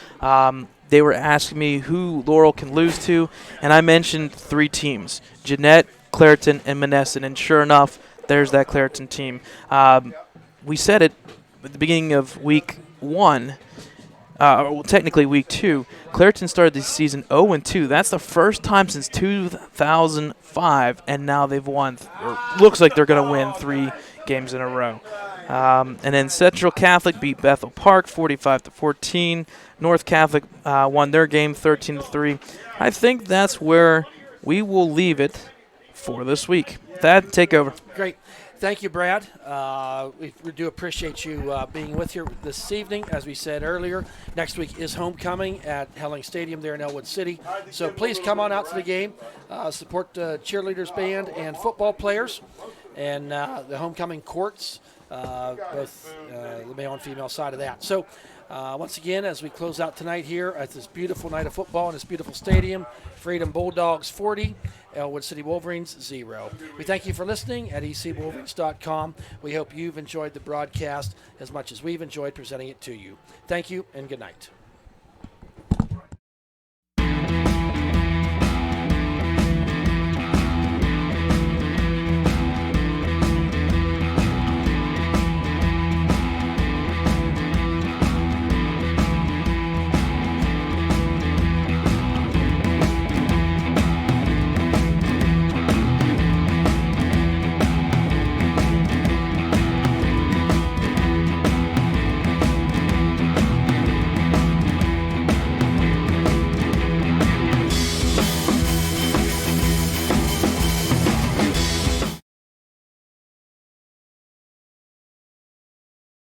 Speaker 2: They were asking me who Laurel can lose to, and I mentioned 3 teams: Jeanette, Clairton, and Monessen. And sure enough, there's that Clairton team. We said it at the beginning of week 1, well, technically week 2. Clairton started the season 0-2. That's the first time since 2005, and now they've won, or looks like they're going to win 3 games in a row. And then Central Catholic beat Bethel Park 45-14. North Catholic won their game 13-3. I think that's where we will leave it for this week. Thad, take over.
Speaker 1: Great. Thank you, Brad. We do appreciate you being with here this evening. As we said earlier, next week is homecoming at Helling Stadium there in Ellwood City. So please come on out to the game, support the cheerleaders band and football players, and the homecoming courts, both the male and female side of that. So once again, as we close out tonight here at this beautiful night of football in this beautiful stadium, Freedom Bulldogs 40, Ellwood City Wolverines 0. We thank you for listening at ecwolverines.com. We hope you've enjoyed the broadcast as much as we've enjoyed presenting it to you. Thank you and good night.